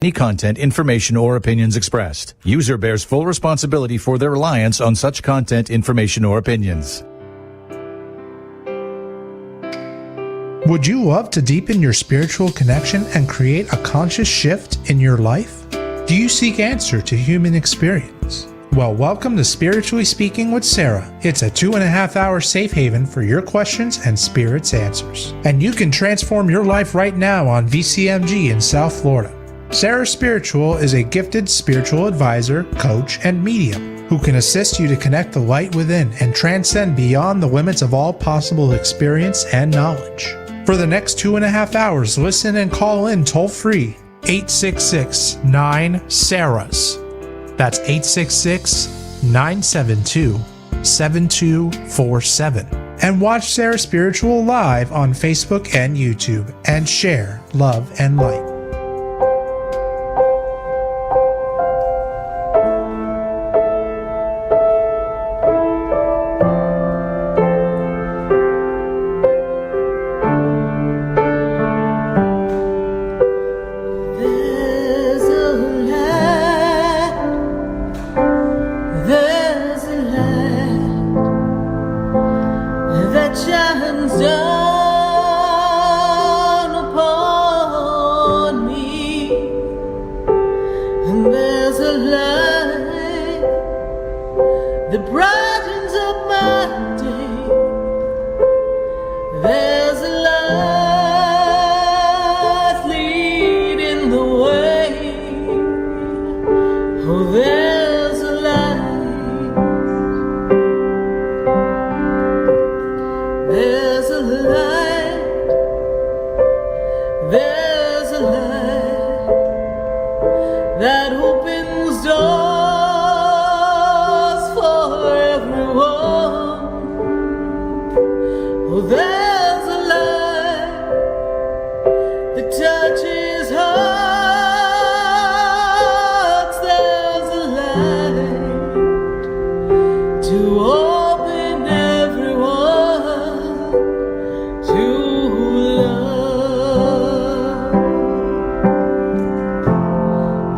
Any content, information, or opinions expressed. User bears full responsibility for their reliance on such content, information, or opinions. Would you love to deepen your spiritual connection and create a conscious shift in your life? Do you seek answer to human experience? Well, welcome to Spiritually Speaking with Sarah. It's a 2.5-hour safe haven for your questions and Spirit's answers. And you can transform your life right now on VCMG in South Florida. Sarah Spiritual is a gifted spiritual advisor, coach, and medium who can assist you to connect the light within and transcend beyond the limits of all possible experience and knowledge. For the next 2.5 hours, listen and call in toll-free 866-9-SARAHS. That's 866-972-7247. And watch Sarah Spiritual live on Facebook and YouTube and share love and light.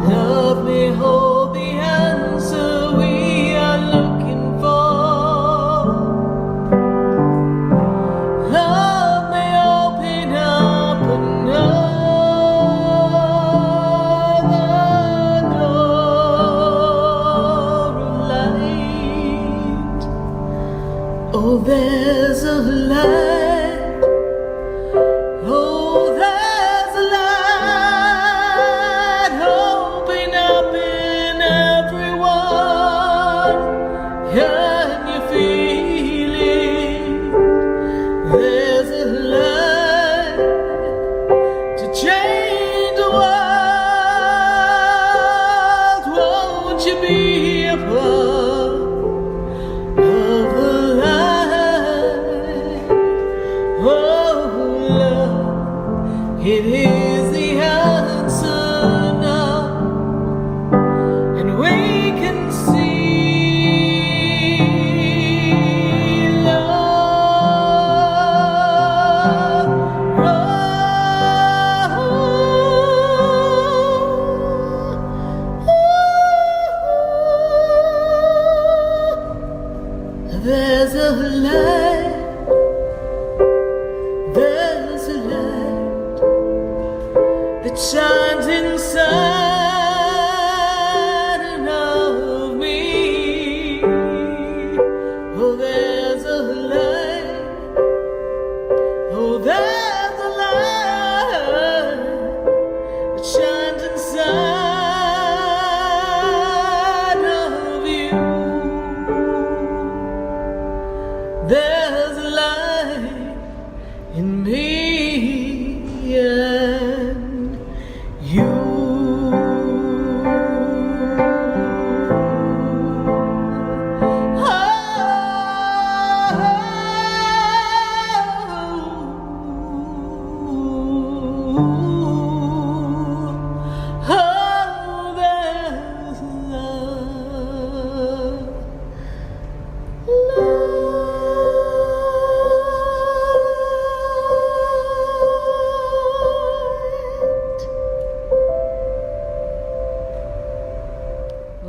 Love me, hold the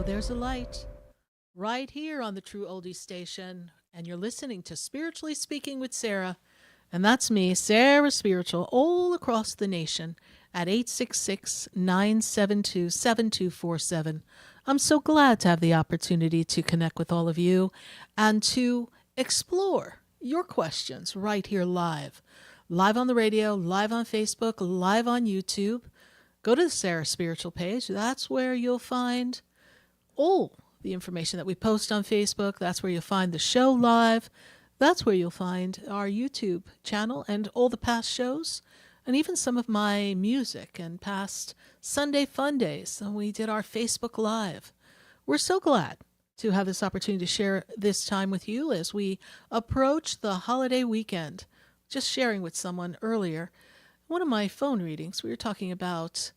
there's a light right here on the True Oldie Station, and you're listening to Spiritually Speaking with Sarah, and that's me, Sarah Spiritual, all across the nation at 866-972-7247. I'm so glad to have the opportunity to connect with all of you and to explore your questions right here live on the radio, live on Facebook, live on YouTube. Go to the Sarah Spiritual page. That's where you'll find all the information that we post on Facebook. That's where you'll find the show live. That's where you'll find our YouTube channel and all the past shows, and even some of my music and past Sunday Fun Days. And we did our Facebook Live. We're so glad to have this opportunity to share this time with you as we approach the holiday weekend. Just sharing with someone earlier, one of my phone readings, we were talking about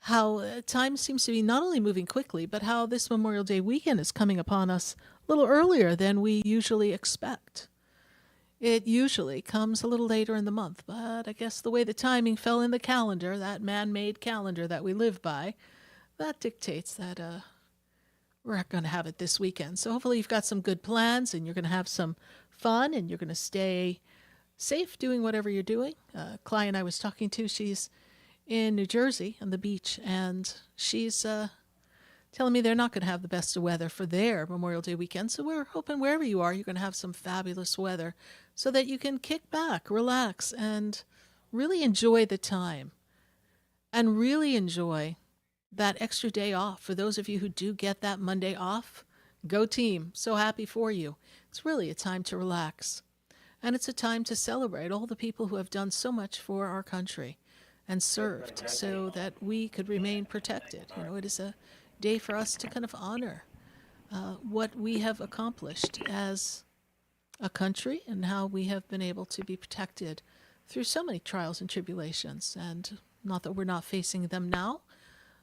how time seems to be not only moving quickly, but how this Memorial Day weekend is coming upon us a little earlier than we usually expect. It usually comes a little later in the month, but I guess the way the timing fell in the calendar, that man-made calendar that we live by, that dictates that we're going to have it this weekend. So hopefully you've got some good plans and you're going to have some fun and you're going to stay safe doing whatever you're doing. A client I was talking to, she's in New Jersey on the beach, and she's telling me they're not going to have the best of weather for their Memorial Day weekend. So we're hoping wherever you are, you're going to have some fabulous weather so that you can kick back, relax, and really enjoy the time and really enjoy that extra day off. For those of you who do get that Monday off, go team. So happy for you. It's really a time to relax. And it's a time to celebrate all the people who have done so much for our country and served so that we could remain protected. You know, it is a day for us to kind of honor what we have accomplished as a country and how we have been able to be protected through so many trials and tribulations. And not that we're not facing them now,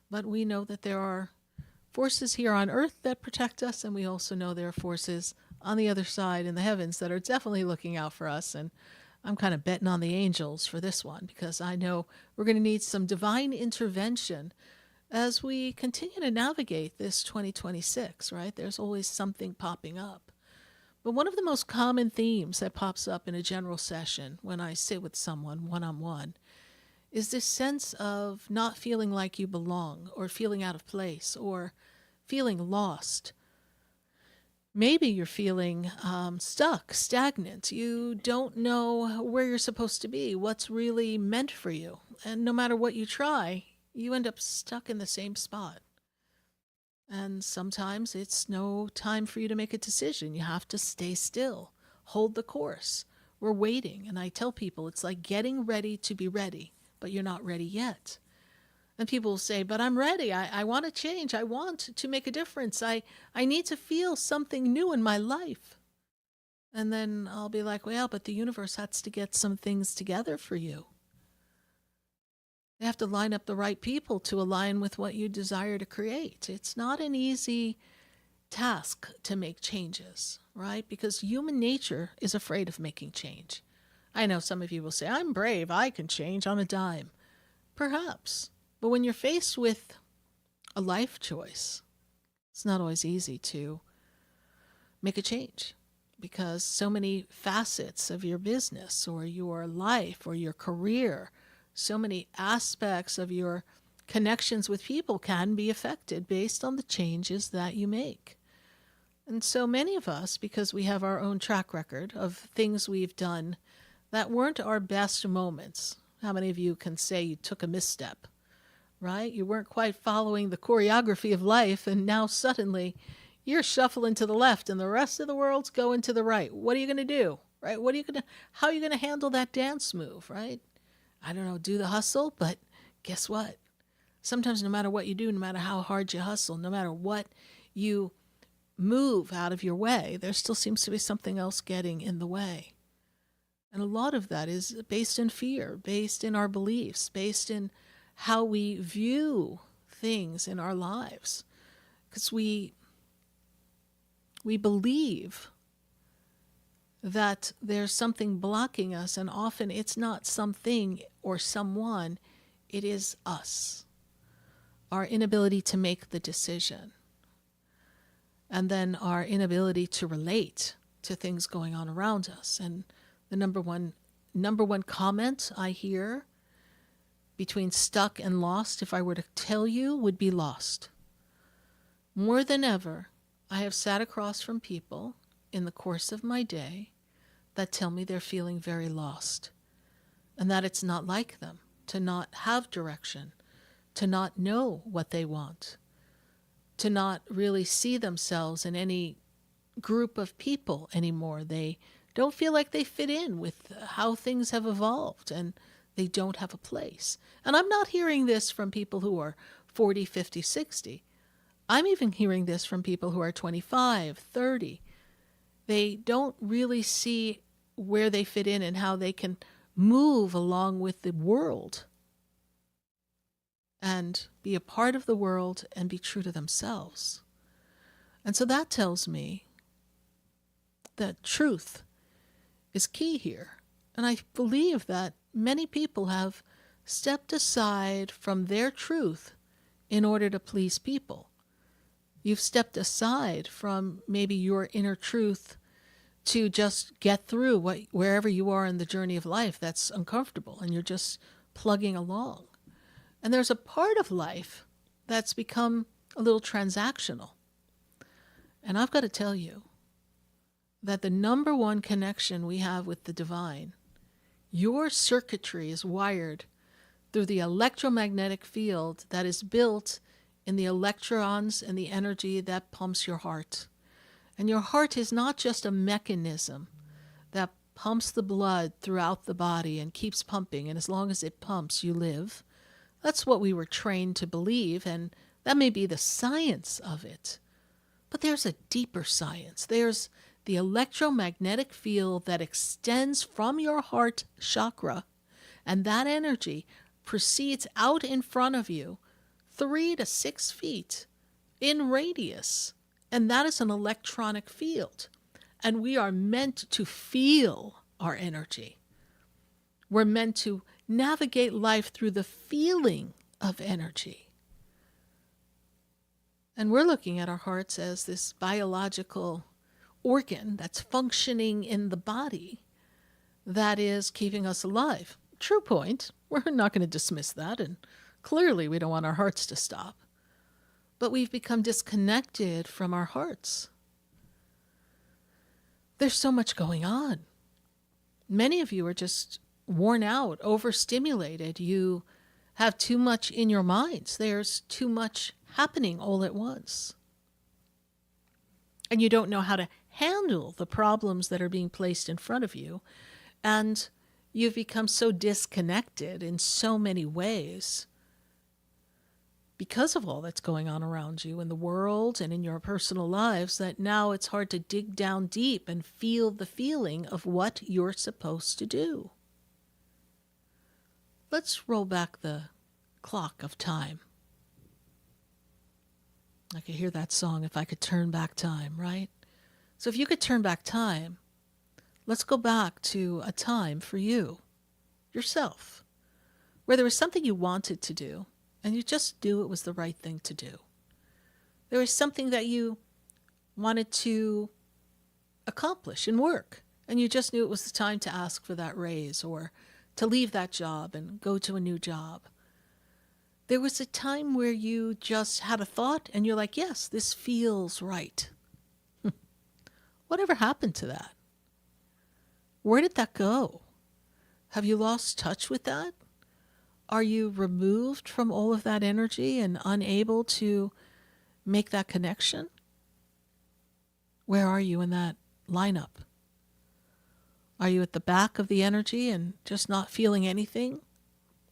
but we know that there are forces here on earth that protect us, and we also know there are forces on the other side in the heavens that are definitely looking out for us. And I'm kind of betting on the angels for this one because I know we're going to need some divine intervention as we continue to navigate this 2026, right? There's always something popping up. But one of the most common themes that pops up in a general session when I sit with someone one-on-one is this sense of not feeling like you belong or feeling out of place or feeling lost. Maybe you're feeling stuck, stagnant. You don't know where you're supposed to be, what's really meant for you. And no matter what you try, you end up stuck in the same spot. And sometimes it's no time for you to make a decision. You have to stay still, hold the course. We're waiting. And I tell people it's like getting ready to be ready, but you're not ready yet. And people will say, but I'm ready. I want to change. I want to make a difference. I need to feel something new in my life. And then I'll be like, well, but the universe has to get some things together for you. They have to line up the right people to align with what you desire to create. It's not an easy task to make changes, right? Because human nature is afraid of making change. I know some of you will say, I'm brave. I can change on a dime. Perhaps. But when you're faced with a life choice, it's not always easy to make a change because so many facets of your business or your life or your career, so many aspects of your connections with people can be affected based on the changes that you make. And so many of us, because we have our own track record of things we've done that weren't our best moments. How many of you can say you took a misstep? Right? You weren't quite following the choreography of life, and now suddenly you're shuffling to the left and the rest of the world's going to the right. What are you going to do? Right? How are you going to handle that dance move? Right? I don't know, do the hustle, but guess what? Sometimes no matter what you do, no matter how hard you hustle, no matter what you move out of your way, there still seems to be something else getting in the way. And a lot of that is based in fear, based in our beliefs, based in how we view things in our lives. Because we believe that there's something blocking us, and often it's not something or someone, it is us. Our inability to make the decision. and then our inability to relate to things going on around us. And the number one comment I hear between stuck and lost, if I were to tell you, would be lost. More than ever, I have sat across from people in the course of my day that tell me they're feeling very lost, and that it's not like them to not have direction, to not know what they want, to not really see themselves in any group of people anymore. They don't feel like they fit in with how things have evolved, and they don't have a place. And I'm not hearing this from people who are 40, 50, 60. I'm even hearing this from people who are 25, 30. They don't really see where they fit in and how they can move along with the world and be a part of the world and be true to themselves. And so that tells me that truth is key here. And I believe that many people have stepped aside from their truth in order to please people. You've stepped aside from maybe your inner truth to just get through wherever you are in the journey of life that's uncomfortable, and you're just plugging along. And there's a part of life that's become a little transactional. And I've got to tell you that the number one connection we have with the divine, your circuitry is wired through the electromagnetic field that is built in the electrons and the energy that pumps your heart. And your heart is not just a mechanism that pumps the blood throughout the body and keeps pumping, and as long as it pumps, you live. That's what we were trained to believe, and that may be the science of it. But there's a deeper science. There's the electromagnetic field that extends from your heart chakra, and that energy proceeds out in front of you 3 to 6 feet in radius, and that is an electronic field. And we are meant to feel our energy. We're meant to navigate life through the feeling of energy. And we're looking at our hearts as this biological organ that's functioning in the body that is keeping us alive. True point. We're not going to dismiss that, and clearly we don't want our hearts to stop. But we've become disconnected from our hearts. There's so much going on. Many of you are just worn out, overstimulated. You have too much in your minds. There's too much happening all at once. And you don't know how to handle the problems that are being placed in front of you. And you've become so disconnected in so many ways because of all that's going on around you in the world and in your personal lives, that now it's hard to dig down deep and feel the feeling of what you're supposed to do. Let's roll back the clock of time. I could hear that song, If I Could Turn Back Time, right? So if you could turn back time, let's go back to a time for you, yourself, where there was something you wanted to do, and you just knew it was the right thing to do. There was something that you wanted to accomplish in work, and you just knew it was the time to ask for that raise or to leave that job and go to a new job. There was a time where you just had a thought and you're like, yes, this feels right. Whatever happened to that? Where did that go? Have you lost touch with that? Are you removed from all of that energy and unable to make that connection? Where are you in that lineup? Are you at the back of the energy and just not feeling anything?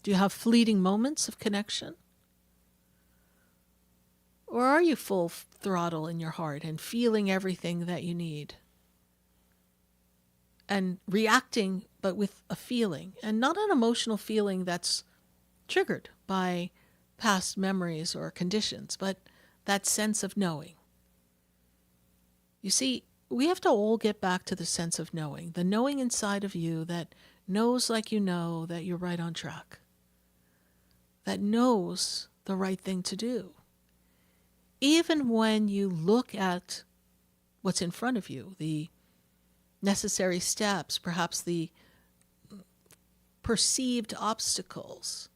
Do you have fleeting moments of connection? Or are you full throttle in your heart and feeling everything that you need? And reacting, but with a feeling, and not an emotional feeling that's triggered by past memories or conditions, but that sense of knowing. You see, we have to all get back to the sense of knowing, the knowing inside of you that knows like you know that you're right on track, that knows the right thing to do. Even when you look at what's in front of you, the necessary steps, perhaps the perceived obstacles.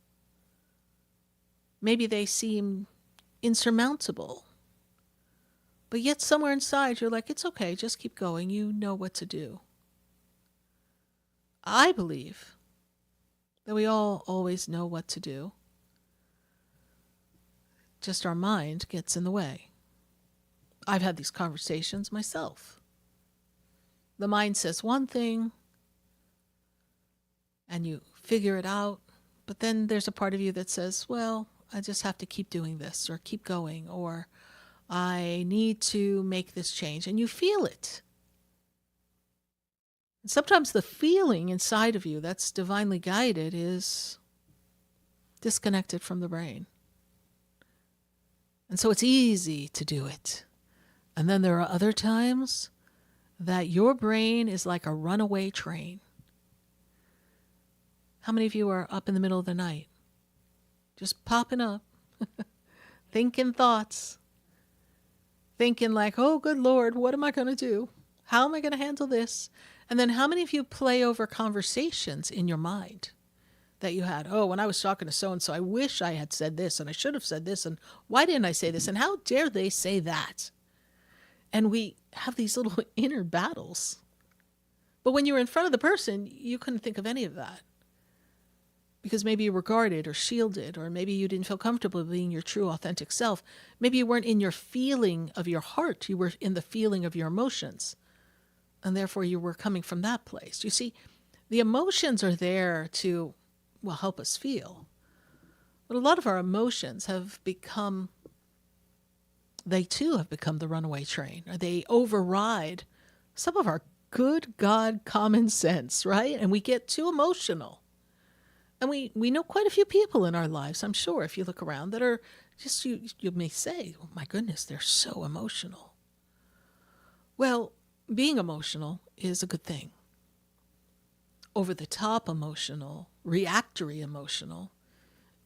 Maybe they seem insurmountable, but yet somewhere inside you're like, it's okay, just keep going. You know what to do. I believe that we all always know what to do. Just our mind gets in the way. I've had these conversations myself. The mind says one thing, and you figure it out, but then there's a part of you that says, well, I just have to keep doing this, or keep going, or I need to make this change, and you feel it. And sometimes the feeling inside of you that's divinely guided is disconnected from the brain. And so it's easy to do it. And then there are other times that your brain is like a runaway train. How many of you are up in the middle of the night, just popping up, thinking thoughts, thinking like, oh, good Lord, what am I going to do? How am I going to handle this? And then how many of you play over conversations in your mind that you had? Oh, when I was talking to so-and-so, I wish I had said this, and I should have said this, and why didn't I say this, and how dare they say that? And we have these little inner battles. But when you were in front of the person, you couldn't think of any of that. Because maybe you were guarded or shielded, or maybe you didn't feel comfortable being your true, authentic self. Maybe you weren't in your feeling of your heart. You were in the feeling of your emotions. And therefore you were coming from that place. You see, the emotions are there to, well, help us feel. But a lot of our emotions have become, they too have become the runaway train. Or they override some of our good God common sense, right? And we get too emotional. And we know quite a few people in our lives, I'm sure, if you look around, that are just, you may say, oh my goodness, they're so emotional. Well, being emotional is a good thing. Over the top emotional, reactory emotional,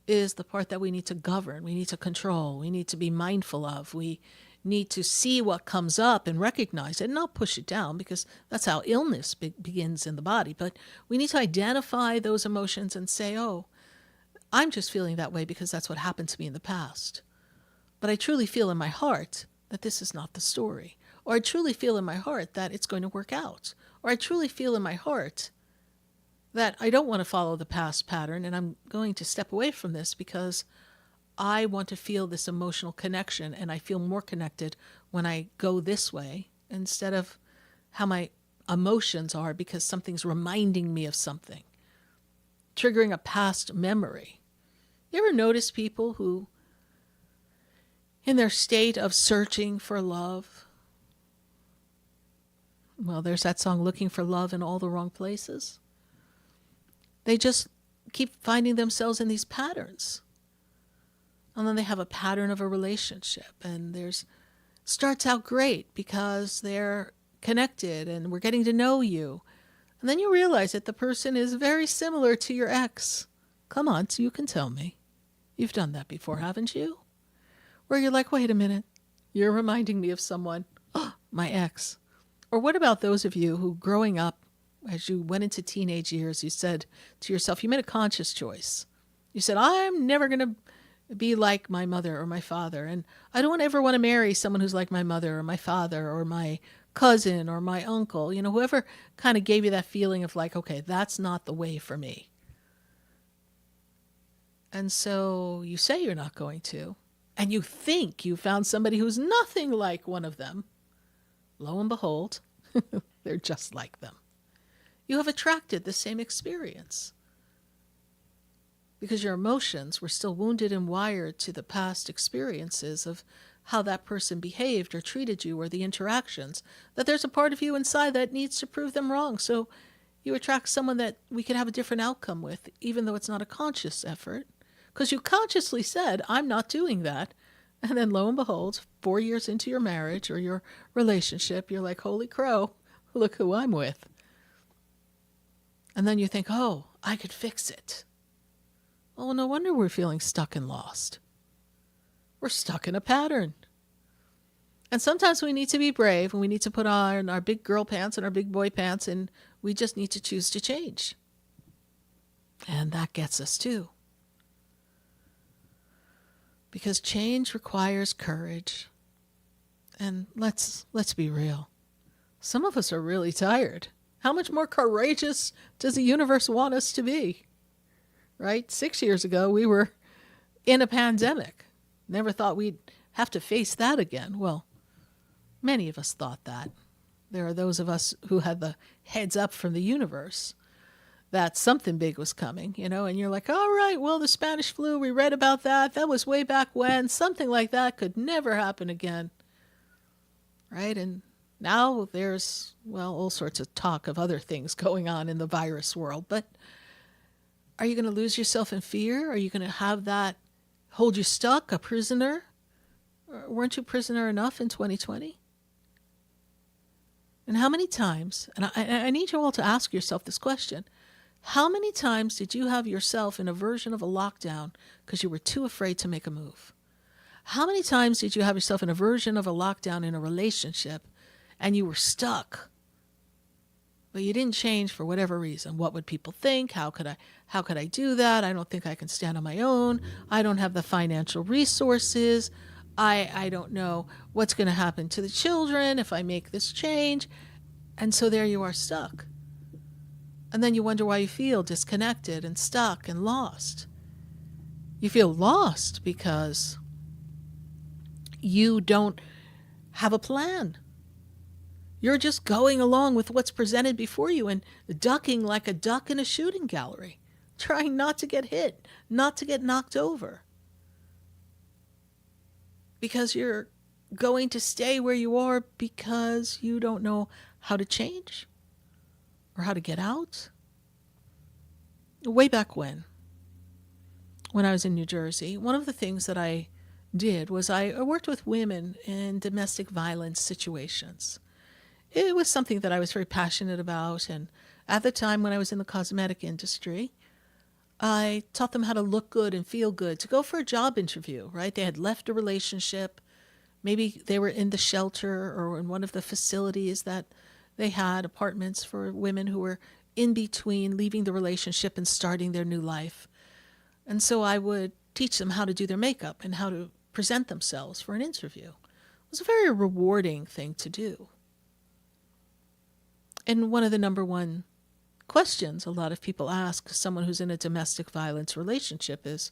is the part that we need to govern, we need to control, we need to be mindful of. We need to see what comes up and recognize it and not push it down, because that's how illness begins in the body. But we need to identify those emotions and say, oh, I'm just feeling that way because that's what happened to me in the past. But I truly feel in my heart that this is not the story. Or I truly feel in my heart that it's going to work out. Or I truly feel in my heart that I don't want to follow the past pattern, and I'm going to step away from this because I want to feel this emotional connection, and I feel more connected when I go this way instead of how my emotions are because something's reminding me of something, triggering a past memory. You ever notice people who, in their state of searching for love, well, there's that song, Looking for Love in All the Wrong Places. They just keep finding themselves in these patterns. And then they have a pattern of a relationship, and starts out great because they're connected and we're getting to know you. And then you realize that the person is very similar to your ex. Come on, so you can tell me. You've done that before, haven't you? Where you're like, wait a minute, you're reminding me of someone. Oh, my ex. Or what about those of you who, growing up, as you went into teenage years, you said to yourself, you made a conscious choice. You said, I'm never going to be like my mother or my father, and I don't ever want to marry someone who's like my mother or my father or my cousin or my uncle, whoever kind of gave you that feeling of like, okay, that's not the way for me. And so you say you're not going to, and you think you found somebody who's nothing like one of them. Lo and behold, they're just like them. You have attracted the same experience, because your emotions were still wounded and wired to the past experiences of how that person behaved or treated you, or the interactions, that there's a part of you inside that needs to prove them wrong. So you attract someone that we could have a different outcome with, even though it's not a conscious effort, because you consciously said, I'm not doing that. And then lo and behold, 4 years into your marriage or your relationship, you're like, holy crow, look who I'm with. And then you think, oh, I could fix it. Well, no wonder we're feeling stuck and lost. We're stuck in a pattern. And sometimes we need to be brave and we need to put on our big girl pants and our big boy pants, and we just need to choose to change. And that gets us too. Because change requires courage. And let's be real. Some of us are really tired. How much more courageous does the universe want us to be? Right? 6 years ago, we were in a pandemic. Never thought we'd have to face that again. Well, many of us thought that. There are those of us who had the heads up from the universe that something big was coming, and you're like, all right, well, the Spanish flu, we read about that. That was way back when. Something like that could never happen again. Right? And now there's, all sorts of talk of other things going on in the virus world. But are you going to lose yourself in fear? Are you going to have that hold you stuck, a prisoner? Weren't you prisoner enough in 2020? And how many times, and I need you all to ask yourself this question, how many times did you have yourself in a version of a lockdown because you were too afraid to make a move? How many times did you have yourself in a version of a lockdown in a relationship and you were stuck, but you didn't change for whatever reason? What would people think? How could I do that? I don't think I can stand on my own. I don't have the financial resources. I don't know what's going to happen to the children if I make this change. And so there you are stuck. And then you wonder why you feel disconnected and stuck and lost. You feel lost because you don't have a plan. You're just going along with what's presented before you and ducking like a duck in a shooting gallery, trying not to get hit, not to get knocked over. Because you're going to stay where you are because you don't know how to change or how to get out. Way back when I was in New Jersey, one of the things that I did was I worked with women in domestic violence situations. It was something that I was very passionate about, and at the time when I was in the cosmetic industry, I taught them how to look good and feel good, to go for a job interview, right? They had left a relationship. Maybe they were in the shelter or in one of the facilities that they had, apartments for women who were in between leaving the relationship and starting their new life. And so I would teach them how to do their makeup and how to present themselves for an interview. It was a very rewarding thing to do. And one of the number one questions a lot of people ask someone who's in a domestic violence relationship is,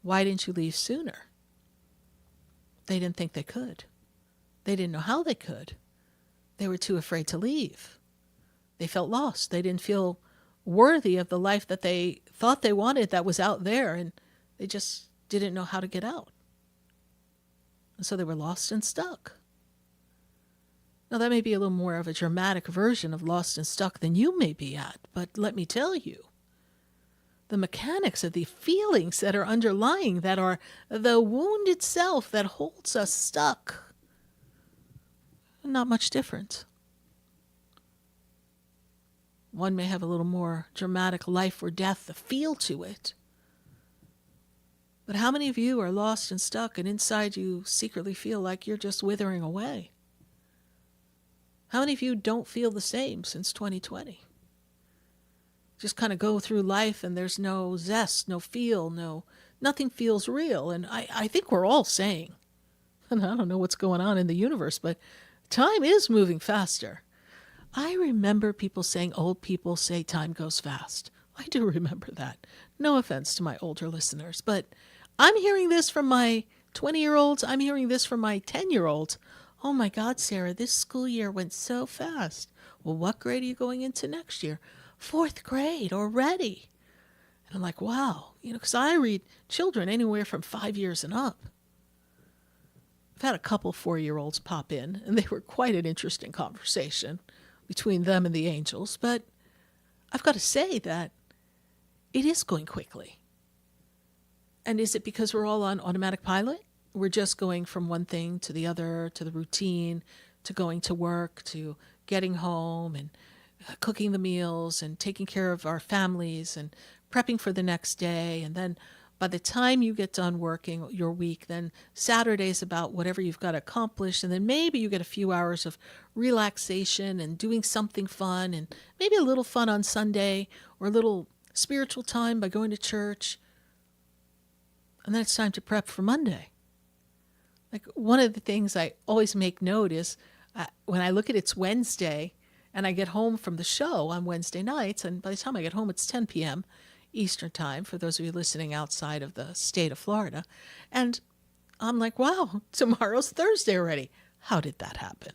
why didn't you leave sooner? They didn't think they could. They didn't know how they could. They were too afraid to leave. They felt lost. They didn't feel worthy of the life that they thought they wanted that was out there, and they just didn't know how to get out. And so they were lost and stuck. Now, that may be a little more of a dramatic version of lost and stuck than you may be at, but let me tell you, the mechanics of the feelings that are underlying, that are the wound itself that holds us stuck, are not much different. One may have a little more dramatic life or death feel to it. But how many of you are lost and stuck and inside you secretly feel like you're just withering away? How many of you don't feel the same since 2020? Just kind of go through life and there's no zest, no feel, nothing feels real. And I think we're all saying, and I don't know what's going on in the universe, but time is moving faster. I remember people saying, old people say time goes fast. I do remember that. No offense to my older listeners, but I'm hearing this from my 20-year-olds. I'm hearing this from my 10-year-olds. Oh my God, Sarah, this school year went so fast. Well, what grade are you going into next year? 4th grade already. And I'm like, wow, because I read children anywhere from 5 years and up. I've had a couple 4-year-olds pop in, and they were quite an interesting conversation between them and the angels. But I've got to say that it is going quickly. And is it because we're all on automatic pilot? We're just going from one thing to the other, to the routine, to going to work, to getting home and cooking the meals and taking care of our families and prepping for the next day. And then By the time you get done working your week, then Saturday's about whatever you've got to accomplish, and then maybe you get a few hours of relaxation and doing something fun, and maybe a little fun on Sunday, or a little spiritual time by going to church. And then it's time to prep for Monday. Like, one of the things I always make note is when I look at it's Wednesday and I get home from the show on Wednesday nights, and by the time I get home, it's 10 p.m. Eastern time, for those of you listening outside of the state of Florida. And I'm like, wow, tomorrow's Thursday already. How did that happen?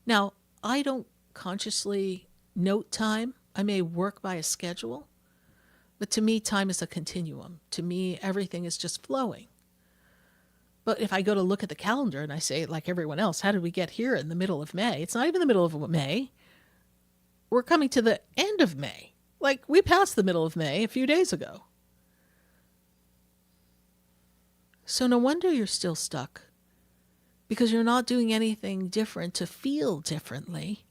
Now, I don't consciously note time. I may work by a schedule, but to me, time is a continuum. To me, everything is just flowing. But if I go to look at the calendar and I say, like everyone else, how did we get here in the middle of May? It's not even the middle of May. We're coming to the end of May. Like, we passed the middle of May a few days ago. So no wonder you're still stuck, because you're not doing anything different to feel differently,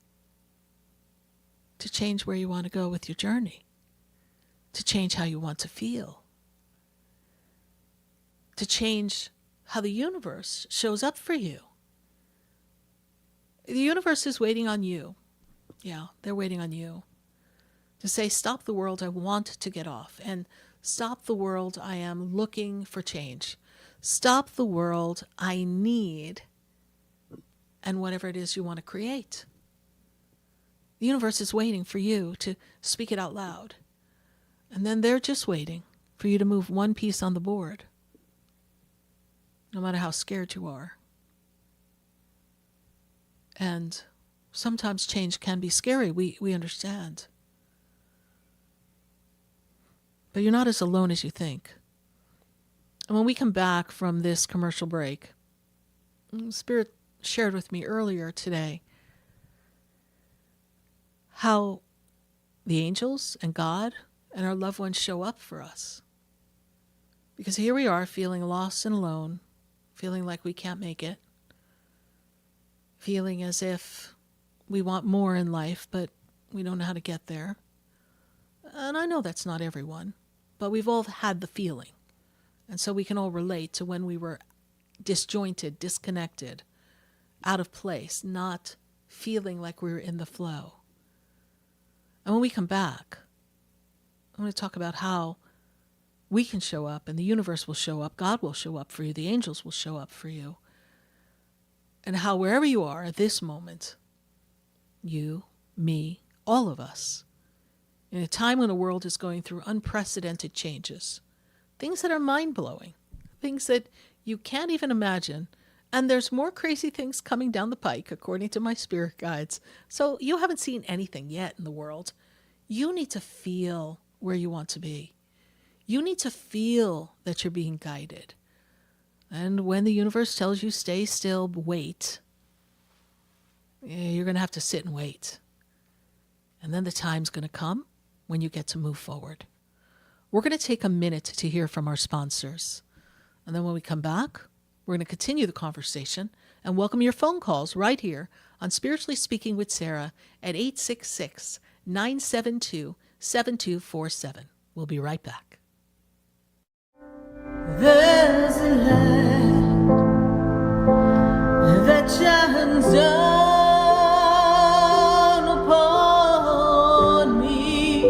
to change where you want to go with your journey, to change how you want to feel, to change how the universe shows up for you. The universe is waiting on you. Yeah, they're waiting on you to say, stop the world, I want to get off. And stop the world, I am looking for change. Stop the world, I need, and whatever it is you want to create. The universe is waiting for you to speak it out loud. And then they're just waiting for you to move one piece on the board, no matter how scared you are. And sometimes change can be scary, we understand. But you're not as alone as you think. And when we come back from this commercial break, Spirit shared with me earlier today how the angels and God and our loved ones show up for us. Because here we are feeling lost and alone, feeling like we can't make it, feeling as if we want more in life, but we don't know how to get there. And I know that's not everyone, but we've all had the feeling. And so we can all relate to when we were disjointed, disconnected, out of place, not feeling like we were in the flow. And when we come back, I'm going to talk about how we can show up, and the universe will show up, God will show up for you, the angels will show up for you, and how wherever you are at this moment, you, me, all of us, in a time when the world is going through unprecedented changes, things that are mind-blowing, things that you can't even imagine, and there's more crazy things coming down the pike, according to my spirit guides. So you haven't seen anything yet in the world. You need to feel where you want to be. You need to feel that you're being guided. And when the universe tells you stay still, wait, you're going to have to sit and wait. And then the time's going to come when you get to move forward. We're going to take a minute to hear from our sponsors. And then when we come back, we're going to continue the conversation and welcome your phone calls right here on Spiritually Speaking with Sarah at 866-972-7247. We'll be right back. There's a light that shines down upon me,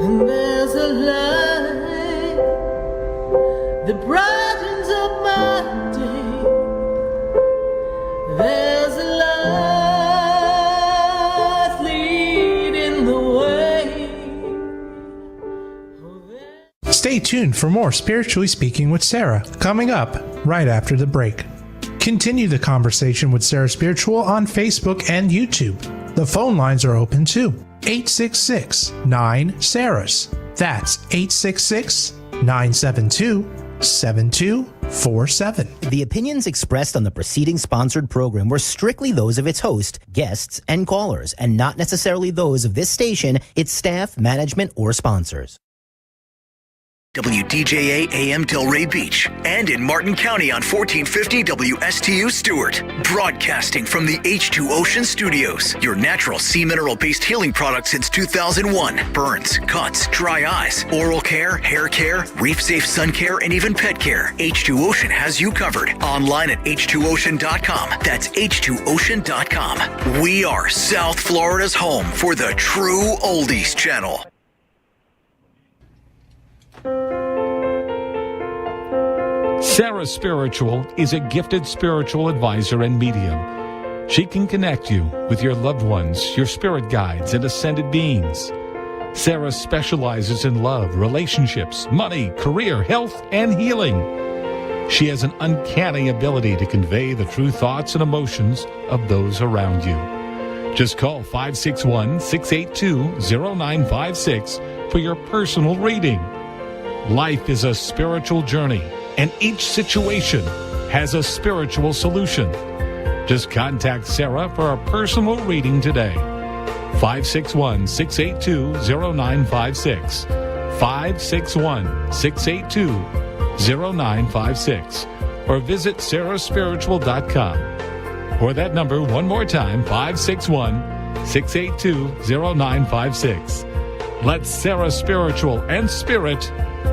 and there's a light that brightens up my day. There's a light leading the way. Stay tuned for more Spiritually Speaking with Sarah, coming up right after the break. Continue the conversation with Sarah Spiritual on Facebook and YouTube. The phone lines are open too. 866-9-SARAHS. That's 866-972-7247. The opinions expressed on the preceding sponsored program were strictly those of its host, guests, and callers, and not necessarily those of this station, its staff, management, or sponsors. WDJA AM Delray Beach, and in Martin County on 1450 WSTU Stewart. Broadcasting from the H2 Ocean Studios, your natural sea mineral-based healing product since 2001. Burns, cuts, dry eyes, oral care, hair care, reef-safe sun care, and even pet care. H2 Ocean has you covered. Online at h2ocean.com. That's h2ocean.com. We are South Florida's home for the true oldies channel. Sarah Spiritual is a gifted spiritual advisor and medium. She can connect you with your loved ones, your spirit guides, and ascended beings. Sarah specializes in love, relationships, money, career, health, and healing. She has an uncanny ability to convey the true thoughts and emotions of those around you. Just call 561-682-0956 for your personal reading. Life is a spiritual journey, and each situation has a spiritual solution. Just contact Sarah for a personal reading today. 561-682-0956. 561-682-0956. Or visit sarahspiritual.com. Or that number one more time, 561-682-0956. Let Sarah Spiritual and Spirit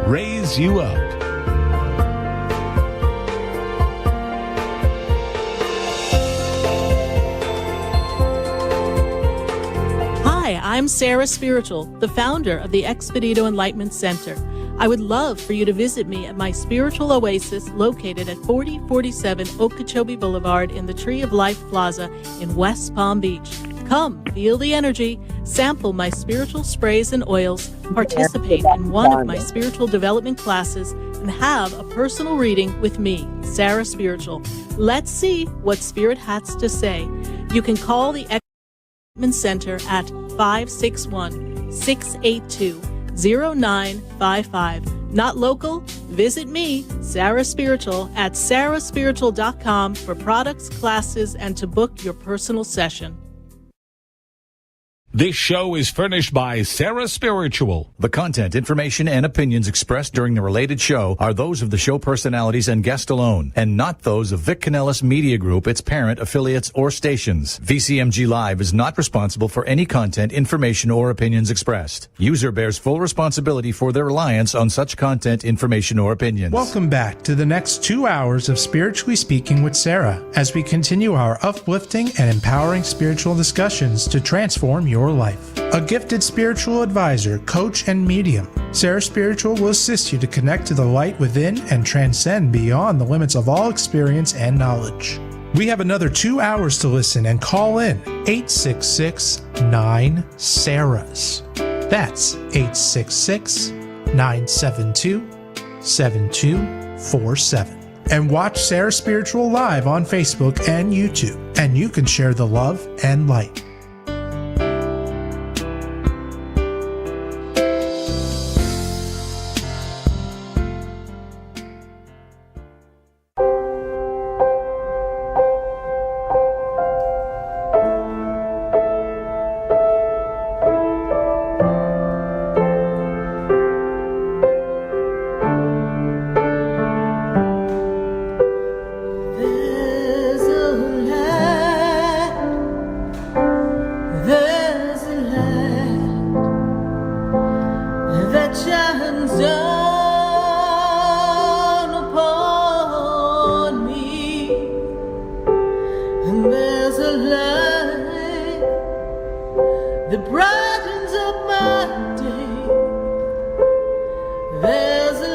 raise you up. Hi, I'm Sarah Spiritual, the founder of the Expedito Enlightenment Center. I would love for you to visit me at my spiritual oasis located at 4047 Okeechobee Boulevard in the Tree of Life Plaza in West Palm Beach. Come, feel the energy, sample my spiritual sprays and oils, participate in one of my spiritual development classes, and have a personal reading with me, Sarah Spiritual. Let's see what Spirit has to say. You can call the Enlightenment Center at 561-682-0955. Not local? Visit me, Sarah Spiritual, at sarahspiritual.com for products, classes, and to book your personal session. This show is furnished by Sarah Spiritual. The content, information, and opinions expressed during the related show are those of the show personalities and guest alone, and not those of Vic Canellis Media Group, its parent, affiliates, or stations. VCMG Live is not responsible for any content, information, or opinions expressed. User bears full responsibility for their reliance on such content, information, or opinions. Welcome back to the next 2 hours of Spiritually Speaking with Sarah as we continue our uplifting and empowering spiritual discussions to transform your life. A gifted spiritual advisor, coach, and medium, Sarah Spiritual will assist you to connect to the light within and transcend beyond the limits of all experience and knowledge. We have another 2 hours to listen and call in 866-9-SARAHs. That's 866-972-7247. And watch Sarah Spiritual live on Facebook and YouTube, and you can share the love and light. There's a light that shines down upon me, and there's a light that brightens up my day. There's a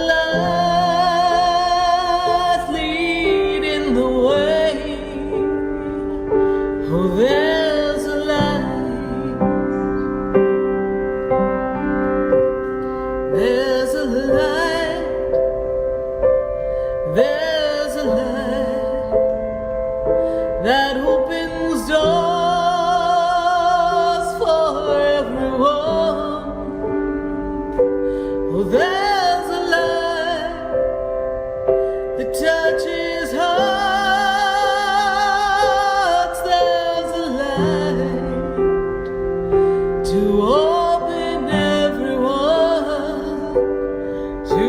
light leading the way. Oh, there's a light. There's a light. There's a light that opens doors for everyone. Oh, there's a light that touches hearts. There's a light to open everyone to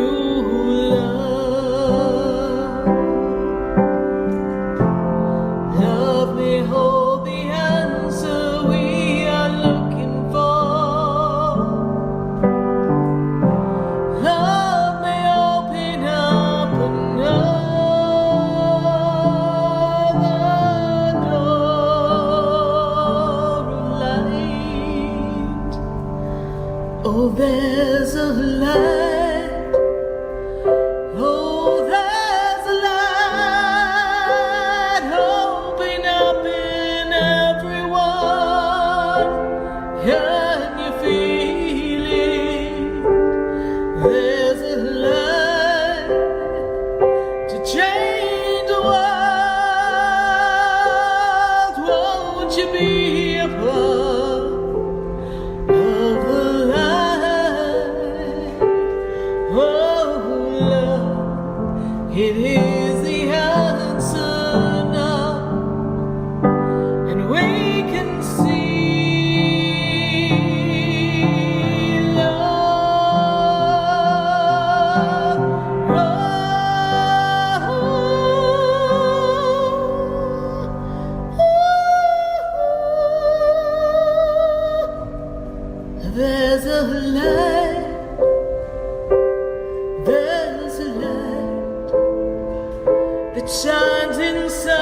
that shines inside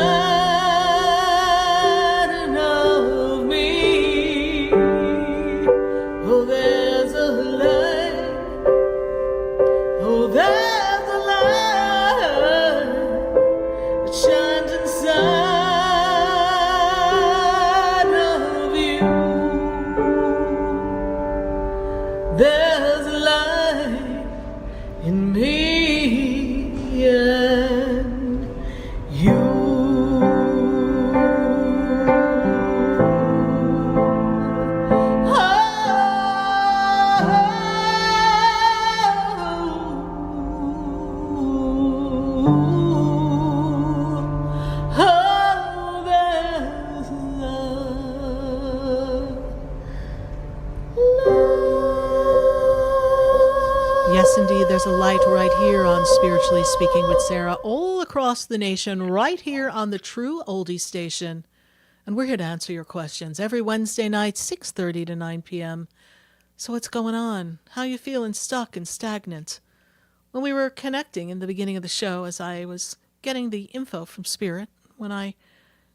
of me. Oh, there's a light. Oh, there's a light that shines inside of you. There's a light in me and you. Yes, indeed, there's a light right here on Spiritually Speaking with Sarah, all across the nation, right here on the True Oldie Station. And we're here to answer your questions every Wednesday night, 6:30 to 9 p.m. So what's going on? How you feeling stuck and stagnant? When we were connecting in the beginning of the show, as I was getting the info from Spirit, when I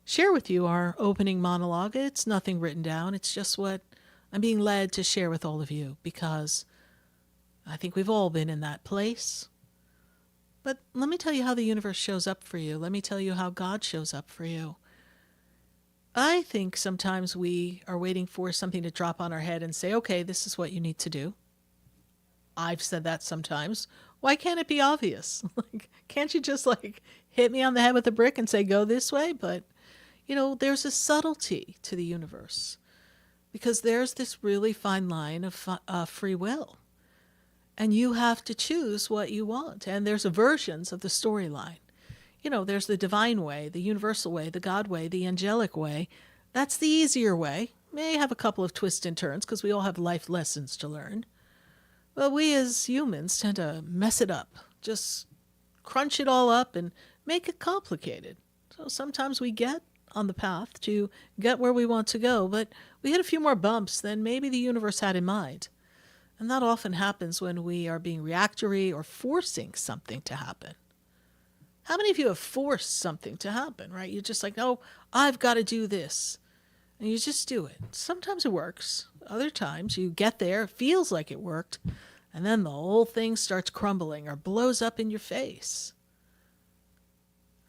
share with you our opening monologue, it's nothing written down. It's just what I'm being led to share with all of you, because I think we've all been in that place. But let me tell you how the universe shows up for you. Let me tell you how God shows up for you. I think sometimes we are waiting for something to drop on our head and say, okay, this is what you need to do. I've said that sometimes. Why can't it be obvious? Can't you just hit me on the head with a brick and say, go this way? But, there's a subtlety to the universe, because there's this really fine line of free will. And you have to choose what you want. And there's versions of the storyline. There's the divine way, the universal way, the God way, the angelic way. That's the easier way. May have a couple of twists and turns because we all have life lessons to learn. But we as humans tend to mess it up. Just crunch it all up and make it complicated. So sometimes we get on the path to get where we want to go, but we hit a few more bumps than maybe the universe had in mind. And that often happens when we are being reactory or forcing something to happen. How many of you have forced something to happen, right? You're just oh, I've got to do this. And you just do it. Sometimes it works. Other times you get there, it feels like it worked, and then the whole thing starts crumbling or blows up in your face.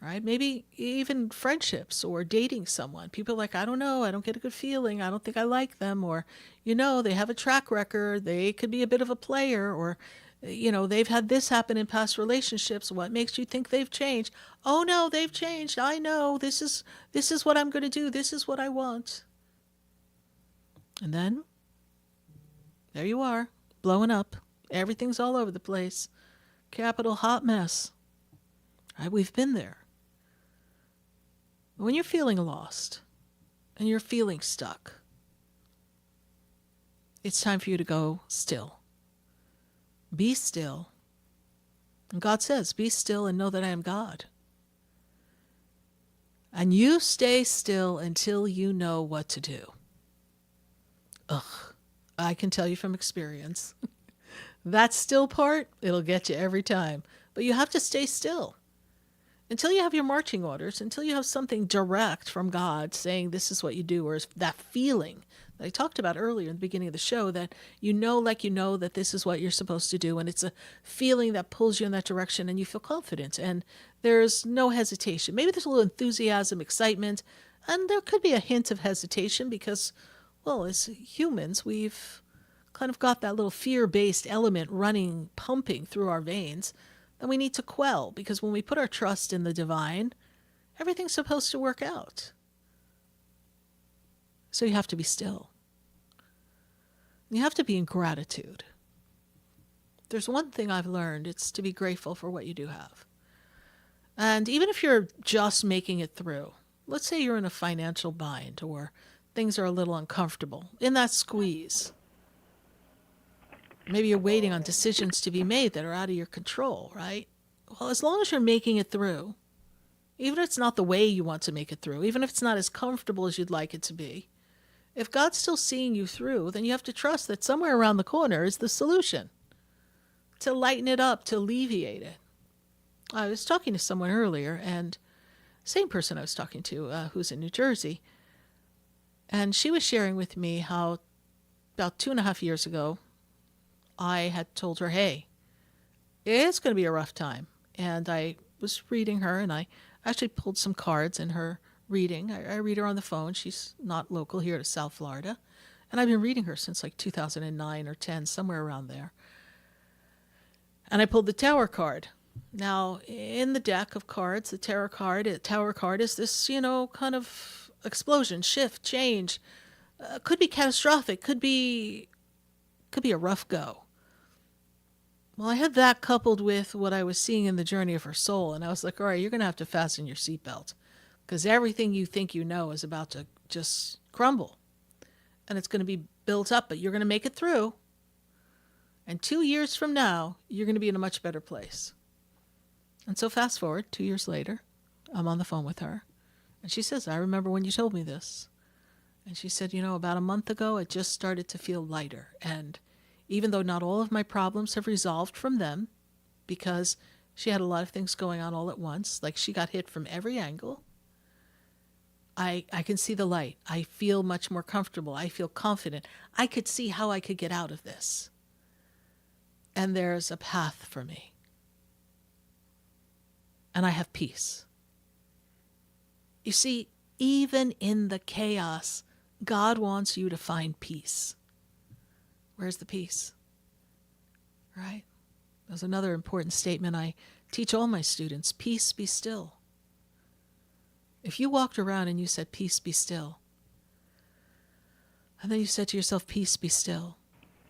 Right? Maybe even friendships or dating someone. People are I don't know, I don't get a good feeling, I don't think I like them, or, they have a track record, they could be a bit of a player, or, they've had this happen in past relationships. What makes you think they've changed? Oh no, they've changed. I know, this is what I'm going to do. This is what I want. And then, there you are, blowing up. Everything's all over the place. Capital hot mess. Right? We've been there. When you're feeling lost and you're feeling stuck, it's time for you to go still. Be still. And God says, be still and know that I am God. And you stay still until you know what to do. I can tell you from experience. That still part, it'll get you every time. But you have to stay still. Until you have your marching orders, until you have something direct from God saying this is what you do, or that feeling that I talked about earlier in the beginning of the show, that that this is what you're supposed to do, and it's a feeling that pulls you in that direction and you feel confident and there's no hesitation. Maybe there's a little enthusiasm, excitement, and there could be a hint of hesitation because, well, as humans, we've kind of got that little fear-based element pumping through our veins that we need to quell, because when we put our trust in the divine, everything's supposed to work out. So you have to be still. You have to be in gratitude. There's one thing I've learned, it's to be grateful for what you do have. And even if you're just making it through, let's say you're in a financial bind or things are a little uncomfortable, in that squeeze. Maybe you're waiting on decisions to be made that are out of your control, right? Well, as long as you're making it through, even if it's not the way you want to make it through, even if it's not as comfortable as you'd like it to be, if God's still seeing you through, then you have to trust that somewhere around the corner is the solution to lighten it up, to alleviate it. I was talking to someone earlier, and same person I was talking to who's in New Jersey, and she was sharing with me how about 2.5 years ago, I had told her, hey, it's going to be a rough time. And I was reading her, and I actually pulled some cards in her reading. I read her on the phone. She's not local here to South Florida. And I've been reading her since like 2009 or 10, somewhere around there. And I pulled the Tower card. Now, in the deck of cards, the Tower card is this, kind of explosion, shift, change. Could be catastrophic, could be a rough go. Well, I had that coupled with what I was seeing in the journey of her soul, and I was like, all right, you're going to have to fasten your seatbelt, because everything you think you know is about to just crumble, and it's going to be built up, but you're going to make it through, and 2 years from now, you're going to be in a much better place. And so fast forward, 2 years later, I'm on the phone with her, and she says, I remember when you told me this. And she said, about a month ago, it just started to feel lighter. And even though not all of my problems have resolved from them, because she had a lot of things going on all at once, like she got hit from every angle, I can see the light. I feel much more comfortable. I feel confident. I could see how I could get out of this. And there's a path for me. And I have peace. You see, even in the chaos, God wants you to find peace. Where's the peace? Right? There's another important statement I teach all my students. Peace, be still. If you walked around and you said, peace, be still, and then you said to yourself, peace, be still,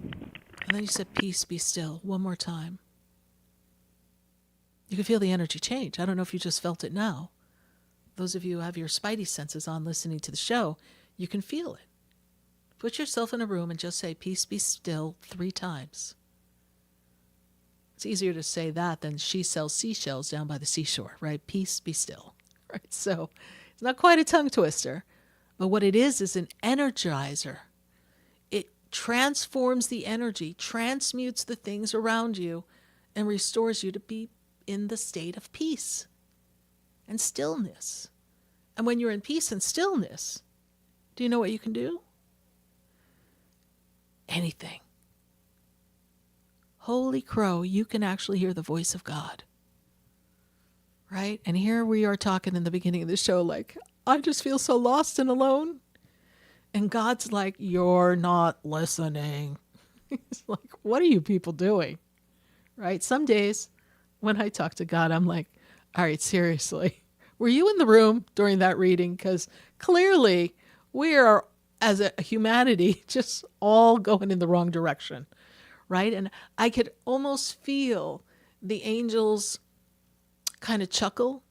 and then you said, peace, be still, one more time, you can feel the energy change. I don't know if you just felt it now. Those of you who have your spidey senses on listening to the show, you can feel it. Put yourself in a room and just say, peace be still 3 times. It's easier to say that than she sells seashells down by the seashore, right? Peace be still, right? So it's not quite a tongue twister, but what it is an energizer. It transforms the energy, transmutes the things around you, and restores you to be in the state of peace and stillness. And when you're in peace and stillness, do you know what you can do? Anything. Holy crow, you can actually hear the voice of God. Right? And here we are talking in the beginning of the show like, I just feel so lost and alone. And God's like, you're not listening. He's like, what are you people doing? Right? Some days when I talk to God, I'm like, all right, seriously, were you in the room during that reading? Because clearly we are, as a humanity, just all going in the wrong direction, right? And I could almost feel the angels kind of chuckle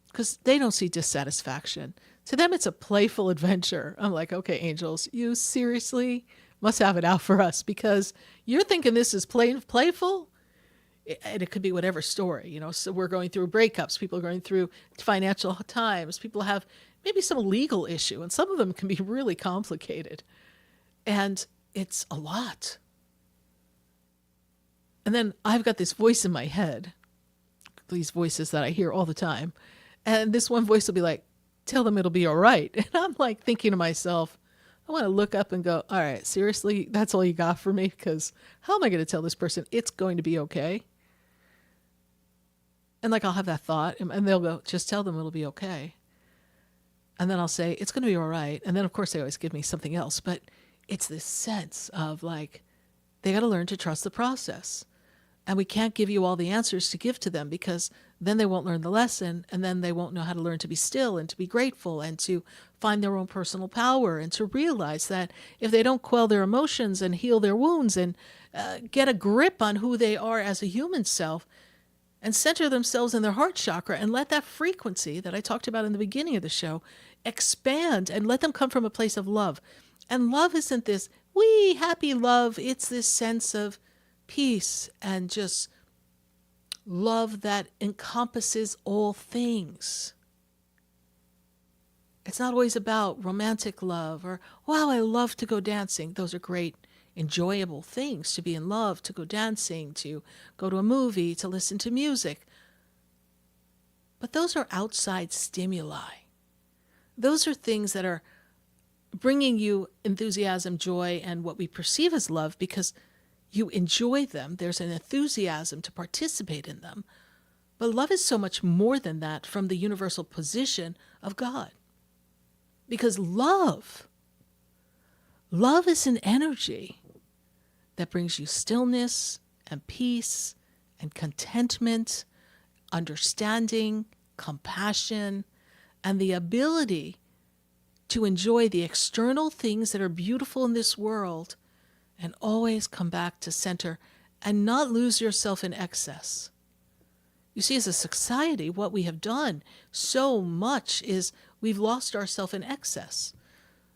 because they don't see dissatisfaction. To them, it's a playful adventure. I'm like, okay, angels, you seriously must have it out for us because you're thinking this is playful. And it could be whatever story, so we're going through breakups, people are going through financial times, people have maybe some legal issue, and some of them can be really complicated. And it's a lot. And then I've got this voice in my head, these voices that I hear all the time. And this one voice will be like, tell them it'll be all right. And I'm like thinking to myself, I want to look up and go, all right, seriously, that's all you got for me? Because how am I going to tell this person it's going to be okay? And like I'll have that thought, and they'll go, just tell them it'll be okay. And then I'll say, it's going to be all right. And then, of course, they always give me something else. But it's this sense of like, they got to learn to trust the process. And we can't give you all the answers to give to them because then they won't learn the lesson. And then they won't know how to learn to be still and to be grateful and to find their own personal power and to realize that if they don't quell their emotions and heal their wounds and get a grip on who they are as a human self, and center themselves in their heart chakra and let that frequency that I talked about in the beginning of the show expand and let them come from a place of love. And love isn't this wee happy love. It's this sense of peace and just love that encompasses all things. It's not always about romantic love or, wow, I love to go dancing. Those are great enjoyable things, to be in love, to go dancing, to go to a movie, to listen to music. But those are outside stimuli. Those are things that are bringing you enthusiasm, joy, and what we perceive as love because you enjoy them. There's an enthusiasm to participate in them. But love is so much more than that from the universal position of God. Because love is an energy that brings you stillness and peace and contentment, understanding, compassion, and the ability to enjoy the external things that are beautiful in this world and always come back to center and not lose yourself in excess. You see, as a society, what we have done so much is we've lost ourselves in excess.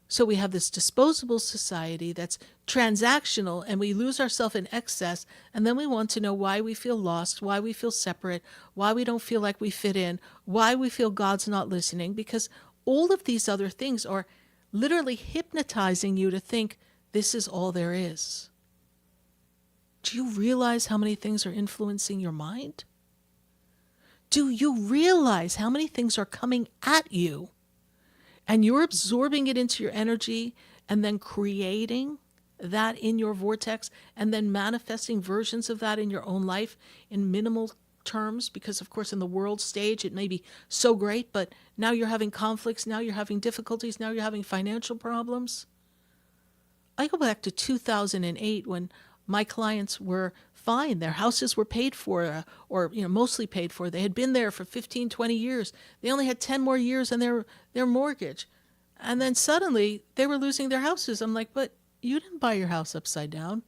So we have this disposable society that's transactional, and we lose ourselves in excess, and then we want to know why we feel lost, why we feel separate, why we don't feel like we fit in, why we feel God's not listening, because all of these other things are literally hypnotizing you to think this is all there is. Do you realize how many things are influencing your mind? Do you realize how many things are coming at you and you're absorbing it into your energy and then creating that in your vortex and then manifesting versions of that in your own life in minimal terms? Because, of course, in the world stage, it may be so great, but now you're having conflicts, now you're having difficulties, now you're having financial problems. I go back to 2008 when my clients were fine. Their houses were paid for, or mostly paid for. They had been there for 15, 20 years. They only had 10 more years on their mortgage. And then suddenly they were losing their houses. I'm like, but you didn't buy your house upside down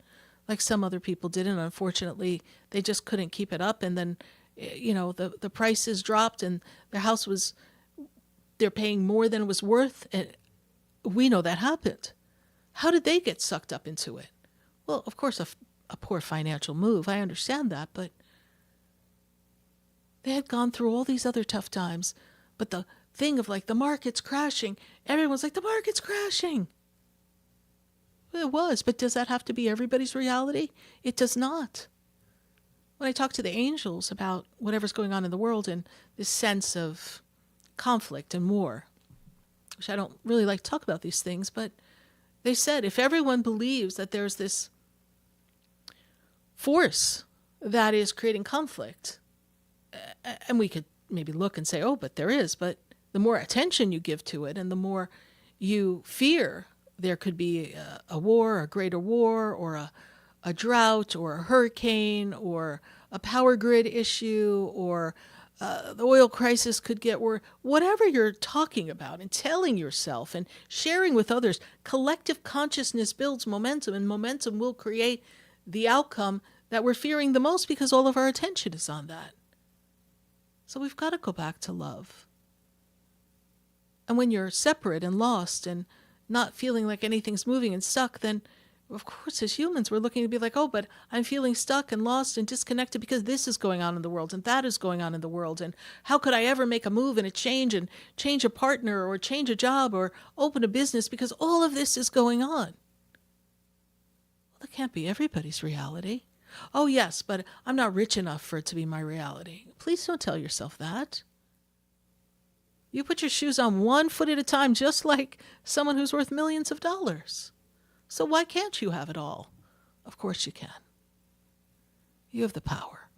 like some other people did. And unfortunately, they just couldn't keep it up. And then, the prices dropped and their house they're paying more than it was worth. And we know that happened. How did they get sucked up into it? Well, of course, a poor financial move. I understand that, but they had gone through all these other tough times. But the thing of like the market's crashing, everyone's like, the market's crashing. Well, it was, but does that have to be everybody's reality? It does not. When I talk to the angels about whatever's going on in the world and this sense of conflict and war, which I don't really like to talk about these things, but they said if everyone believes that there's this force that is creating conflict, and we could maybe look and say, oh, but there is, but the more attention you give to it and the more you fear there could be a war, a greater war, or a drought, or a hurricane, or a power grid issue, or the oil crisis could get worse. Whatever you're talking about and telling yourself and sharing with others, collective consciousness builds momentum, and momentum will create the outcome that we're fearing the most because all of our attention is on that. So we've got to go back to love. And when you're separate and lost and not feeling like anything's moving and stuck, then of course, as humans, we're looking to be like, oh, but I'm feeling stuck and lost and disconnected because this is going on in the world and that is going on in the world. And how could I ever make a move and a change and change a partner or change a job or open a business because all of this is going on? Well, that can't be everybody's reality. Oh, yes, but I'm not rich enough for it to be my reality. Please don't tell yourself that. You put your shoes on one foot at a time, just like someone who's worth millions of dollars. So why can't you have it all? Of course you can. You have the power.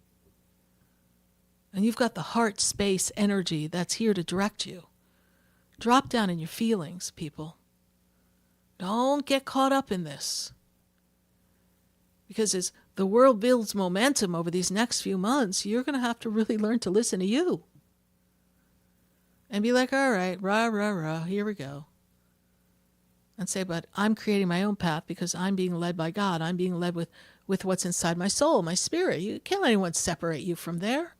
And you've got the heart space energy that's here to direct you. Drop down in your feelings, people. Don't get caught up in this. Because as the world builds momentum over these next few months, you're going to have to really learn to listen to you. And be like, all right, rah, rah, rah, here we go. And say, but I'm creating my own path because I'm being led by God. I'm being led with what's inside my soul, my spirit. You can't let anyone separate you from there.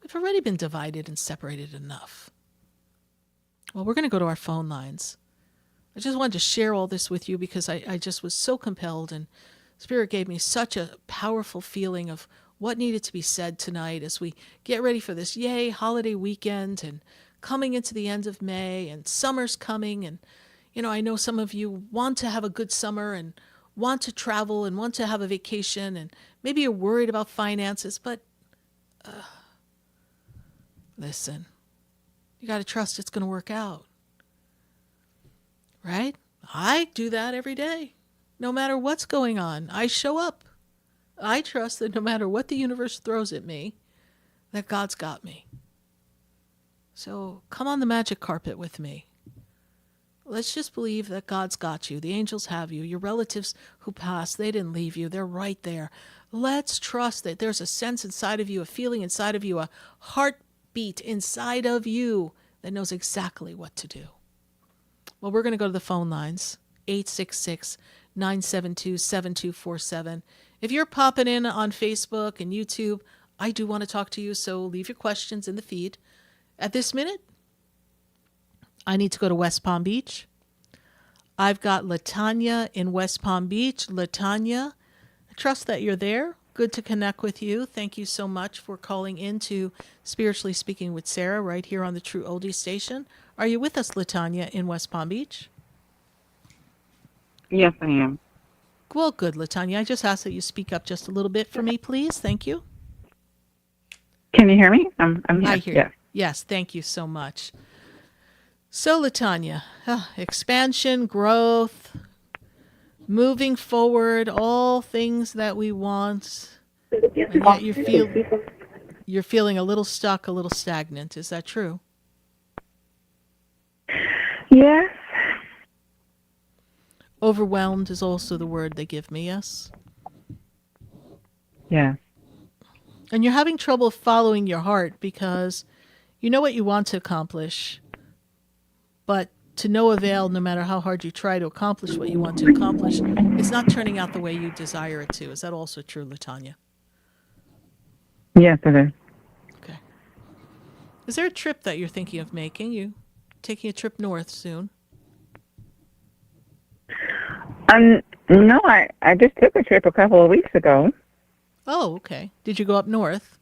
We've already been divided and separated enough. Well, we're going to go to our phone lines. I just wanted to share all this with you because I just was so compelled, and Spirit gave me such a powerful feeling of what needed to be said tonight as we get ready for this holiday weekend and coming into the end of May, and summer's coming, and I know some of you want to have a good summer and want to travel and want to have a vacation, and maybe you're worried about finances, but Listen, you got to trust it's going to work out. Right? I do that every day. No matter what's going on, I show up. I trust that no matter what the universe throws at me, that God's got me. So come on the magic carpet with me. Let's just believe that God's got you. The angels have you. Your relatives who passed, they didn't leave you. They're right there. Let's trust that there's a sense inside of you, a feeling inside of you, a heartbeat inside of you that knows exactly what to do. Well, we're going to go to the phone lines, 866-972-7247. If you're popping in on Facebook and YouTube, I do want to talk to you, so leave your questions in the feed. At this minute, I need to go to West Palm Beach. I've got LaTanya in West Palm Beach. LaTanya, I trust that you're there. Good to connect with you. Thank you so much for calling in to Spiritually Speaking with Sarah right here on the True Oldie Station. Are you with us, LaTanya, in West Palm Beach? Yes, I am. Well, good, LaTanya. I just ask that you speak up just a little bit for me, please. Thank you. Can you hear me? I'm here. I hear you. Yes, thank you so much. So, LaTanya, expansion, growth, moving forward, all things that we want, and yet you're feeling a little stuck, a little stagnant. Is that true? Yes. Overwhelmed is also the word they give me, yes? Yeah. And you're having trouble following your heart because you know what you want to accomplish, but to no avail, no matter how hard you try to accomplish what you want to accomplish, it's not turning out the way you desire it to. Is that also true, LaTanya? Yes, it is. Okay. Is there a trip that you're thinking of making? You taking a trip north soon? No, I just took a trip a couple of weeks ago. Oh, okay. Did you go up north?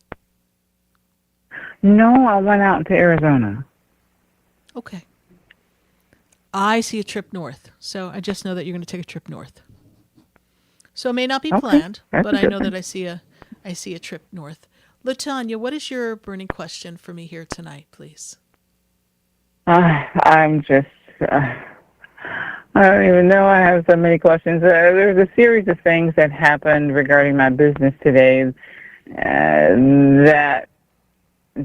No, I went out to Arizona. Okay. I see a trip north, so I just know that you're going to take a trip north. So it may not be planned, but I know that I see a trip north. LaTanya, what is your burning question for me here tonight, please? I'm just, I don't even know. I have so many questions. There's a series of things that happened regarding my business today that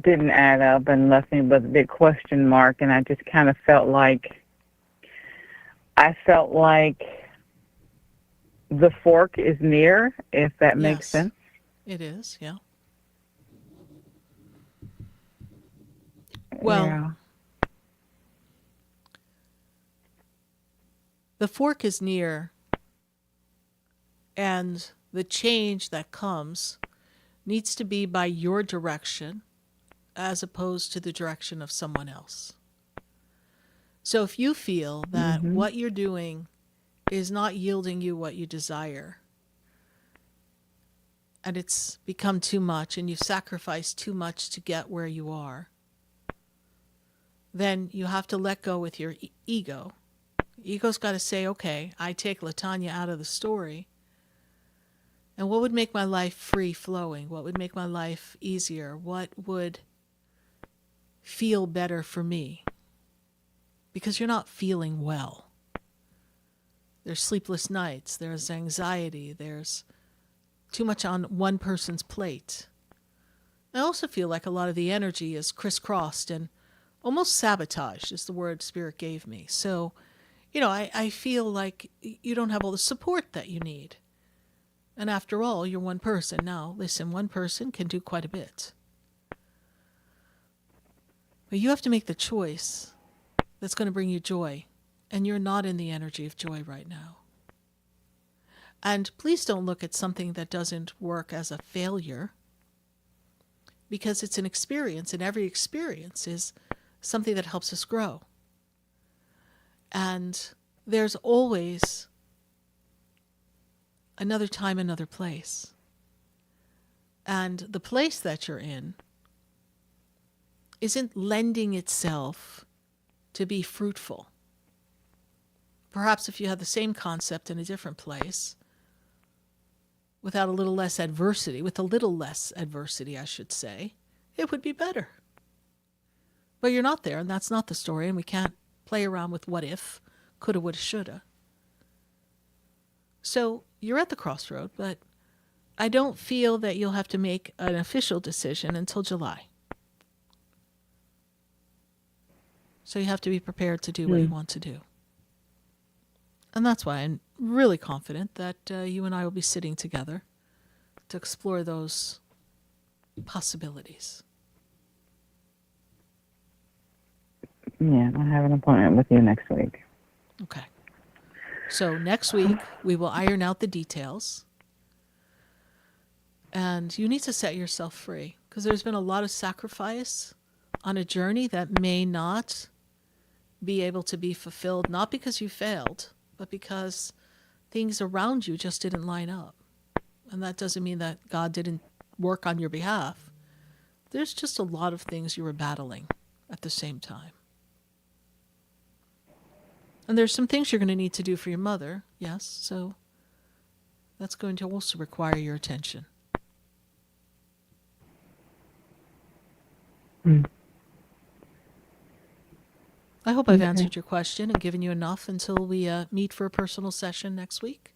didn't add up and left me with a big question mark, and I just kind of felt like the fork is near, if that makes sense. It is, yeah. Well, yeah. The fork is near, and the change that comes needs to be by your direction as opposed to the direction of someone else. So if you feel that what you're doing is not yielding you what you desire, and it's become too much, and you've sacrificed too much to get where you are, then you have to let go with your ego. Ego's got to say, okay, I take LaTanya out of the story, and what would make my life free-flowing? What would make my life easier? What would feel better for me? Because you're not feeling well. There's sleepless nights, there's anxiety, there's too much on one person's plate. I also feel like a lot of the energy is crisscrossed and almost sabotaged is the word Spirit gave me. So, I feel like you don't have all the support that you need. And after all, you're one person. Now, listen, one person can do quite a bit. But you have to make the choice that's going to bring you joy. And you're not in the energy of joy right now. And please don't look at something that doesn't work as a failure, because it's an experience, and every experience is something that helps us grow. And there's always another time, another place. And the place that you're in isn't lending itself to be fruitful. Perhaps if you had the same concept in a different place, with a little less adversity, I should say, it would be better. But you're not there, and that's not the story, and we can't play around with what if, coulda, woulda, shoulda. So you're at the crossroad, but I don't feel that you'll have to make an official decision until July. So you have to be prepared to do what you want to do. And that's why I'm really confident that you and I will be sitting together to explore those possibilities. Yeah, I have an appointment with you next week. Okay. So next week, we will iron out the details. And you need to set yourself free because there's been a lot of sacrifice on a journey that may not be able to be fulfilled, not because you failed, but because things around you just didn't line up. And that doesn't mean that God didn't work on your behalf. There's just a lot of things you were battling at the same time. And there's some things you're going to need to do for your mother, yes, so that's going to also require your attention. I hope I've answered your question and given you enough until we meet for a personal session next week.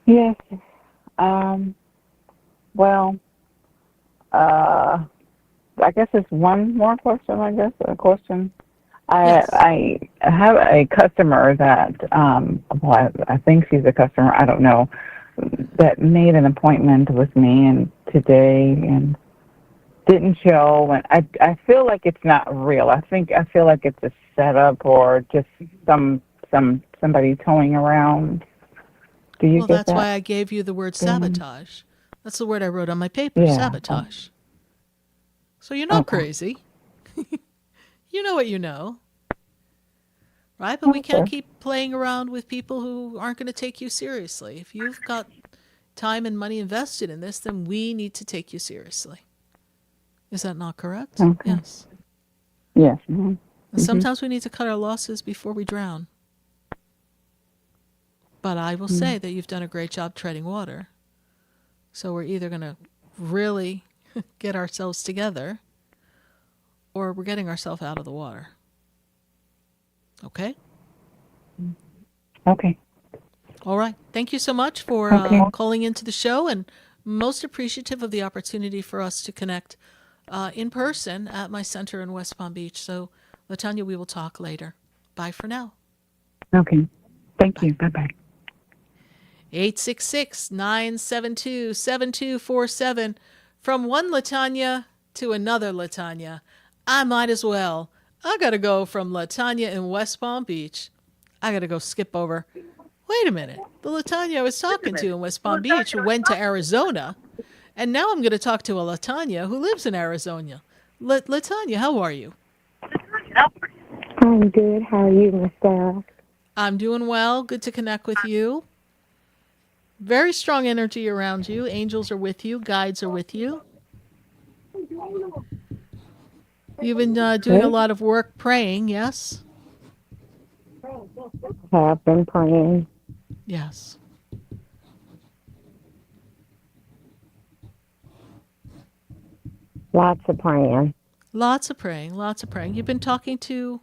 Yes. Well, I guess it's one more question, a question. Yes. I have a customer that, well, I think she's a customer, I don't know, that made an appointment with me and today and didn't show, and I feel like it's not real. I feel like it's a setup or just somebody towing around. Do you Well, get that's that? why I gave you the word sabotage. That's the word I wrote on my paper, Yeah. sabotage. So you're not crazy. You know what you know. Right? But we can't keep playing around with people who aren't going to take you seriously. If you've got time and money invested in this, then we need to take you seriously. Is that not correct? Okay. Yes. Yes. Mm-hmm. And sometimes we need to cut our losses before we drown. But I will say that you've done a great job treading water. So we're either going to really get ourselves together or we're getting ourselves out of the water. Okay? Okay. All right. Thank you so much for calling into the show, and most appreciative of the opportunity for us to connect in person at my center in West Palm Beach. So, LaTanya, we will talk later. Bye for now. Okay. Thank you. Bye-bye. 866-972-7247. From one LaTanya to another LaTanya. I might as well. I got to go from LaTanya in West Palm Beach. I got to go skip over. Wait a minute. The LaTanya I was talking to in West Palm Beach went to Arizona. And now I'm going to talk to a LaTanya who lives in Arizona. LaTanya, how are you? I'm good. How are you, Miss Sarah? I'm doing well. Good to connect with you. Very strong energy around you. Angels are with you. Guides are with you. You've been doing a lot of work praying, yes? Have been praying. Yes. Lots of praying. Lots of praying, lots of praying. You've been talking to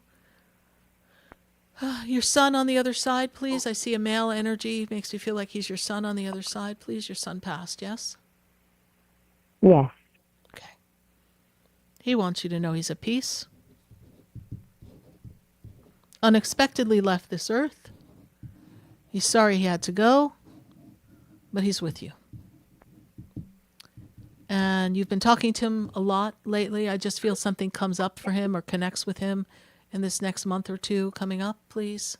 your son on the other side, please. I see a male energy. Makes me feel like he's your son on the other side, please. Your son passed, yes? Yes. Okay. He wants you to know he's at peace. Unexpectedly left this earth. He's sorry he had to go, but he's with you. And you've been talking to him a lot lately. I just feel something comes up for him or connects with him in this next month or two coming up, please.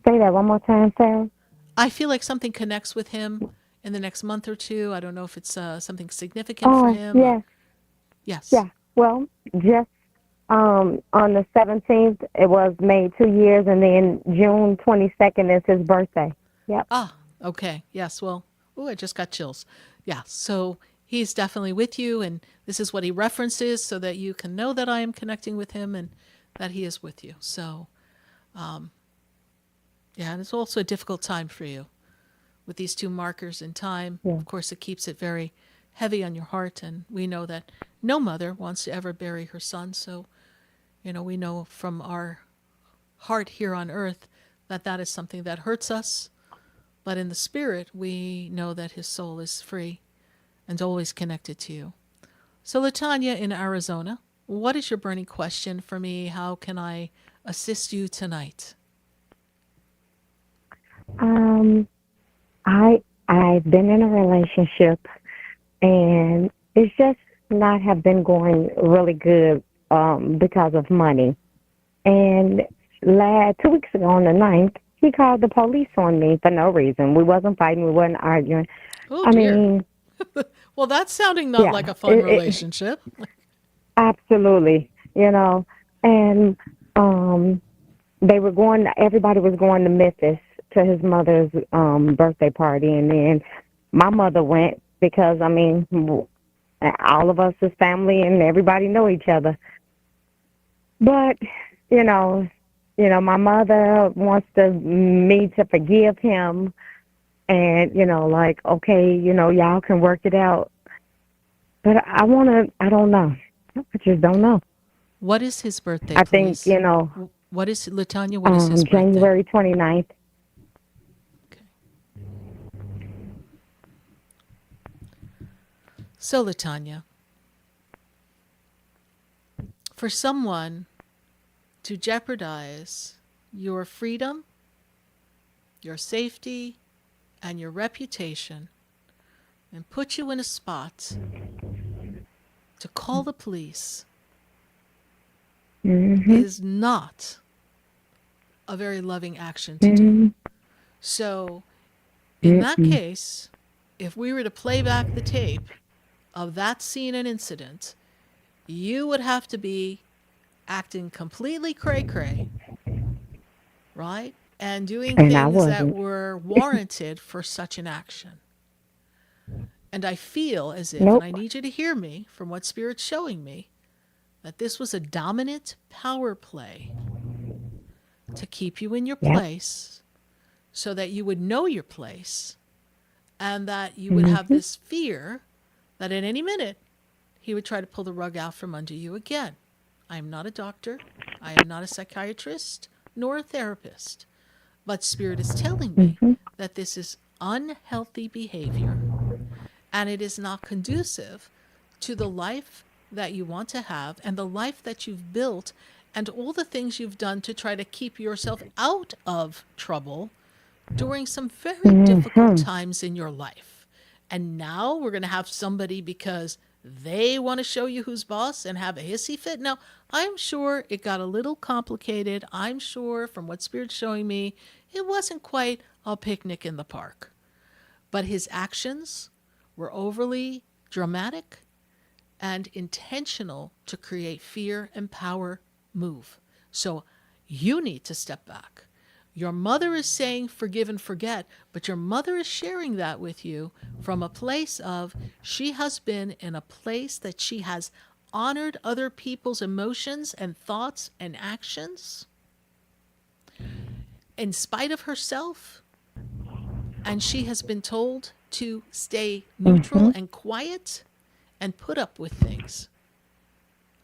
Say that one more time, Sarah. I feel like something connects with him in the next month or two. I don't know if it's something significant for him. Yes. Yes. Yeah. Well, just on the 17th, it was made 2 years, and then June 22nd is his birthday. Yep. Ah, okay. Yes. Well, I just got chills. Yeah. So he's definitely with you, and this is what he references so that you can know that I am connecting with him and that he is with you. So, yeah, and it's also a difficult time for you with these two markers in time. Yeah. Of course, it keeps it very heavy on your heart, and we know that no mother wants to ever bury her son. So, we know from our heart here on earth that that is something that hurts us. But in the spirit, we know that his soul is free and always connected to you. So, Latanya in Arizona, what is your burning question for me? How can I assist you tonight? I've been in a relationship, and it's just not have been going really good because of money. And 2 weeks ago on the 9th, he called the police on me for no reason. We wasn't fighting. We wasn't arguing. Oh, dear. Well, that's sounding not like a fun relationship. Absolutely. And everybody was going to Memphis to his mother's birthday party. And then my mother went because, all of us is family and everybody know each other. But, my mother wants me to forgive him and, okay, y'all can work it out. But I don't know. I just don't know. What is his birthday, I please? think, What is, Latanya, what is his birthday? January 29th. Okay. So, Latanya, for someone to jeopardize your freedom, your safety, and your reputation, and put you in a spot to call the police is not a very loving action to do. So, in that case, if we were to play back the tape of that scene and incident, you would have to be acting completely cray-cray, right? And doing things that were warranted for such an action. And I feel as if, and I need you to hear me from what Spirit's showing me, that this was a dominant power play to keep you in your place so that you would know your place and that you would have this fear that at any minute he would try to pull the rug out from under you again. I am not a doctor. I am not a psychiatrist nor a therapist. But Spirit is telling me that this is unhealthy behavior and it is not conducive to the life that you want to have and the life that you've built and all the things you've done to try to keep yourself out of trouble during some very difficult times in your life. And now we're going to have somebody because they want to show you who's boss and have a hissy fit. Now, I'm sure it got a little complicated. I'm sure from what Spirit's showing me, it wasn't quite a picnic in the park. But his actions were overly dramatic and intentional to create fear and power move. So you need to step back. Your mother is saying forgive and forget, but your mother is sharing that with you from a place of she has been in a place that she has honored other people's emotions and thoughts and actions in spite of herself. And she has been told to stay neutral and quiet and put up with things.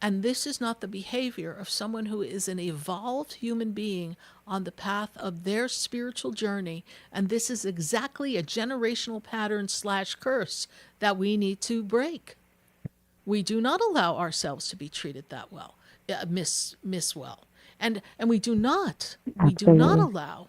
And this is not the behavior of someone who is an evolved human being on the path of their spiritual journey. And this is exactly a generational pattern / curse that we need to break. We do not allow ourselves to be treated that well, miss well. And we do not allow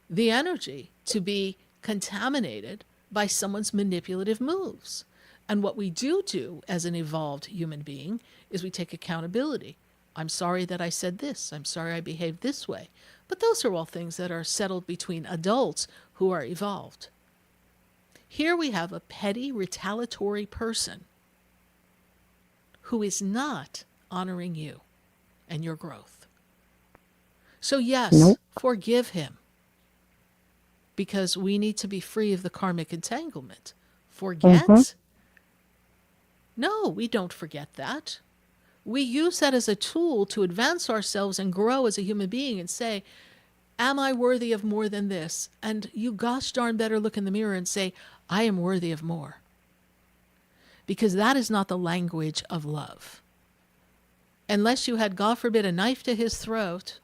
the energy to be contaminated by someone's manipulative moves. And what we do as an evolved human being is we take accountability. I'm sorry that I said this. I'm sorry I behaved this way. But those are all things that are settled between adults who are evolved. Here we have a petty, retaliatory person who is not honoring you and your growth. So yes, forgive him. Because we need to be free of the karmic entanglement. Forget? No, we don't forget that. We use that as a tool to advance ourselves and grow as a human being and say, am I worthy of more than this? And you gosh darn better look in the mirror and say, I am worthy of more. because that is not the language of love. Unless you had, God forbid, a knife to his throat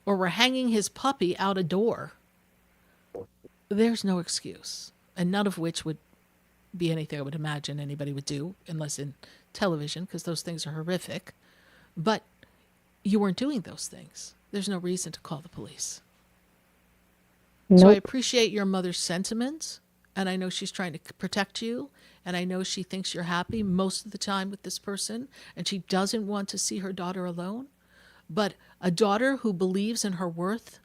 or were hanging his puppy out a door, there's no excuse, and none of which would be anything I would imagine anybody would do, unless in television, because those things are horrific. But you weren't doing those things. There's no reason to call the police. Nope. So I appreciate your mother's sentiments, and I know she's trying to protect you, and I know she thinks you're happy most of the time with this person, and she doesn't want to see her daughter alone. But a daughter who believes in her worth,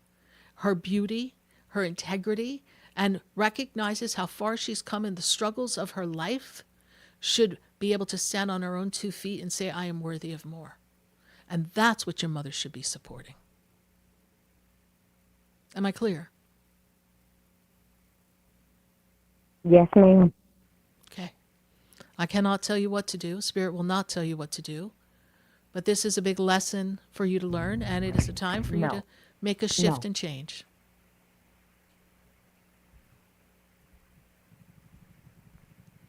her beauty, her integrity, and recognizes how far she's come in the struggles of her life should be able to stand on her own 2 feet and say, I am worthy of more. And that's what your mother should be supporting. Am I clear? Yes, ma'am. Okay. I cannot tell you what to do. Spirit will not tell you what to do. But this is a big lesson for you to learn, and it is a time for you to make a shift and change.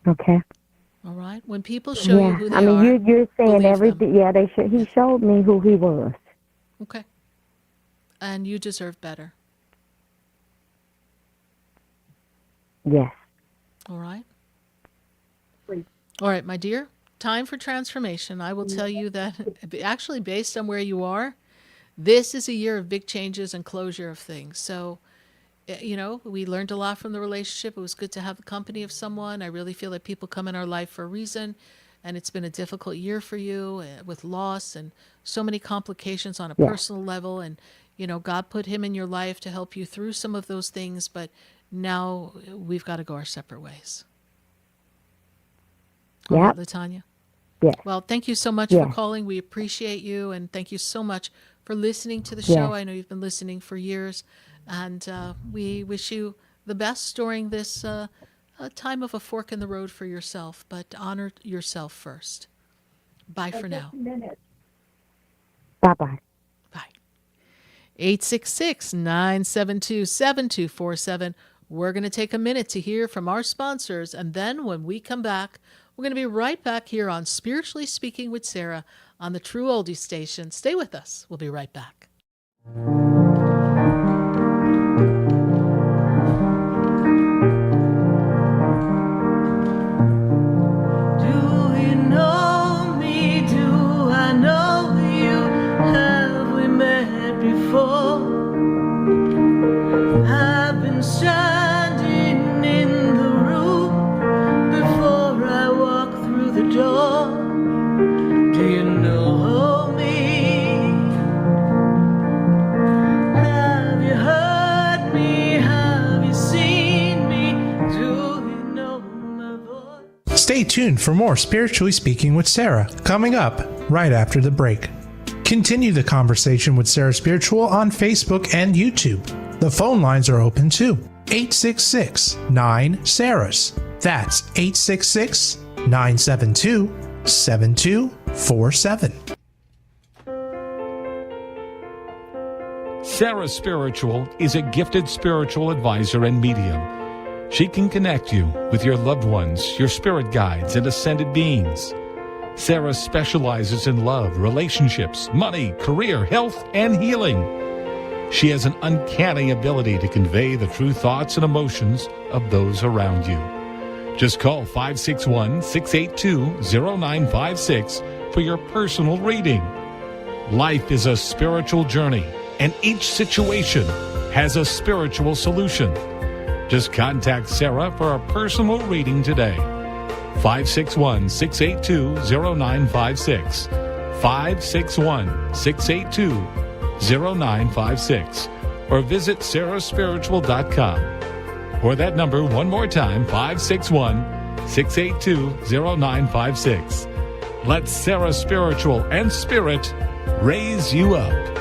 Okay. All right? When people show you who they are, you're saying believe everything. them. Yeah, he showed me who he was. Okay. And you deserve better. Yes. All right? All right, my dear. Time for transformation. I will tell you that actually, based on where you are, this is a year of big changes and closure of things. So, we learned a lot from the relationship. It was good to have the company of someone. I really feel that people come in our life for a reason, and it's been a difficult year for you with loss and so many complications on a personal level. And, God put him in your life to help you through some of those things, but now we've got to go our separate ways. All right, LaTanya? Yes. Well, thank you so much for calling. We appreciate you, and thank you so much for listening to the show. I know you've been listening for years, and we wish you the best during this time of a fork in the road for yourself, but honor yourself first. Bye for now. Bye-bye. Bye. 866-972-7247. We're going to take a minute to hear from our sponsors, and then when we come back, we're going to be right back here on Spiritually Speaking with Sarah on the True Oldie Station. Stay with us. We'll be right back. Do you know me? Do I know you? Have we met before? I've been standing in the room before I walk through the door. Do you know me? Have you heard me? Have you seen me? Do you know my voice? Stay tuned for more Spiritually Speaking with Sarah, coming up right after the break. Continue the conversation with Sarah Spiritual on Facebook and YouTube. The phone lines are open too. 866-9-SARAHS. That's 866-972-7247. Sarah Spiritual is a gifted spiritual advisor and medium. She can connect you with your loved ones, your spirit guides, and ascended beings. Sarah specializes in love, relationships, money, career, health, and healing. She has an uncanny ability to convey the true thoughts and emotions of those around you. Just call 561-682-0956 for your personal reading. Life is a spiritual journey, and each situation has a spiritual solution. Just contact Sarah for a personal reading today. 561-682-0956. 561-682-0956. Or visit sarahspiritual.com. Or that number one more time, 561-682-0956. Let Sarah Spiritual and Spirit raise you up.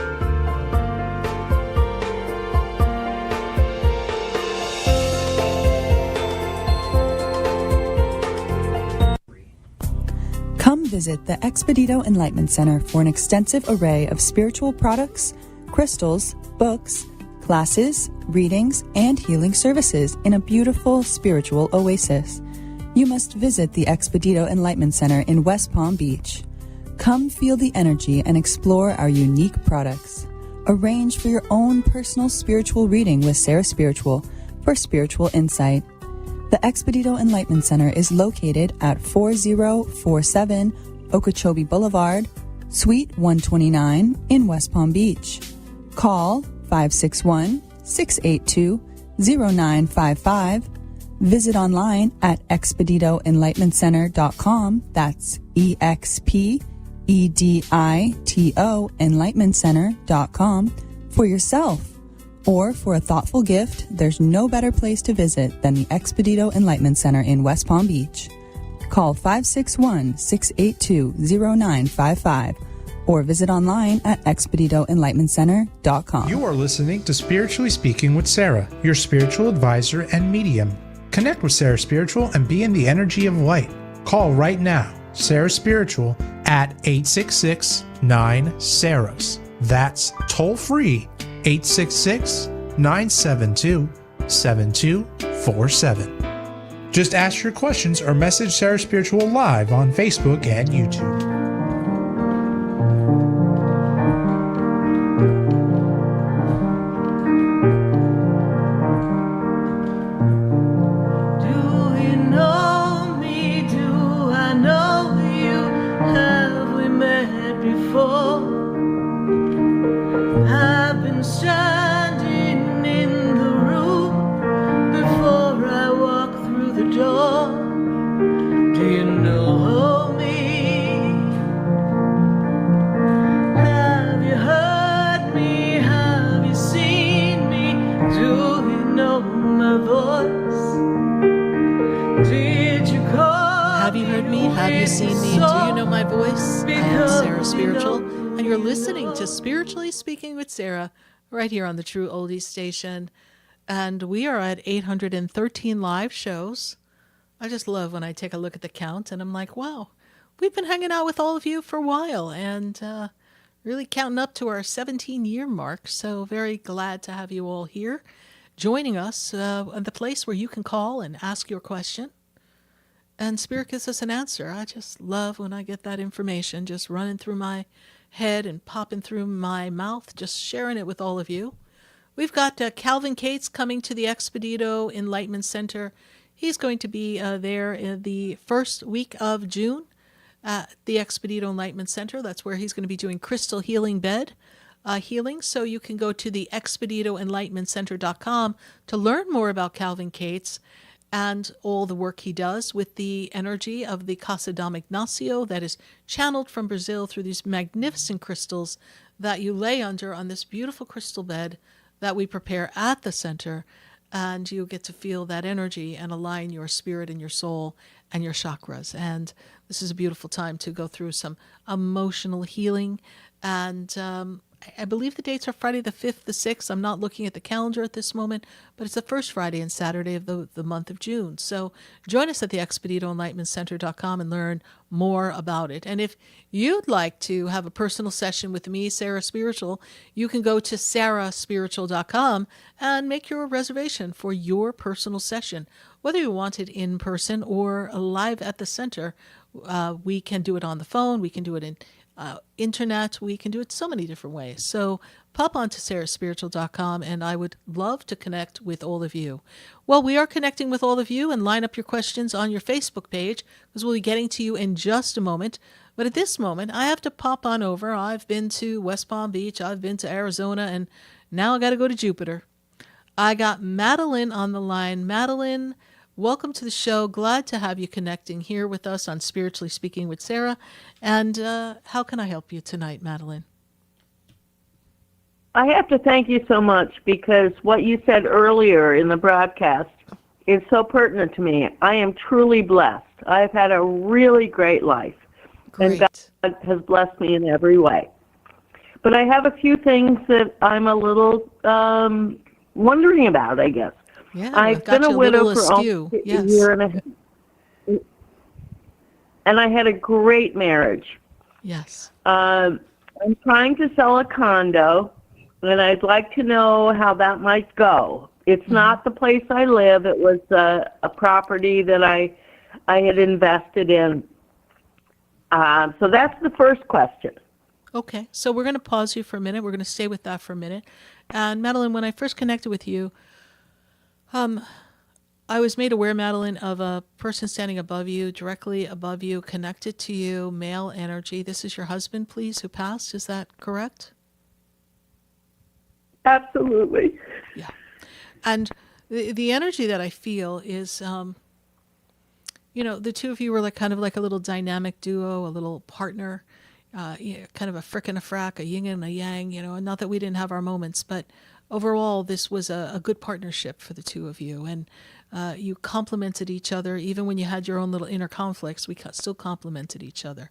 Come visit the Expedito Enlightenment Center for an extensive array of spiritual products, crystals, books, classes, readings, and healing services in a beautiful spiritual oasis. you must visit the Expedito Enlightenment Center in West Palm Beach. Come feel the energy and explore our unique products. Arrange for your own personal spiritual reading with Sarah Spiritual for spiritual insight. The Expedito Enlightenment Center is located at 4047 Okeechobee Boulevard, Suite 129 in West Palm Beach. Call 561-682-0955. Visit online at expeditoenlightenmentcenter.com. That's EXPEDITO enlightenmentcenter.com for yourself. Or for a thoughtful gift, there's no better place to visit than the Expedito Enlightenment Center in West Palm Beach. Call 561-682-0955 or visit online at expeditoenlightenmentcenter.com. You are listening to Spiritually Speaking with Sarah, your spiritual advisor and medium. Connect with Sarah Spiritual and be in the energy of light. Call right now, Sarah Spiritual, at 866-9-SARAHS. That's toll free, 866-972-7247. Just ask your questions or message Sarah Spiritual live on Facebook and YouTube. Have you heard me? Have you seen me? Do you know my voice? I am Sarah Spiritual, and you're listening to Spiritually Speaking with Sarah right here on the True Oldies station. And we are at 813 live shows. I just love when I take a look at the count and I'm like, wow, we've been hanging out with all of you for a while and really counting up to our 17-year mark. So very glad to have you all here joining us at the place where you can call and ask your question. And Spirit gives us an answer. I just love when I get that information just running through my head and popping through my mouth, just sharing it with all of you. We've got Calvin Cates coming to the Expedito Enlightenment Center. He's going to be there in the first week of June at the Expedito Enlightenment Center. That's where he's going to be doing crystal healing bed healing. So you can go to the expeditoenlightenmentcenter.com to learn more about Calvin Cates and all the work he does with the energy of the Casa Dama Ignacio that is channeled from Brazil through these magnificent crystals that you lay under on this beautiful crystal bed that we prepare at the center. And you get to feel that energy and align your spirit and your soul and your chakras. And this is a beautiful time to go through some emotional healing. And I believe the dates are Friday the 5th, the 6th. I'm not looking at the calendar at this moment, but it's the first Friday and Saturday of the month of June. So join us at the expeditoenlightenmentcenter.com and learn more about it. And if you'd like to have a personal session with me, Sarah Spiritual, you can go to sarahspiritual.com and make your reservation for your personal session. Whether you want it in person or live at the center, we can do it on the phone, we can do it in internet, we can do it so many different ways. So pop on to sarahspiritual.com and I would love to connect with all of you. Well, we are connecting with all of you and line up your questions on your Facebook page because we'll be getting to you in just a moment. But at this moment, I have to pop on over. I've been to West Palm Beach, I've been to Arizona, and now I got to go to Jupiter. I got Madeline on the line. Madeline, welcome to the show. Glad to have you connecting here with us on Spiritually Speaking with Sarah. And how can I help you tonight, Madeline? I have to thank you so much because what you said earlier in the broadcast is so pertinent to me. I am truly blessed. I've had a really great life. Great. And God has blessed me in every way. But I have a few things that I'm a little wondering about, I guess. Yeah, I've been a widow for almost a year and a half. And I had a great marriage. Yes. I'm trying to sell a condo, and I'd like to know how that might go. It's not the place I live. It was a property that I I had invested in. So that's the first question. Okay, so we're going to pause you for a minute. We're going to stay with that for a minute. And Madeline, when I first connected with you, I was made aware, Madeline, of a person standing above you, directly above you, connected to you, male energy. This is your husband, please, who passed. Is that correct? Absolutely. Yeah. And the energy that I feel is, the two of you were like kind of like a little dynamic duo, a little partner, kind of a frick and a frack, a yin and a yang, and not that we didn't have our moments, but overall this was a good partnership for the two of you. And you complemented each other. Even when you had your own little inner conflicts, we still complemented each other.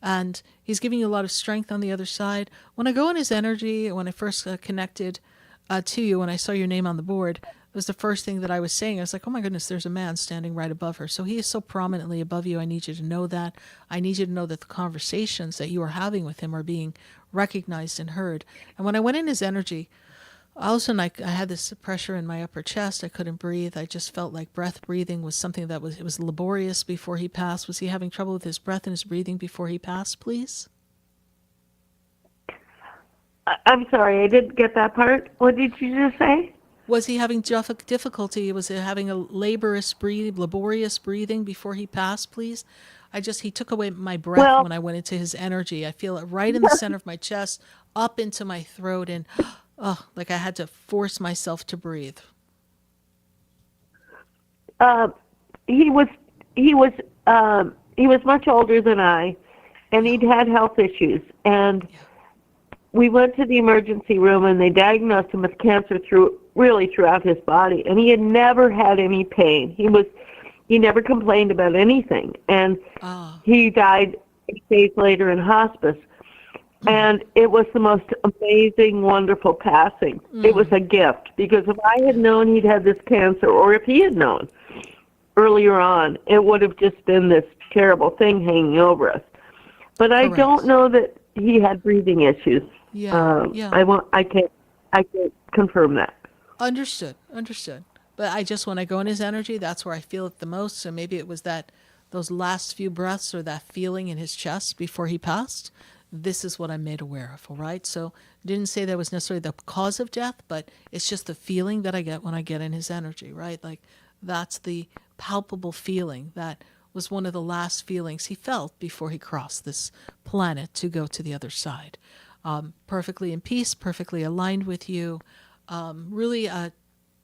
And he's giving you a lot of strength on the other side. When I go in his energy, when I first connected to you, when I saw your name on the board, it was the first thing that I was saying. I was like, oh my goodness, there's a man standing right above her. So he is so prominently above you. I need you to know that. I need you to know that the conversations that you are having with him are being recognized and heard. And when I went in his energy, all of a sudden I had this pressure in my upper chest. I couldn't breathe. I just felt like breathing was something that was laborious before he passed. Was he having trouble with his breath and his breathing before he passed, please? I'm sorry, I didn't get that part. What did you just say? Was he having difficulty? Was he having a laborious breathing before he passed, please? He took away my breath when I went into his energy. I feel it right in the center of my chest, up into my throat, and like I had to force myself to breathe. He was much older than I, and he'd had health issues, and we went to the emergency room, and they diagnosed him with cancer throughout his body, and he had never had any pain. He never complained about anything, and he died 8 days later in hospice. And it was the most amazing, wonderful passing. It was a gift, because if I had known he'd had this cancer, or if he had known earlier on, it would have just been this terrible thing hanging over us. But I don't know that he had breathing issues. I can't confirm that. Understood. But when I go in his energy, that's where I feel it the most. So maybe it was those last few breaths, or that feeling in his chest before he passed. This is what I'm made aware of, all right? So I didn't say that was necessarily the cause of death, but it's just the feeling that I get when I get in his energy, right? Like that's the palpable feeling. That was one of the last feelings he felt before he crossed this planet to go to the other side. Perfectly in peace, perfectly aligned with you, really a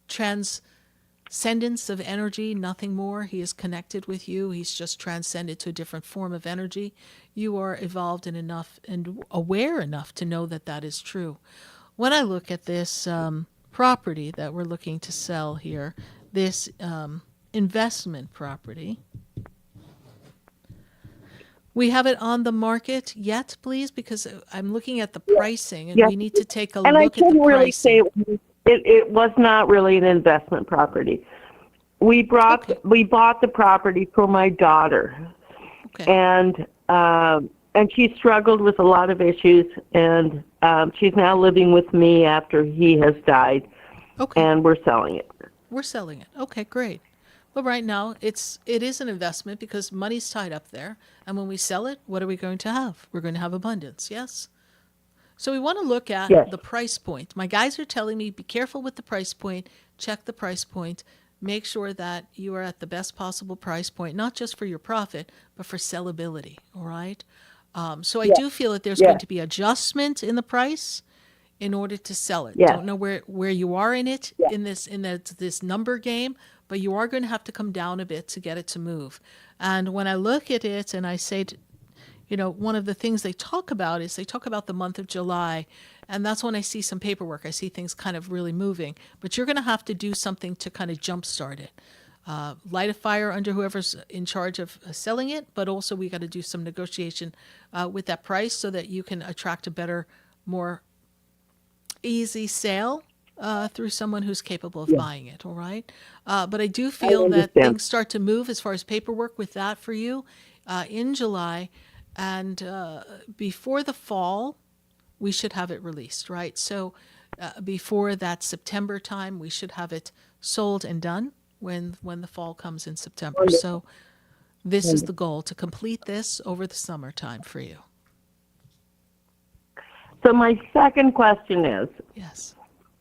transcendence of energy, nothing more. He is connected with you. He's just transcended to a different form of energy. You are evolved enough and aware enough to know that that is true. When I look at this property that we're looking to sell here, this investment property, we have it on the market yet, please? Because I'm looking at the pricing, and we need to take a look at the pricing. And I couldn't really say it was not really an investment property. We bought the property for my daughter, and she struggled with a lot of issues, and she's now living with me after he has died, and we're selling it. We're selling it. Okay, great. But right now, it is an investment because money's tied up there. And when we sell it, what are we going to have? We're going to have abundance, yes? So we want to look at the price point. My guys are telling me, be careful with the price point. Check the price point. Make sure that you are at the best possible price point, not just for your profit, but for sellability, all right? So I do feel that there's going to be adjustment in the price in order to sell it. Don't know where you are in it, in this number game, but you are going to have to come down a bit to get it to move. And when I look at it and I say, one of the things they talk about the month of July, and that's when I see some paperwork. I see things kind of really moving, but you're going to have to do something to kind of jumpstart it. Light a fire under whoever's in charge of selling it, but also we got to do some negotiation with that price so that you can attract a better, more easy sale through someone who's capable of buying it, all right? But I do feel that things start to move as far as paperwork with that for you in July. And before the fall, we should have it released, right? So before that September time, we should have it sold and done when the fall comes in September. So This is the goal, to complete this over the summertime for you. So my second question is, Yes.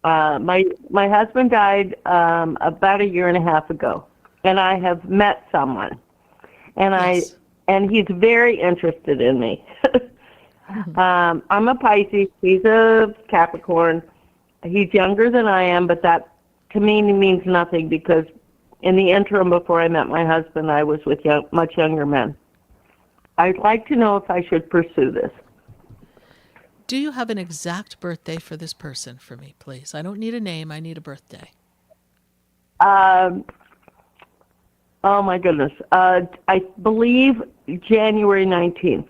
my husband died about a year and a half ago, and I have met someone, and Yes. and he's very interested in me. I'm a Pisces. He's a Capricorn. He's younger than I am, but that to me means nothing because in the interim before I met my husband, I was with much younger men. I'd like to know if I should pursue this. Do you have an exact birthday for this person for me, please? I don't need a name. I need a birthday. Oh my goodness. I believe January 19th.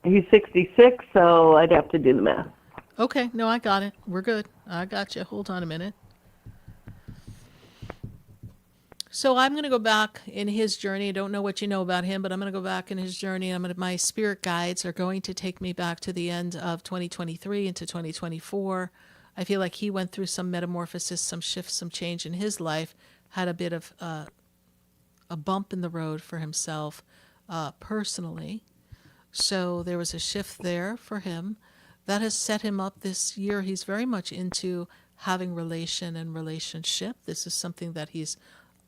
He's 66, so I'd have to do the math. Okay. No, I got it. We're good. I got you. Hold on a minute. So I'm going to go back in his journey. I don't know what you know about him, but I'm going to go back in his journey. My spirit guides are going to take me back to the end of 2023 into 2024. I feel like he went through some metamorphosis, some shift, some change in his life, had a bit of a bump in the road for himself personally. So there was a shift there for him that has set him up this year. He's very much into having relation and relationship. This is something that he's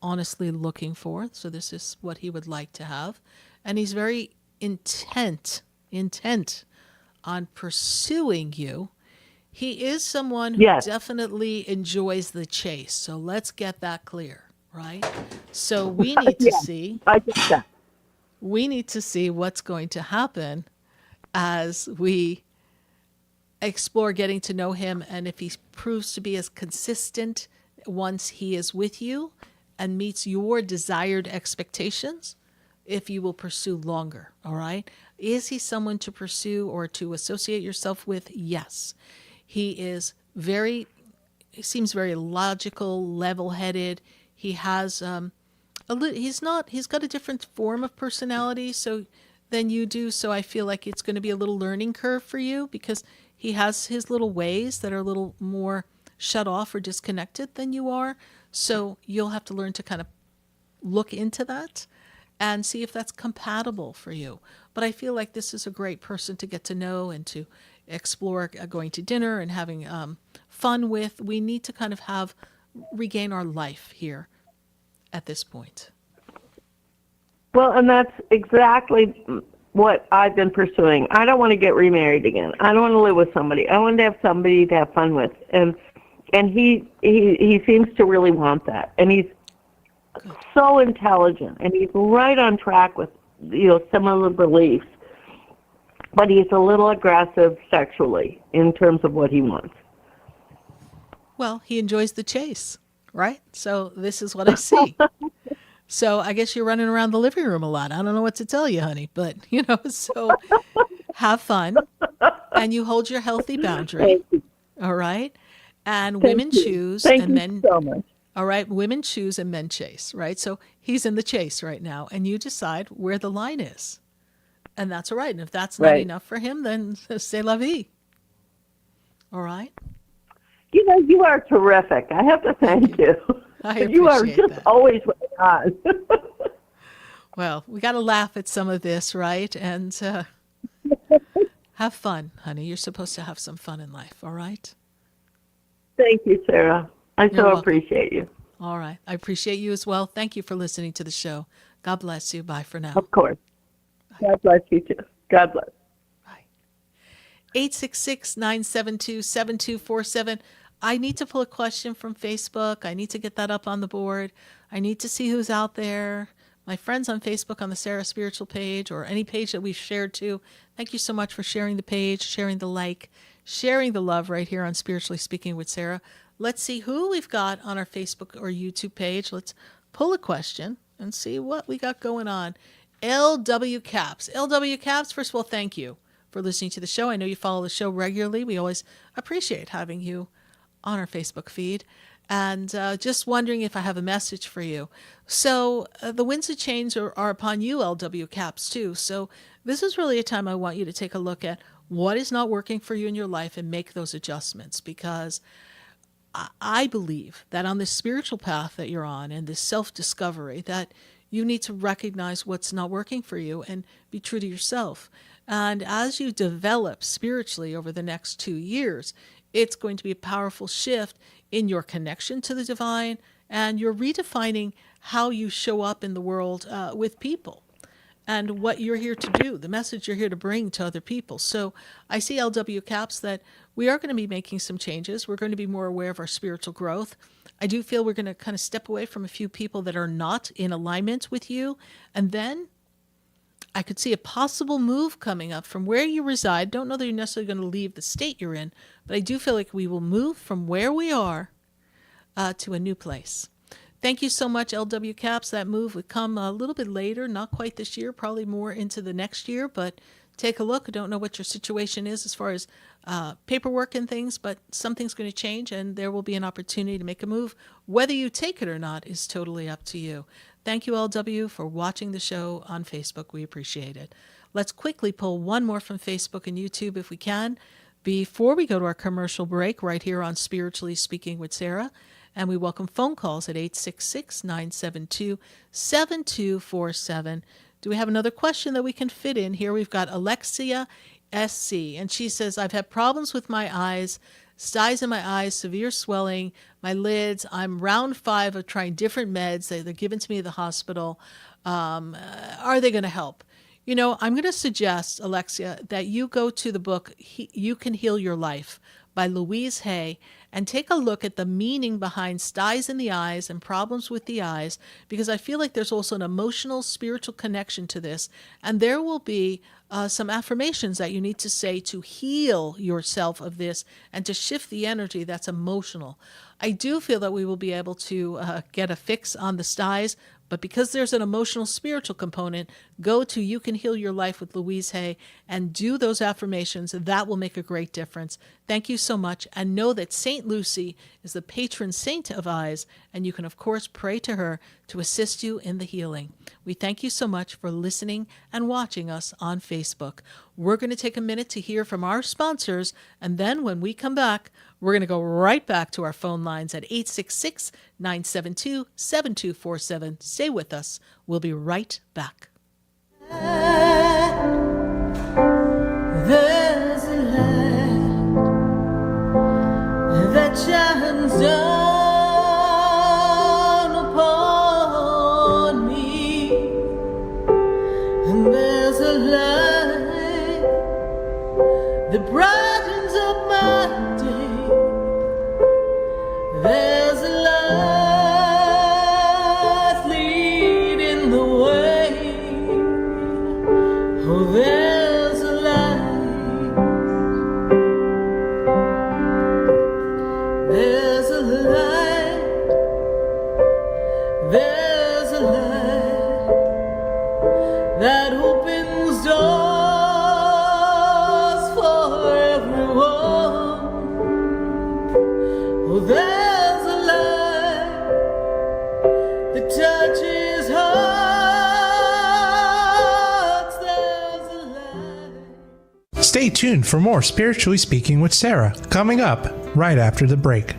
honestly looking for. So this is what he would like to have. And he's very intent on pursuing you. He is someone who definitely enjoys the chase. So let's get that clear, right? So we need to see. I get that. We need to see what's going to happen as we explore getting to know him, and if he proves to be as consistent once he is with you and meets your desired expectations, if you will pursue longer, all right? Is he someone to pursue or to associate yourself with? Yes. He seems very logical, level-headed. He has he's got a different form of personality than you do, so I feel like it's going to be a little learning curve for you because he has his little ways that are a little more shut off or disconnected than you are. So you'll have to learn to kind of look into that and see if that's compatible for you. But I feel like this is a great person to get to know and to explore going to dinner and having fun with. We need to kind of regain our life here at this point. Well, and that's exactly what I've been pursuing. I don't want to get remarried again. I don't want to live with somebody. I want to have somebody to have fun with. And he seems to really want that. And he's so intelligent, and he's right on track with similar beliefs. But he's a little aggressive sexually in terms of what he wants. Well, he enjoys the chase, right? So this is what I see. So I guess you're running around the living room a lot. I don't know what to tell you, honey, but so have fun and you hold your healthy boundary. All right. And women choose and men. So much. All right. Women choose and men chase, right? So he's in the chase right now and you decide where the line is. And that's all right. And if that's not enough for him, then c'est la vie. All right. You are terrific. I have to thank you. You are just always on. Well, we got to laugh at some of this, right? And have fun, honey. You're supposed to have some fun in life, all right? Thank you, Sarah. I so appreciate you. All right. I appreciate you as well. Thank you for listening to the show. God bless you. Bye for now. Of course. Bye. God bless you, too. God bless. Bye. 866-972-7247. I need to pull a question from Facebook. I need to get that up on the board. I need to see who's out there. My friends on Facebook on the Sarah Spiritual page or any page that we've shared to, thank you so much for sharing the page, sharing the like, sharing the love right here on Spiritually Speaking with Sarah. Let's see who we've got on our Facebook or YouTube page. Let's pull a question and see what we got going on. LW Caps. LW Caps, first of all, thank you for listening to the show. I know you follow the show regularly. We always appreciate having you on our Facebook feed. And just wondering if I have a message for you. So the winds of change are upon you, LW Caps, too. So this is really a time I want you to take a look at what is not working for you in your life and make those adjustments, because I believe that on this spiritual path that you're on and this self-discovery, that you need to recognize what's not working for you and be true to yourself. And as you develop spiritually over the next 2 years, it's going to be a powerful shift in your connection to the divine, and you're redefining how you show up in the world with people and what you're here to do, the message you're here to bring to other people. So I see, LW Caps, that we are going to be making some changes. We're going to be more aware of our spiritual growth. I do feel we're going to kind of step away from a few people that are not in alignment with you. And then I could see a possible move coming up from where you reside. Don't know that you're necessarily going to leave the state you're in, but I do feel like we will move from where we are to a new place. Thank you so much, LW Caps. That move would come a little bit later, not quite this year, probably more into the next year, but take a look. I don't know what your situation is as far as paperwork and things, but something's going to change and there will be an opportunity to make a move. Whether you take it or not is totally up to you. Thank you, LW, for watching the show on Facebook. We appreciate it. Let's quickly pull one more from Facebook and YouTube if we can before we go to our commercial break right here on Spiritually Speaking with Sarah. And we welcome phone calls at 866-972-7247. Do we have another question that we can fit in here? We've got Alexia SC, and she says, I've had problems with my eyes, styes in my eyes, severe swelling, my lids. I'm round 5 of trying different meds. They're given to me at the hospital. Are they going to help? You know, I'm going to suggest, Alexia, that you go to the book, You Can Heal Your Life by Louise Hay, and take a look at the meaning behind styes in the eyes and problems with the eyes, because I feel like there's also an emotional, spiritual connection to this. And there will be some affirmations that you need to say to heal yourself of this and to shift the energy that's emotional. I do feel that we will be able to get a fix on the styes, but because there's an emotional, spiritual component, go to You Can Heal Your Life with Louise Hay and do those affirmations. That will make a great difference. Thank you so much. And know that St. Lucy is the patron saint of eyes, and you can, of course, pray to her to assist you in the healing. We thank you so much for listening and watching us on Facebook. We're going to take a minute to hear from our sponsors, and then when we come back, we're going to go right back to our phone lines at 866-972-7247. Stay with us. We'll be right back. There's a light that shines down upon me, and there's a light that brightens up my day. There's a light leading the way. Oh, there's a light. There's a light. There's a light that opens doors for everyone. Oh, there's a light that touches hearts. There's a light. Stay tuned for more Spiritually Speaking with Sarah, coming up right after the break.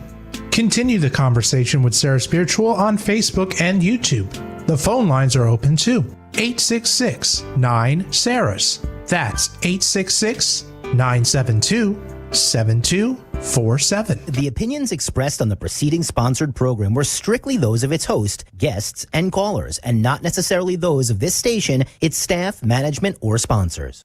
Continue the conversation with Sarah Spiritual on Facebook and YouTube. The phone lines are open too. 866-9-SARAHS. That's 866-972-7247. The opinions expressed on the preceding sponsored program were strictly those of its host, guests, and callers, and not necessarily those of this station, its staff, management, or sponsors.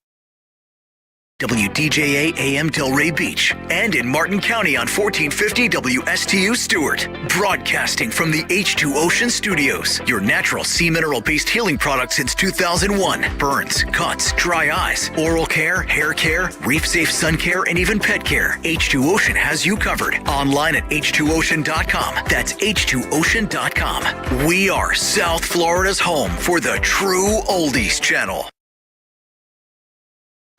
WDJA AM Delray Beach and in Martin County on 1450 WSTU Stewart. Broadcasting from the H2 Ocean Studios. Your natural sea mineral-based healing product since 2001. Burns, cuts, dry eyes, oral care, hair care, reef-safe sun care, and even pet care. H2 Ocean has you covered. Online at h2ocean.com. That's h2ocean.com. We are South Florida's home for the true oldies channel.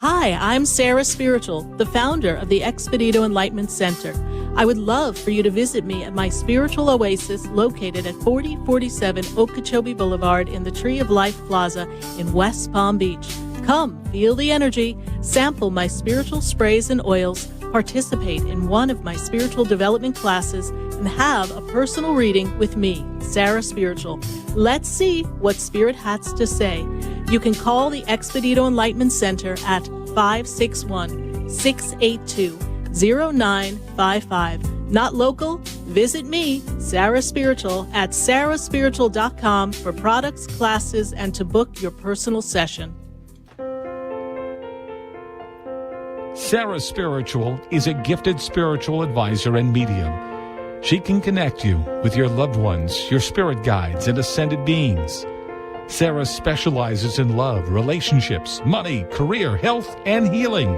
Hi, I'm Sarah Spiritual, the founder of the Expedito Enlightenment Center. I would love for you to visit me at my spiritual oasis located at 4047 Okeechobee Boulevard in the Tree of Life Plaza in West Palm Beach. Come, feel the energy, sample my spiritual sprays and oils, Participate in one of my spiritual development classes and have a personal reading with me, Sarah Spiritual. Let's see what Spirit has to say. You can call the Expedito Enlightenment Center at 561-682-0955. Not local? Visit me, Sarah Spiritual, at sarahspiritual.com for products, classes, and to book your personal session. Sarah Spiritual is a gifted spiritual advisor and medium. She can connect you with your loved ones, your spirit guides, and ascended beings. Sarah specializes in love, relationships, money, career, health, and healing.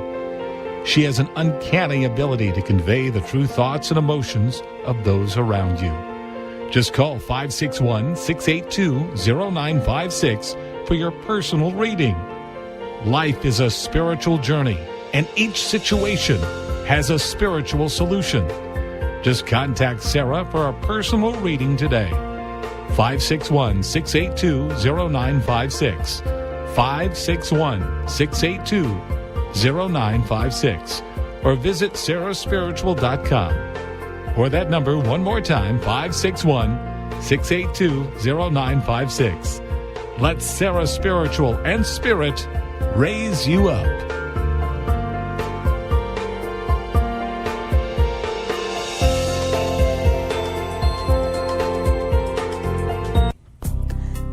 She has an uncanny ability to convey the true thoughts and emotions of those around you. Just call 561-682-0956 for your personal reading. Life is a spiritual journey, and each situation has a spiritual solution. Just contact Sarah for a personal reading today. 561-682-0956. 561-682-0956. Or visit sarahspiritual.com. Or that number one more time, 561-682-0956. Let Sarah Spiritual and Spirit raise you up.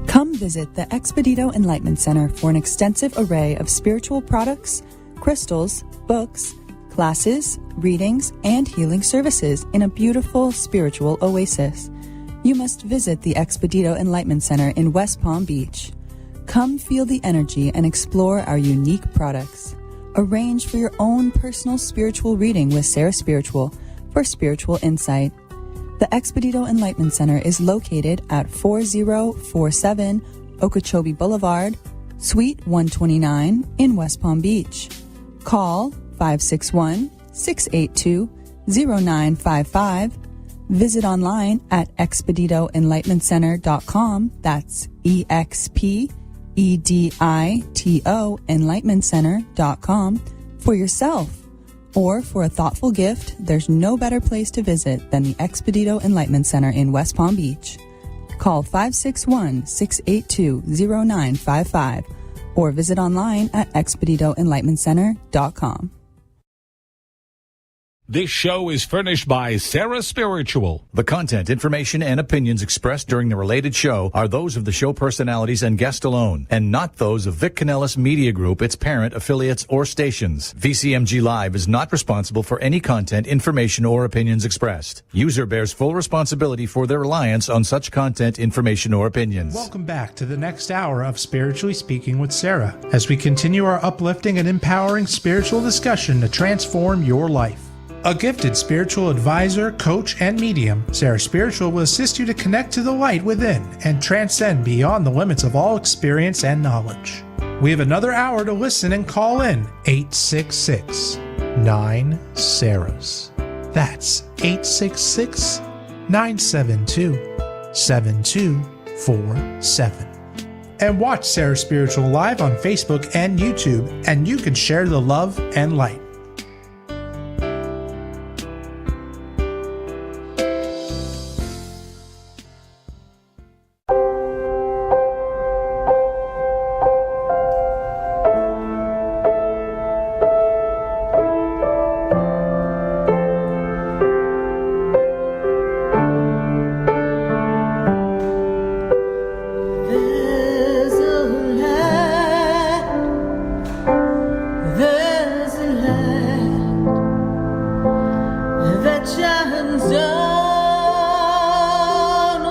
Come visit the Expedito Enlightenment Center for an extensive array of spiritual products, crystals, books, classes, readings, and healing services in a beautiful spiritual oasis. You must visit the Expedito Enlightenment Center in West Palm Beach. Come feel the energy and explore our unique products. Arrange for your own personal spiritual reading with Sarah Spiritual for spiritual insight. The Expedito Enlightenment Center is located at 4047 Okeechobee Boulevard, Suite 129 in West Palm Beach. Call 561-682-0955. Visit online at expeditoenlightenmentcenter.com. That's EXPEDITO enlightenmentcenter.com for yourself. Or for a thoughtful gift, there's no better place to visit than the Expedito Enlightenment Center in West Palm Beach. Call 561-682-0955 or visit online at expeditoenlightenmentcenter.com. This show is furnished by Sarah Spiritual. The content, information, and opinions expressed during the related show are those of the show personalities and guest alone, and not those of Vic Canellis Media Group, its parent, affiliates, or stations. VCMG Live is not responsible for any content, information, or opinions expressed. User bears full responsibility for their reliance on such content, information, or opinions. Welcome back to the next hour of Spiritually Speaking with Sarah, as we continue our uplifting and empowering spiritual discussion to transform your life. A gifted spiritual advisor, coach, and medium, Sarah Spiritual will assist you to connect to the light within and transcend beyond the limits of all experience and knowledge. We have another hour to listen and call in 866-9-SARAHs. That's 866-972-7247. And watch Sarah Spiritual live on Facebook and YouTube, and you can share the love and light. There's a light that shines down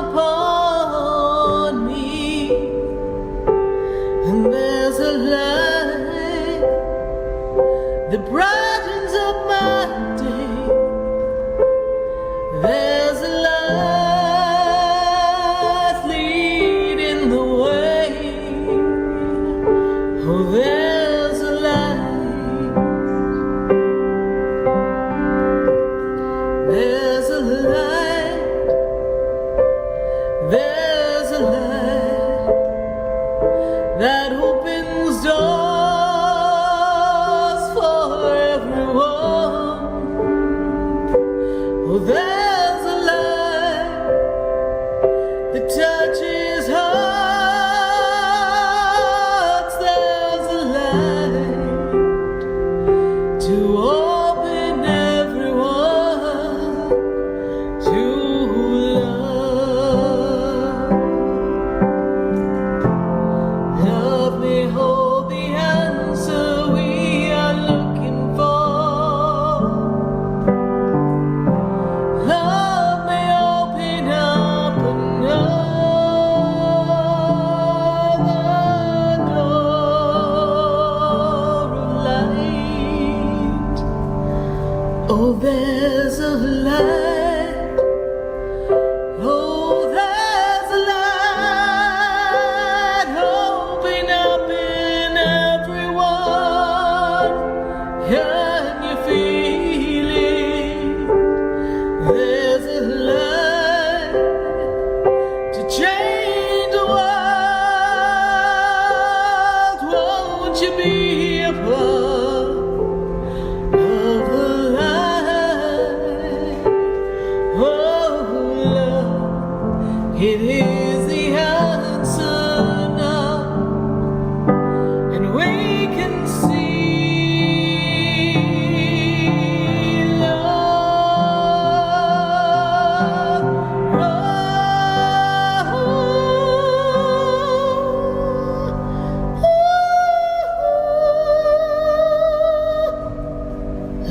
upon me, and there's a light that brightens up my day. There's a light leading the way. Oh, there's a light. There's a light. There's a light that opens doors for everyone. there's a light. Oh, there's a light open up in everyone. Can you feel it? There's a light to change the world. Won't you be a part of the light? Oh, love, it is the answer now, and we can see love.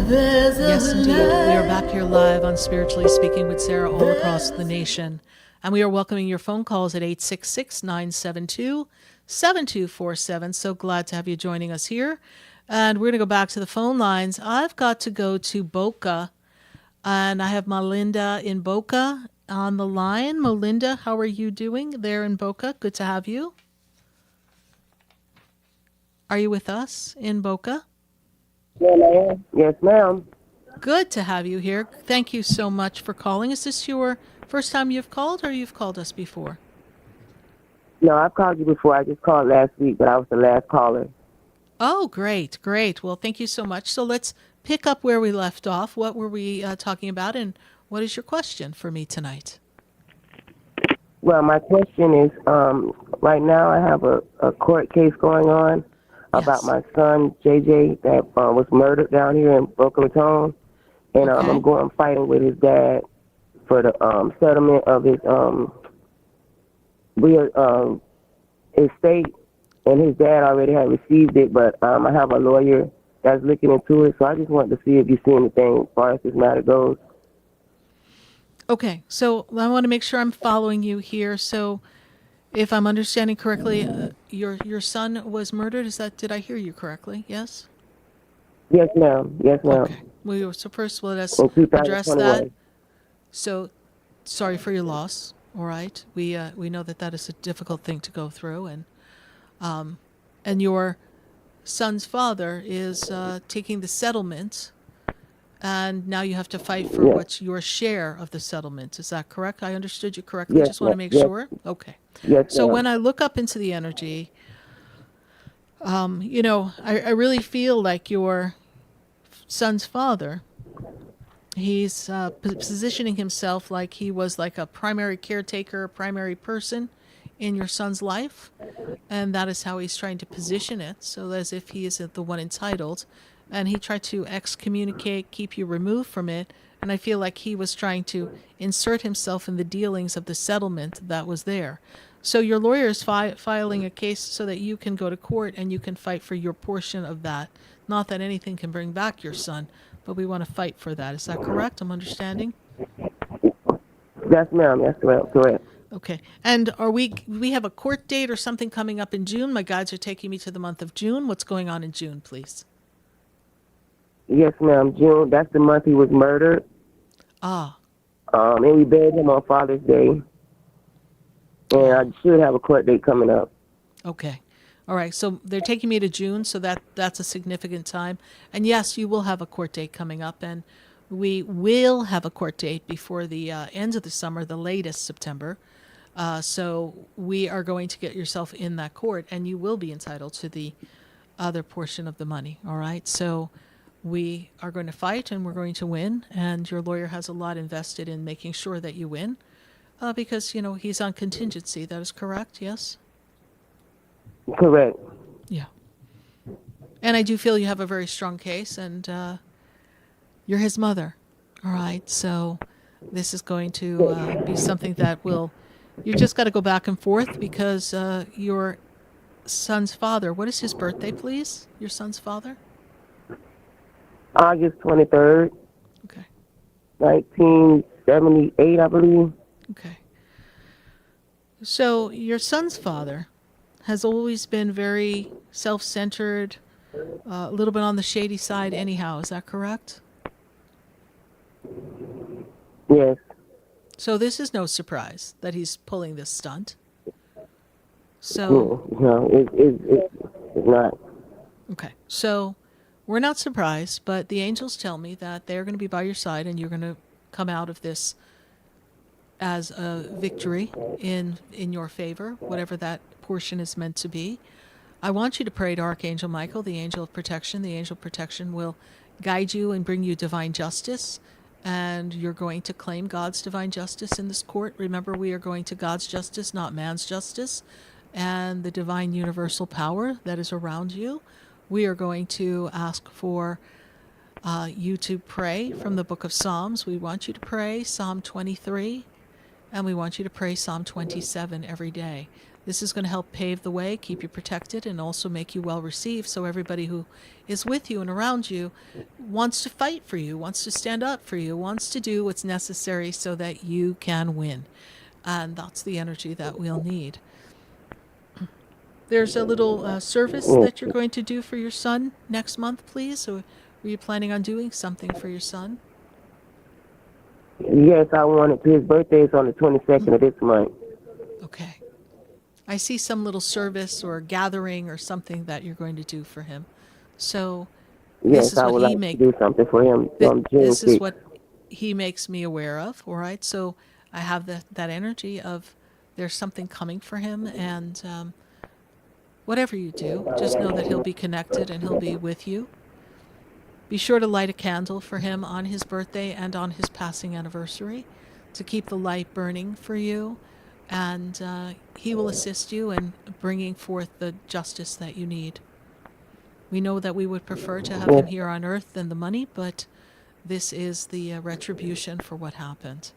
There's a Yes, indeed. We are light. back here live on Spiritually Speaking with Sarah all across the nation. And we are welcoming your phone calls at 866-972-7247. So glad to have you joining us here. And we're going to go back to the phone lines. I've got to go to Boca, and I have Melinda in Boca on the line. Melinda, how are you doing there in Boca? Good to have you. Are you with us in Boca? Yeah, ma'am. Yes, ma'am. Good to have you here. Thank you so much for calling. Is this your first time you've called, or you've called us before? No, I've called you before. I just called last week, but I was the last caller. Oh, great, great. Well, thank you so much. So let's pick up where we left off. What were we talking about, and what is your question for me tonight? Well, my question is, right now I have a court case going on about my son, JJ, that was murdered down here in Boca Raton. And I'm fighting with his dad for the settlement of his estate. And his dad already had received it, but I have a lawyer that's looking into it. So I just wanted to see if you see anything as far as this matter goes. Okay, so I want to make sure I'm following you here. So if I'm understanding correctly, your son was murdered. Did I hear you correctly? Yes? Yes, ma'am. Yes, ma'am. Okay. Well, so first, let us In address that. 2021. So, sorry for your loss. All right, we know that is a difficult thing to go through, and your son's father is taking the settlement, and now you have to fight for what's your share of the settlement. Is that correct? I understood you correctly. Yes, Just want to make yes. sure. Okay. Yes, So ma'am. when I look up into the energy, I really feel like your son's father, he's positioning himself like he was like a primary caretaker, primary person in your son's life, and that is how he's trying to position it, so as if he is the one entitled, and he tried to excommunicate, keep you removed from it, and I feel like he was trying to insert himself in the dealings of the settlement that was there. So your lawyer is filing a case so that you can go to court and you can fight for your portion of that. Not that anything can bring back your son, but we want to fight for that. Is that correct? I'm understanding? Yes, ma'am. Yes, correct. Okay. And we have a court date or something coming up in June? My guides are taking me to the month of June. What's going on in June, please? Yes, ma'am. June, that's the month he was murdered. Ah. And we buried him on Father's Day. And I should have a court date coming up. Okay. All right. So they're taking me to June, so that's a significant time. And yes, you will have a court date coming up, and we will have a court date before the end of the summer, the latest September. So we are going to get yourself in that court, and you will be entitled to the other portion of the money. All right. So we are going to fight, and we're going to win. And your lawyer has a lot invested in making sure that you win, because he's on contingency. That is correct. Yes. Correct. Yeah. And I do feel you have a very strong case, and you're his mother. All right. So this is going to be something that you just got to go back and forth, because your son's father, what is his birthday, please? Your son's father? August 23rd. Okay. 1978, I believe. Okay. So your son's father has always been very self-centered, a little bit on the shady side anyhow. Is that correct? Yes. So this is no surprise that he's pulling this stunt. So, No, it's not. okay. So we're not surprised, but the angels tell me that they're going to be by your side and you're going to come out of this as a victory in your favor, whatever that portion is meant to be. I want you to pray to Archangel Michael, the angel of protection. The angel of protection will guide you and bring you divine justice, and you're going to claim God's divine justice in this court. Remember, we are going to God's justice, not man's justice, and the divine universal power that is around you. We are going to ask for you to pray from the book of Psalms. We want you to pray Psalm 23, and we want you to pray Psalm 27 every day. This is going to help pave the way, keep you protected, and also make you well received, so everybody who is with you and around you wants to fight for you, wants to stand up for you, wants to do what's necessary so that you can win. And that's the energy that we'll need. There's a little service that you're going to do for your son next month, please. Or were you planning on doing something for your son? Yes, I wanted to. His birthday is on the 22nd of this month. Okay. I see some little service or gathering or something that you're going to do for him. So Yes, I would like to do something for him on June 6th. This is what he makes me aware of, all right? So I have that energy of there's something coming for him, and whatever you do, just know that he'll be connected and he'll be with you. Be sure to light a candle for him on his birthday and on his passing anniversary to keep the light burning for you, and he will assist you in bringing forth the justice that you need. We know that we would prefer to have him here on earth than the money, but this is the retribution for what happened.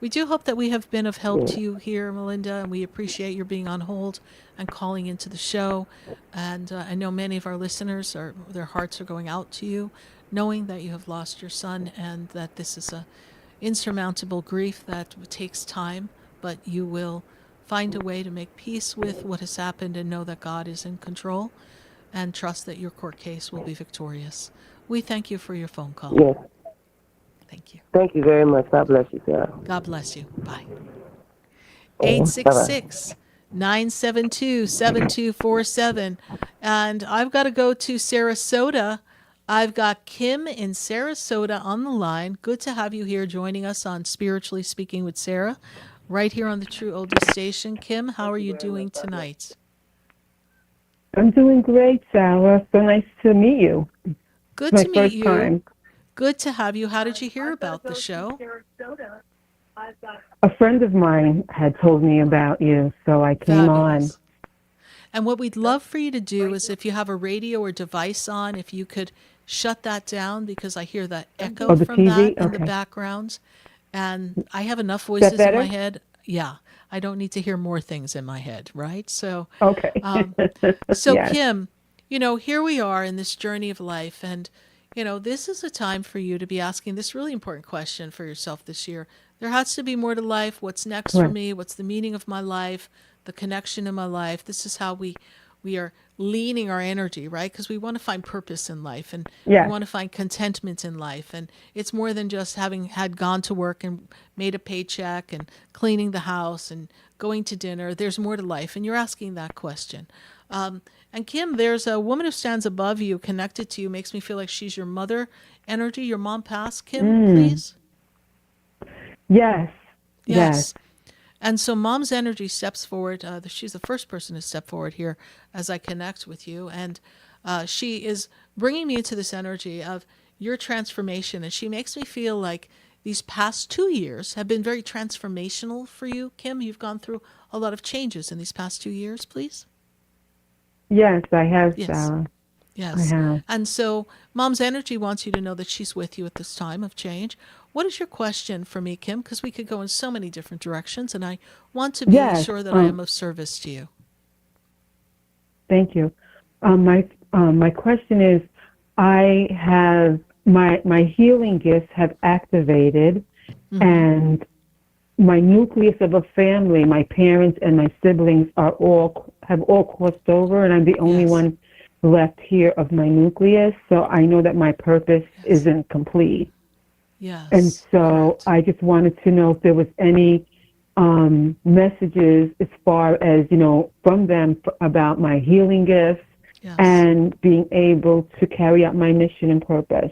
We do hope that we have been of help to you here, Melinda, and we appreciate your being on hold and calling into the show. And I know many of our listeners, their hearts are going out to you, knowing that you have lost your son and that this is a insurmountable grief that takes time, but you will find a way to make peace with what has happened and know that God is in control, and trust that your court case will be victorious. We thank you for your phone call. Yes. Thank you. Thank you very much. God bless you, Sarah. God bless you. Bye. 866-972-7247. And I've got to go to Sarasota. I've got Kim in Sarasota on the line. Good to have you here joining us on Spiritually Speaking with Sarah, right here on the True Oldie Station. Kim, how are you doing tonight? I'm doing great, Sarah. So nice to meet you. Good to meet you. Time. Good to have you. How did you hear about the show? A friend of mine had told me about you, so I came on. And what we'd love for you to do is, if you have a radio or device on, if you could shut that down, because I hear the echo from TV? that in Okay. the background. And I have enough voices in my head. Yeah. I don't need to hear more things in my head, right? So, okay. Yes. Kim, here we are in this journey of life, and this is a time for you to be asking this really important question for yourself this year. There has to be more to life. What's next for me? What's the meaning of my life? The connection in my life? This is how we are leaning our energy, right? Because we want to find purpose in life, and we want to find contentment in life. And it's more than just having had gone to work and made a paycheck and cleaning the house and going to dinner. There's more to life, and you're asking that question. And Kim, there's a woman who stands above you, connected to you, makes me feel like she's your mother energy. Your mom passed, Kim, please? Yes. And so mom's energy steps forward. She's the first person to step forward here as I connect with you. And she is bringing me into this energy of your transformation. And she makes me feel like these past 2 years have been very transformational for you. Kim, you've gone through a lot of changes in these past 2 years, please. Yes, I have, Sarah. Yes. I have. And so mom's energy wants you to know that she's with you at this time of change. What is your question for me, Kim? Because we could go in so many different directions, and I want to be sure that I am of service to you. Thank you. My question is, I have my healing gifts have activated, and my nucleus of a family, my parents and my siblings have all crossed over, and I'm the only one left here of my nucleus. So I know that my purpose isn't complete. Yes. And so I just wanted to know if there was any messages as far as, from them about my healing gifts and being able to carry out my mission and purpose.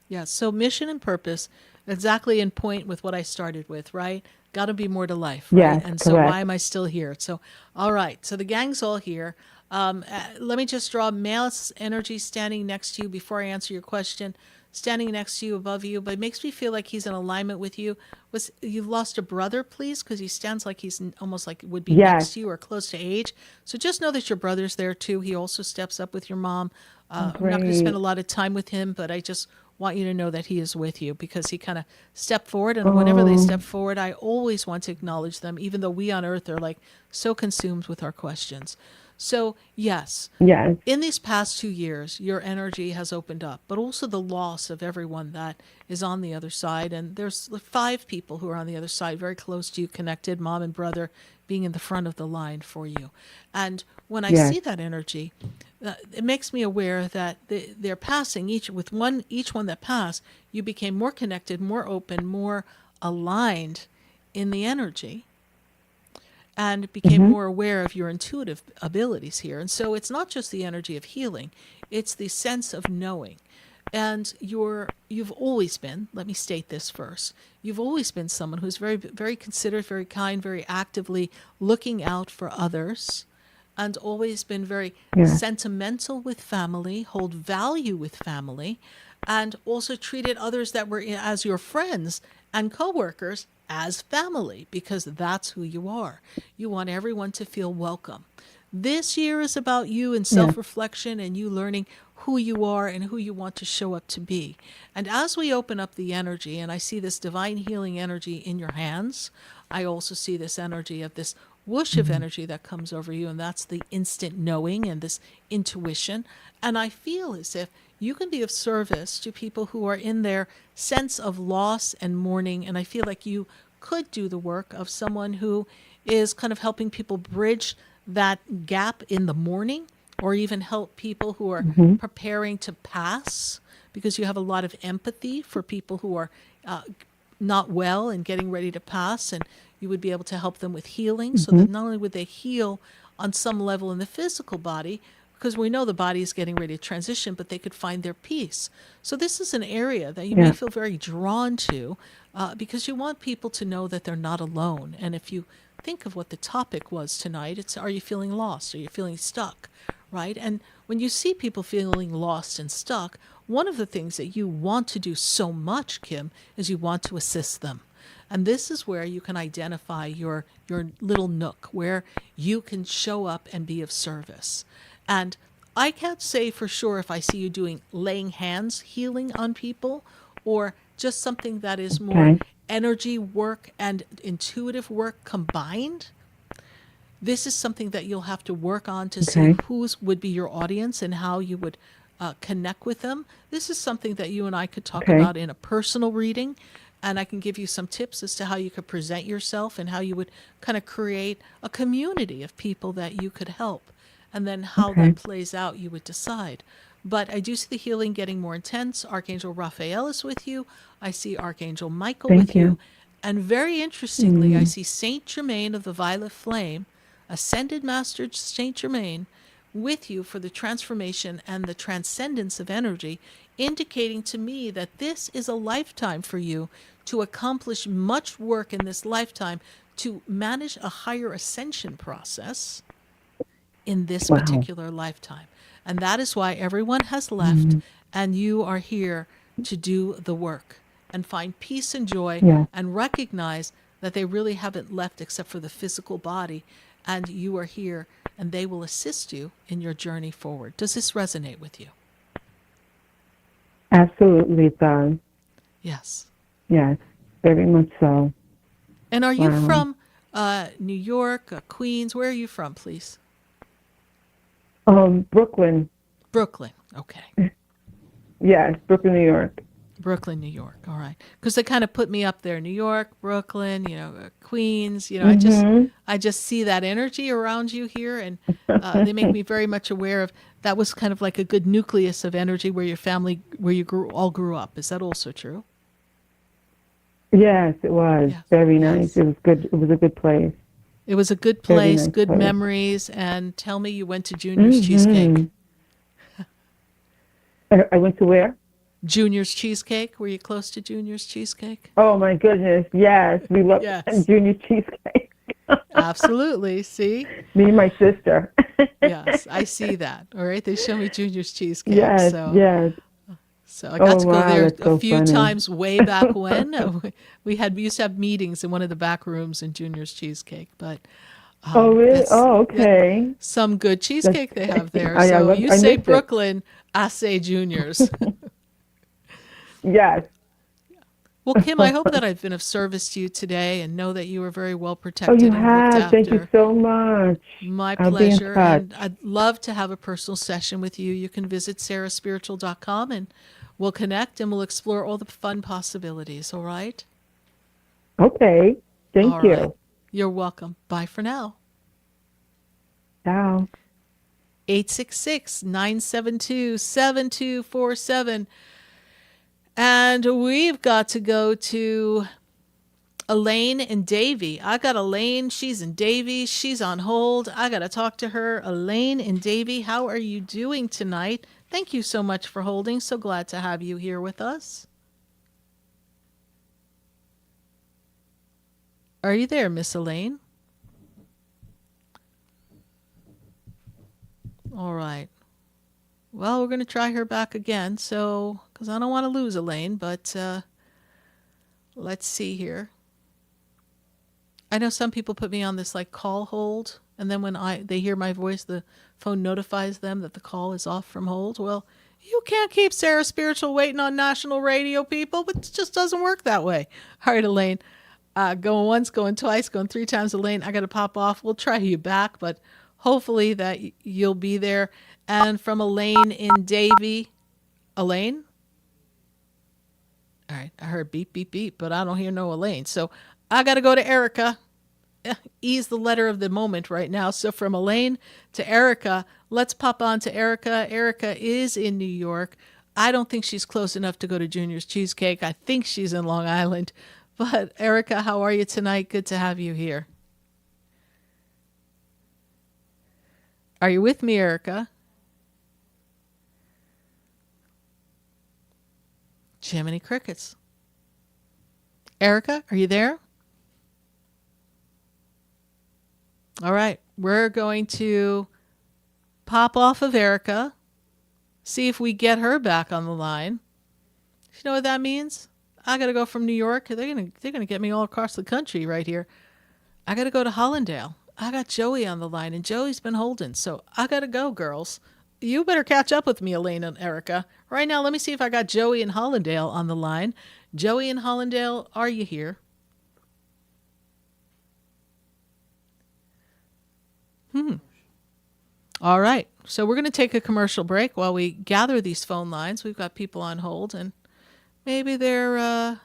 Yes. So mission and purpose, exactly in point with what I started with, right? Got to be more to life, right? Yes, And so correct. why am I still here? So, all right. So the gang's all here. Let me just draw male energy standing next to you before I answer your question. Standing next to you, above you, but it makes me feel like he's in alignment with you. You've lost a brother, please? Because he stands like he's almost like would be next to you or close to age. So just know that your brother's there too. He also steps up with your mom. I'm not going to spend a lot of time with him, but I just want you to know that he is with you because he kind of stepped forward. And whenever they step forward, I always want to acknowledge them, even though we on Earth are like so consumed with our questions. So, yes, in these past 2 years, your energy has opened up, but also the loss of everyone that is on the other side. And there's 5 people who are on the other side, very close to you, connected, mom and brother being in the front of the line for you. And when I see that energy, it makes me aware that they're passing each one that passed, you became more connected, more open, more aligned in the energy, and became more aware of your intuitive abilities here. And so it's not just the energy of healing, it's the sense of knowing. And you've always been, let me state this first, you've always been someone who's very, very considerate, very kind, very actively looking out for others, and always been very sentimental with family, hold value with family, and also treated others that were as your friends and coworkers as family, because that's who you are. You want everyone to feel welcome. This year is about you and self-reflection and you learning who you are and who you want to show up to be. And as we open up the energy, and I see this divine healing energy in your hands, I also see this energy of this whoosh of energy that comes over you, and that's the instant knowing and this intuition. And I feel as if you can be of service to people who are in their sense of loss and mourning, and I feel like you could do the work of someone who is kind of helping people bridge that gap in the mourning, or even help people who are preparing to pass, because you have a lot of empathy for people who are not well and getting ready to pass, and you would be able to help them with healing, so that not only would they heal on some level in the physical body, because we know the body is getting ready to transition, but they could find their peace. So this is an area that you may feel very drawn to, because you want people to know that they're not alone. And if you think of what the topic was tonight, it's, are you feeling lost? Are you feeling stuck? Right? And when you see people feeling lost and stuck, one of the things that you want to do so much, Kim, is you want to assist them. And this is where you can identify your little nook where you can show up and be of service. And I can't say for sure if I see you doing laying hands, healing on people, or just something that is more energy work and intuitive work combined. This is something that you'll have to work on to see who would be your audience and how you would connect with them. This is something that you and I could talk about in a personal reading, and I can give you some tips as to how you could present yourself and how you would kind of create a community of people that you could help. And then how that plays out, you would decide. But I do see the healing getting more intense. Archangel Raphael is with you. I see Archangel Michael with you. And very interestingly, I see Saint Germain of the Violet Flame, Ascended Master Saint Germain, with you for the transformation and the transcendence of energy, indicating to me that this is a lifetime for you to accomplish much work in this lifetime to manage a higher ascension process in this particular lifetime. And that is why everyone has left and you are here to do the work and find peace and joy and recognize that they really haven't left except for the physical body, and you are here and they will assist you in your journey forward. Does this resonate with you? Absolutely, it does. Yes. Yes, very much so. And are you from New York, Queens? Where are you from, please? Brooklyn. Brooklyn, okay. Yes, Brooklyn, New York. Brooklyn, New York. All right, because they kind of put me up there. New York, Brooklyn, Queens. I just see that energy around you here, and they make me very much aware of that was kind of like a good nucleus of energy where your family, where you all grew up. Is that also true? Yes, it was very nice. It was good. It was a good place. It was a good Very place, nice good place. memories, and tell me you went to Junior's Cheesecake. I went to where? Junior's Cheesecake. Were you close to Junior's Cheesecake? Oh my goodness! Yes, we love junior cheesecake. Absolutely. See? Me and my sister. Yes, I see that. All right, they show me Junior's Cheesecake. Yes, so. yes. So I got to go there that's so a few funny. times way back when. We used to have meetings in one of the back rooms in Junior's Cheesecake, but Oh, really? Oh, okay. some good cheesecake they have there. I So love- you I say missed it. Brooklyn, I say Junior's. Yes. Well, Kim, I hope that I've been of service to you today and know that you were very well Oh, protected you and looked have. after. Thank you so much. My I'll be in pleasure. touch. And I'd love to have a personal session with you. You can visit sarahspiritual.com and we'll connect and we'll explore all the fun possibilities, all right? Okay. Thank All you. right. You're welcome. Bye for now. Ciao. 866-972-7247. And we've got to go to Elaine and Davie. I got Elaine. She's in Davie. She's on hold. I got to talk to her. Elaine and Davie, how are you doing tonight? Thank you so much for holding. So glad to have you here with us. Are you there, Miss Elaine? All right. Well, we're going to try her back again, so because I don't want to lose Elaine, but let's see here. I know some people put me on this like call hold, and then when they hear my voice, the phone notifies them that the call is off from hold. Well, you can't keep Sarah Spiritual waiting on national radio, people, but it just doesn't work that way. All right, Elaine, going once, going twice, going three times, Elaine, I got to pop off. We'll try you back, but hopefully that you'll be there. And from Elaine in Davie. Elaine? All right, I heard beep, beep, beep, but I don't hear no Elaine. So I got to go to Erica. E's the letter of the moment right now. So from Elaine to Erica, let's pop on to Erica. Erica is in New York. I don't think she's close enough to go to Junior's Cheesecake. I think she's in Long Island. But Erica, how are you tonight? Good to have you here. Are you with me, Erica? Jiminy crickets. Erica, are you there? All right, we're going to pop off of Erica, see if we get her back on the line. You know what that means? I got to go from New York. They're gonna get me all across the country right here. I got to go to Hollandale. I got Joey on the line, and Joey's been holding, so I got to go, girls. You better catch up with me, Elaine and Erica. Right now, let me see if I got Joey in Hollandale on the line. Joey in Hollandale, are you here? All right. So we're going to take a commercial break while we gather these phone lines. We've got people on hold, and maybe they're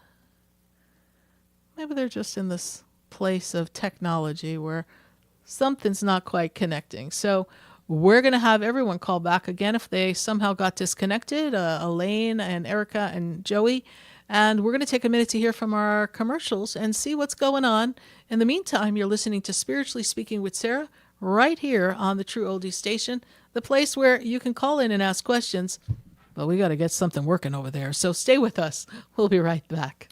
just in this place of technology where something's not quite connecting. So we're going to have everyone call back again if they somehow got disconnected, Elaine and Erica and Joey. And we're going to take a minute to hear from our commercials and see what's going on. In the meantime, you're listening to Spiritually Speaking with Sarah right here on the True Oldie Station, the place where you can call in and ask questions. But we got to get something working over there. So stay with us. We'll be right back.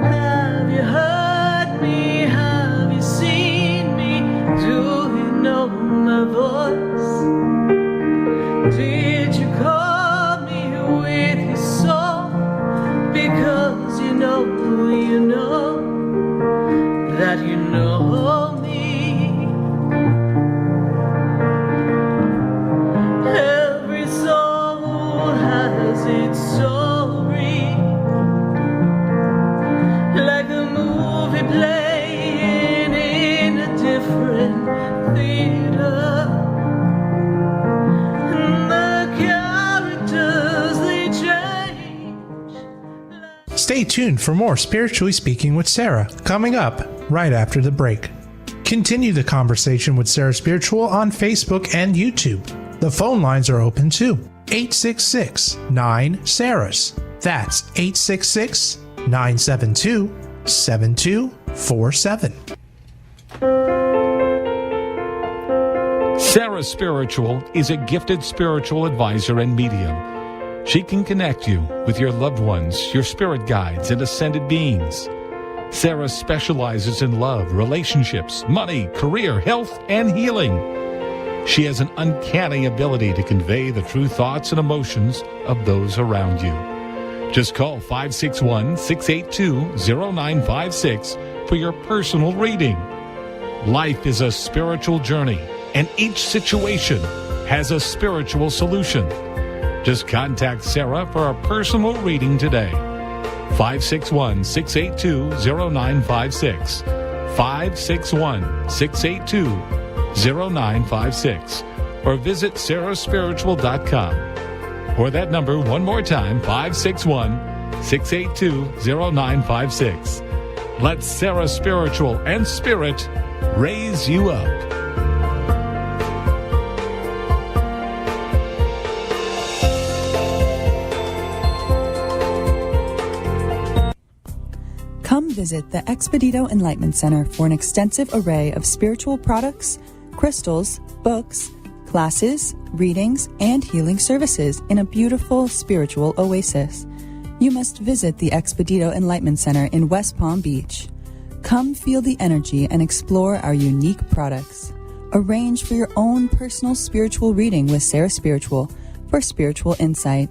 Have you heard me? Have you seen me? Do you know my voice? Did you call me with your soul? Because you know that you know me. Every soul has its story, like a movie playing in a different theater. And the characters, they change. Stay tuned for more Spiritually Speaking with Sarah, coming up right after the break. Continue the conversation with Sarah Spiritual on Facebook and YouTube. The phone lines are open too. 866-9-SARAS. That's 866-972-7247. Sarah Spiritual is a gifted spiritual advisor and medium. She can connect you with your loved ones, your spirit guides, and ascended beings. Sarah specializes in love, relationships, money, career, health, and healing. She has an uncanny ability to convey the true thoughts and emotions of those around you. Just call 561-682-0956 for your personal reading. Life is a spiritual journey, and each situation has a spiritual solution. Just contact Sarah for a personal reading today. 561-682-0956. 561-682-0956. Or visit sarahspiritual.com. Or that number one more time, 561-682-0956. Let Sarah Spiritual and Spirit raise you up. Come visit the Expedito Enlightenment Center for an extensive array of spiritual products, crystals, books, classes, readings, and healing services in a beautiful spiritual oasis. You must visit the Expedito Enlightenment Center in West Palm Beach. Come feel the energy and explore our unique products. Arrange for your own personal spiritual reading with Sarah Spiritual for spiritual insight.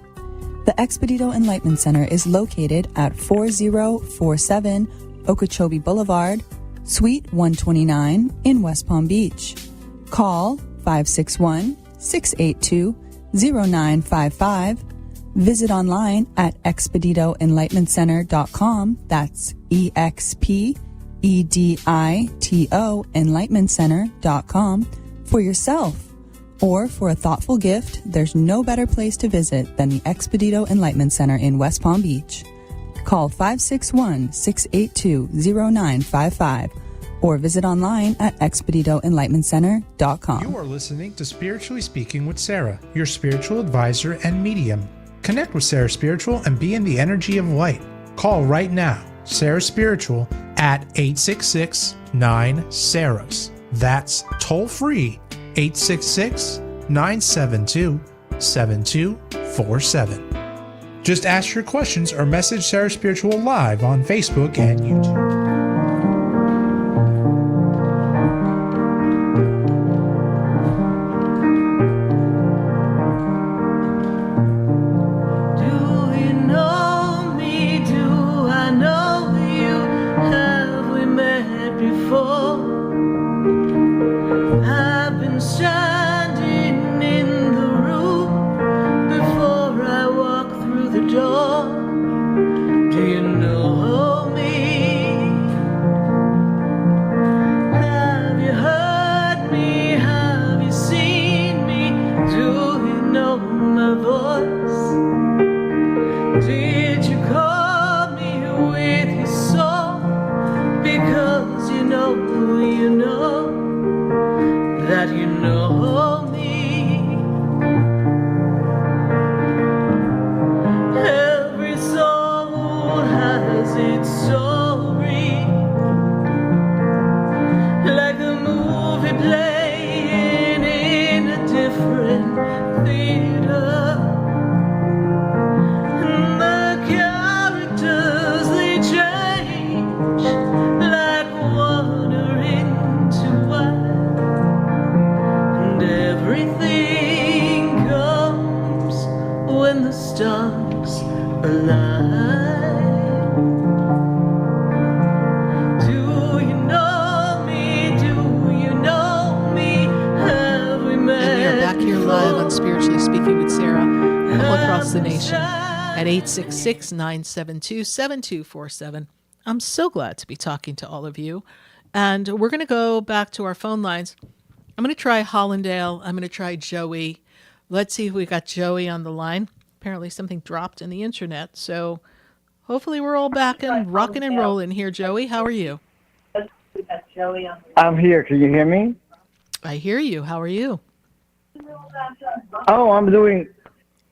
The Expedito Enlightenment Center is located at 4047 Okeechobee Boulevard, Suite 129 in West Palm Beach. Call 561-682-0955. Visit online at expeditoenlightenmentcenter.com. That's EXPEDITO enlightenmentcenter.com for yourself. Or for a thoughtful gift, there's no better place to visit than the Expedito Enlightenment Center in West Palm Beach. Call 561-682-0955 or visit online at expeditoenlightenmentcenter.com. You are listening to Spiritually Speaking with Sarah, your spiritual advisor and medium. Connect with Sarah Spiritual and be in the energy of light. Call right now, Sarah Spiritual, at 866-9-SARAS. That's toll free, 866-972-7247. Just ask your questions or message Sarah Spiritual live on Facebook and YouTube. The nation at 866-972-7247. I'm so glad to be talking to all of you. And we're going to go back to our phone lines. I'm going to try Hollandale. I'm going to try Joey. Let's see if we got Joey on the line. Apparently something dropped in the internet. So hopefully we're all back and rocking and rolling here. Joey, how are you? I'm here. Can you hear me? I hear you. How are you? Oh, I'm doing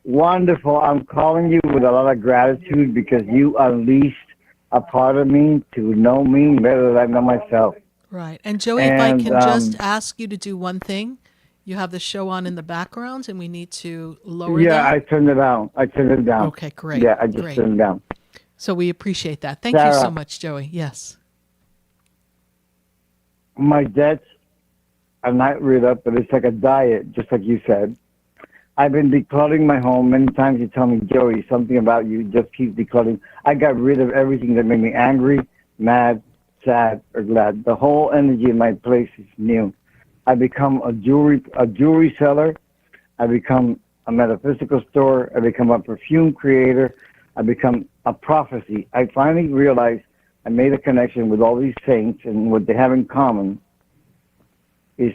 Wonderful. I'm calling you with a lot of gratitude because you unleashed a part of me to know me better than I know myself. Right. And Joey, if I And can just ask you to do one thing, you have the show on in the background, and we need to lower yeah, that. I turned it down. I turned it down. Okay, great. Yeah, I just Great. turned it down. So we appreciate that. Thank you so Sarah. much, Joey. Yes. My debts are not rid of, but it's like a diet, just like you said. I've been decluttering my home. Many times you tell me, Joey, something about you, just keep decluttering. I got rid of everything that made me angry, mad, sad, or glad. The whole energy in my place is new. I become a jewelry seller. I become a metaphysical store. I become a perfume creator. I become a prophecy. I finally realized I made a connection with all these saints, and what they have in common is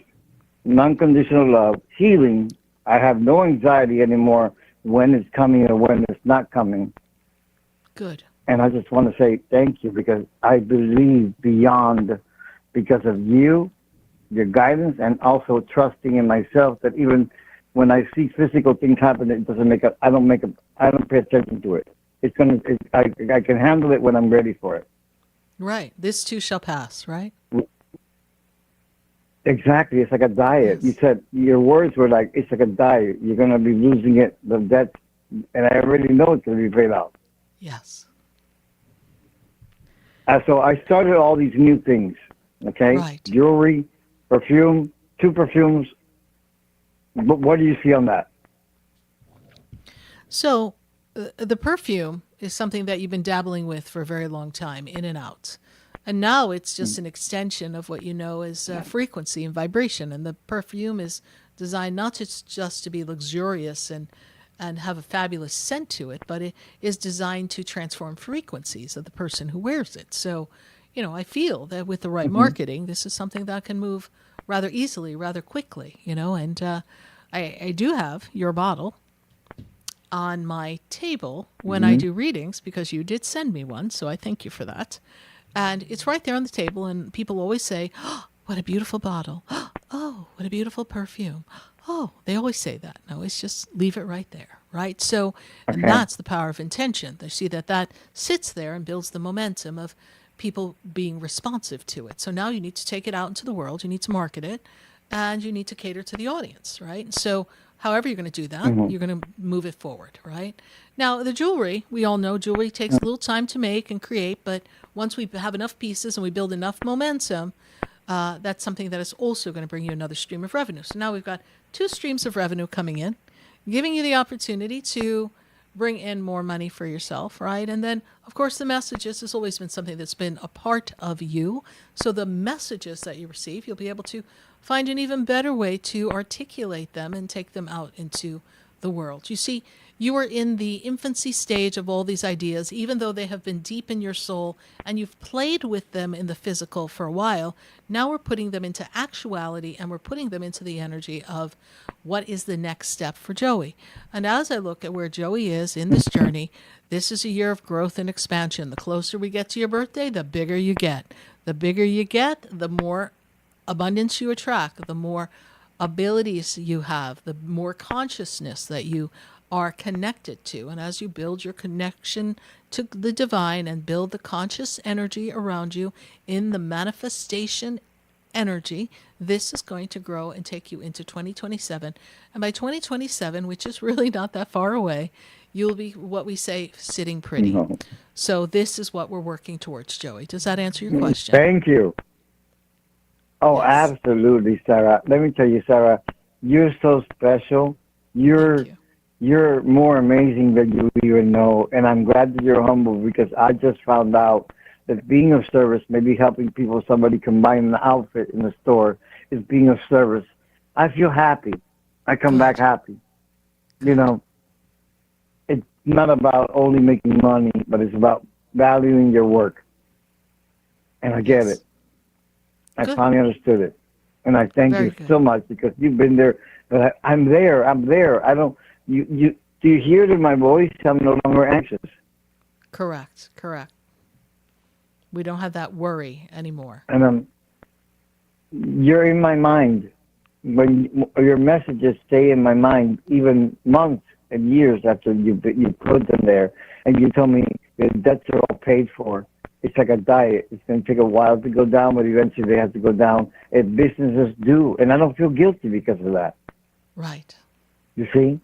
non-conditional love, healing. I have no anxiety anymore when it's coming or when it's not coming. Good. And I just want to say thank you because I believe beyond because of you, your guidance, and also trusting in myself that even when I see physical things happen, it doesn't make I don't pay attention to it. I can handle it when I'm ready for it. Right. This too shall pass, right? Exactly. It's like a diet. You said your words were like, it's like a diet. You're going to be losing it, the debt, and I already know it's going to be paid out. Yes. So I started all these new things, okay? Right. Jewelry, perfume, 2 perfumes. What do you see on that? So the perfume is something that you've been dabbling with for a very long time, in and out. And now it's just an extension of what you know as frequency and vibration. And the perfume is designed not just to be luxurious and have a fabulous scent to it, but it is designed to transform frequencies of the person who wears it. So, I feel that with the right marketing, this is something that can move rather easily, rather quickly, and I do have your bottle on my table when I do readings because you did send me one, so I thank you for that. And it's right there on the table, and people always say, "Oh, what a beautiful bottle. Oh, what a beautiful perfume." Oh, they always say that. No, it's just leave it right there, right? So, and that's the power of intention. They see that sits there and builds the momentum of people being responsive to it. So now you need to take it out into the world. You need to market it, and you need to cater to the audience, right? So however you're going to do that, you're going to move it forward, right? Now, the jewelry, we all know jewelry takes a little time to make and create, but once we have enough pieces and we build enough momentum, that's something that is also going to bring you another stream of revenue. So now we've got 2 streams of revenue coming in, giving you the opportunity to bring in more money for yourself, right? And then, of course, the messages has always been something that's been a part of you. So the messages that you receive, you'll be able to find an even better way to articulate them and take them out into the world. You see, you are in the infancy stage of all these ideas, even though they have been deep in your soul and you've played with them in the physical for a while. Now we're putting them into actuality and we're putting them into the energy of what is the next step for Joey. And as I look at where Joey is in this journey, this is a year of growth and expansion. The closer we get to your birthday, the bigger you get. The bigger you get, the more abundance you attract, the more abilities you have, the more consciousness that you are connected to. And as you build your connection to the divine and build the conscious energy around you in the manifestation energy, this is going to grow and take you into 2027. And by 2027, which is really not that far away, you'll be what we say sitting pretty. So this is what we're working towards, Joey. Does that answer your question? Thank you. Oh, yes. Absolutely, Sarah. Let me tell you, Sarah, you're so special. You're more amazing than you even know. And I'm glad that you're humble because I just found out that being of service, maybe helping people, somebody can buy an outfit in the store, is being of service. I feel happy. I come back happy. It's not about only making money, but it's about valuing your work. And I get it. I finally understood it. And I thank you so much because you've been there. But I'm there. I don't, do you hear it in my voice? I'm no longer anxious. Correct. We don't have that worry anymore. And you're in my mind. When your messages stay in my mind, even months, and years after you put them there, and you tell me the debts are all paid for. It's like a diet. It's going to take a while to go down, but eventually they have to go down if businesses do. And I don't feel guilty because of that. Right. You see?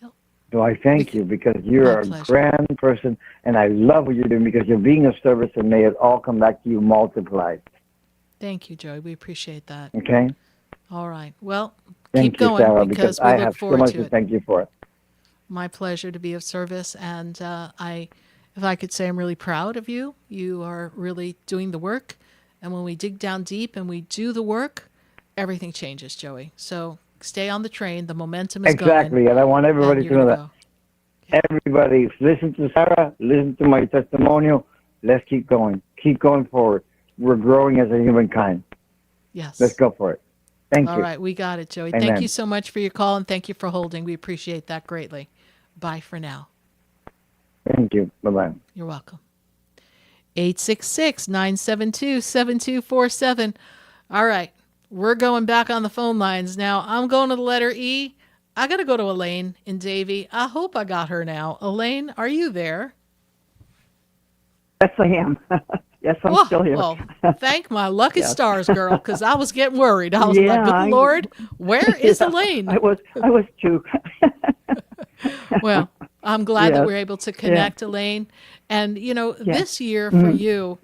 Yep. So I thank you because you're a grand person, and I love what you're doing because you're being of service, and may it all come back to you multiplied. Thank you, Joey. We appreciate that. Okay? All right. Well, Thank keep you, going Sarah, because we I look have so forward much to to it. thank you for it. My pleasure to be of service, and if I could say, I'm really proud of you. You are really doing the work, and when we dig down deep and we do the work, everything changes, Joey. So stay on the train. The momentum is going. Exactly, and I want everybody to know that. Yeah. Everybody, listen to Sarah, listen to my testimonial. Let's keep going. Keep going forward. We're growing as a humankind. Yes. Let's go for it. Thank you. All right, we got it, Joey. Amen. Thank you so much for your call, and thank you for holding. We appreciate that greatly. Bye for now. Thank you. Bye-bye. You're welcome. 866-972-7247. All right, we're going back on the phone lines now. I'm going to the letter E. I got to go to Elaine in Davie. I hope I got her now. Elaine, are you there? Yes, I am. Yes, I'm still here. Well, thank my lucky Yes. stars, girl, because I was getting worried. I was like, good Lord, where is Elaine? I was too. Well, I'm glad that Yes. we're able to connect, Elaine. And, Yes. this year for you,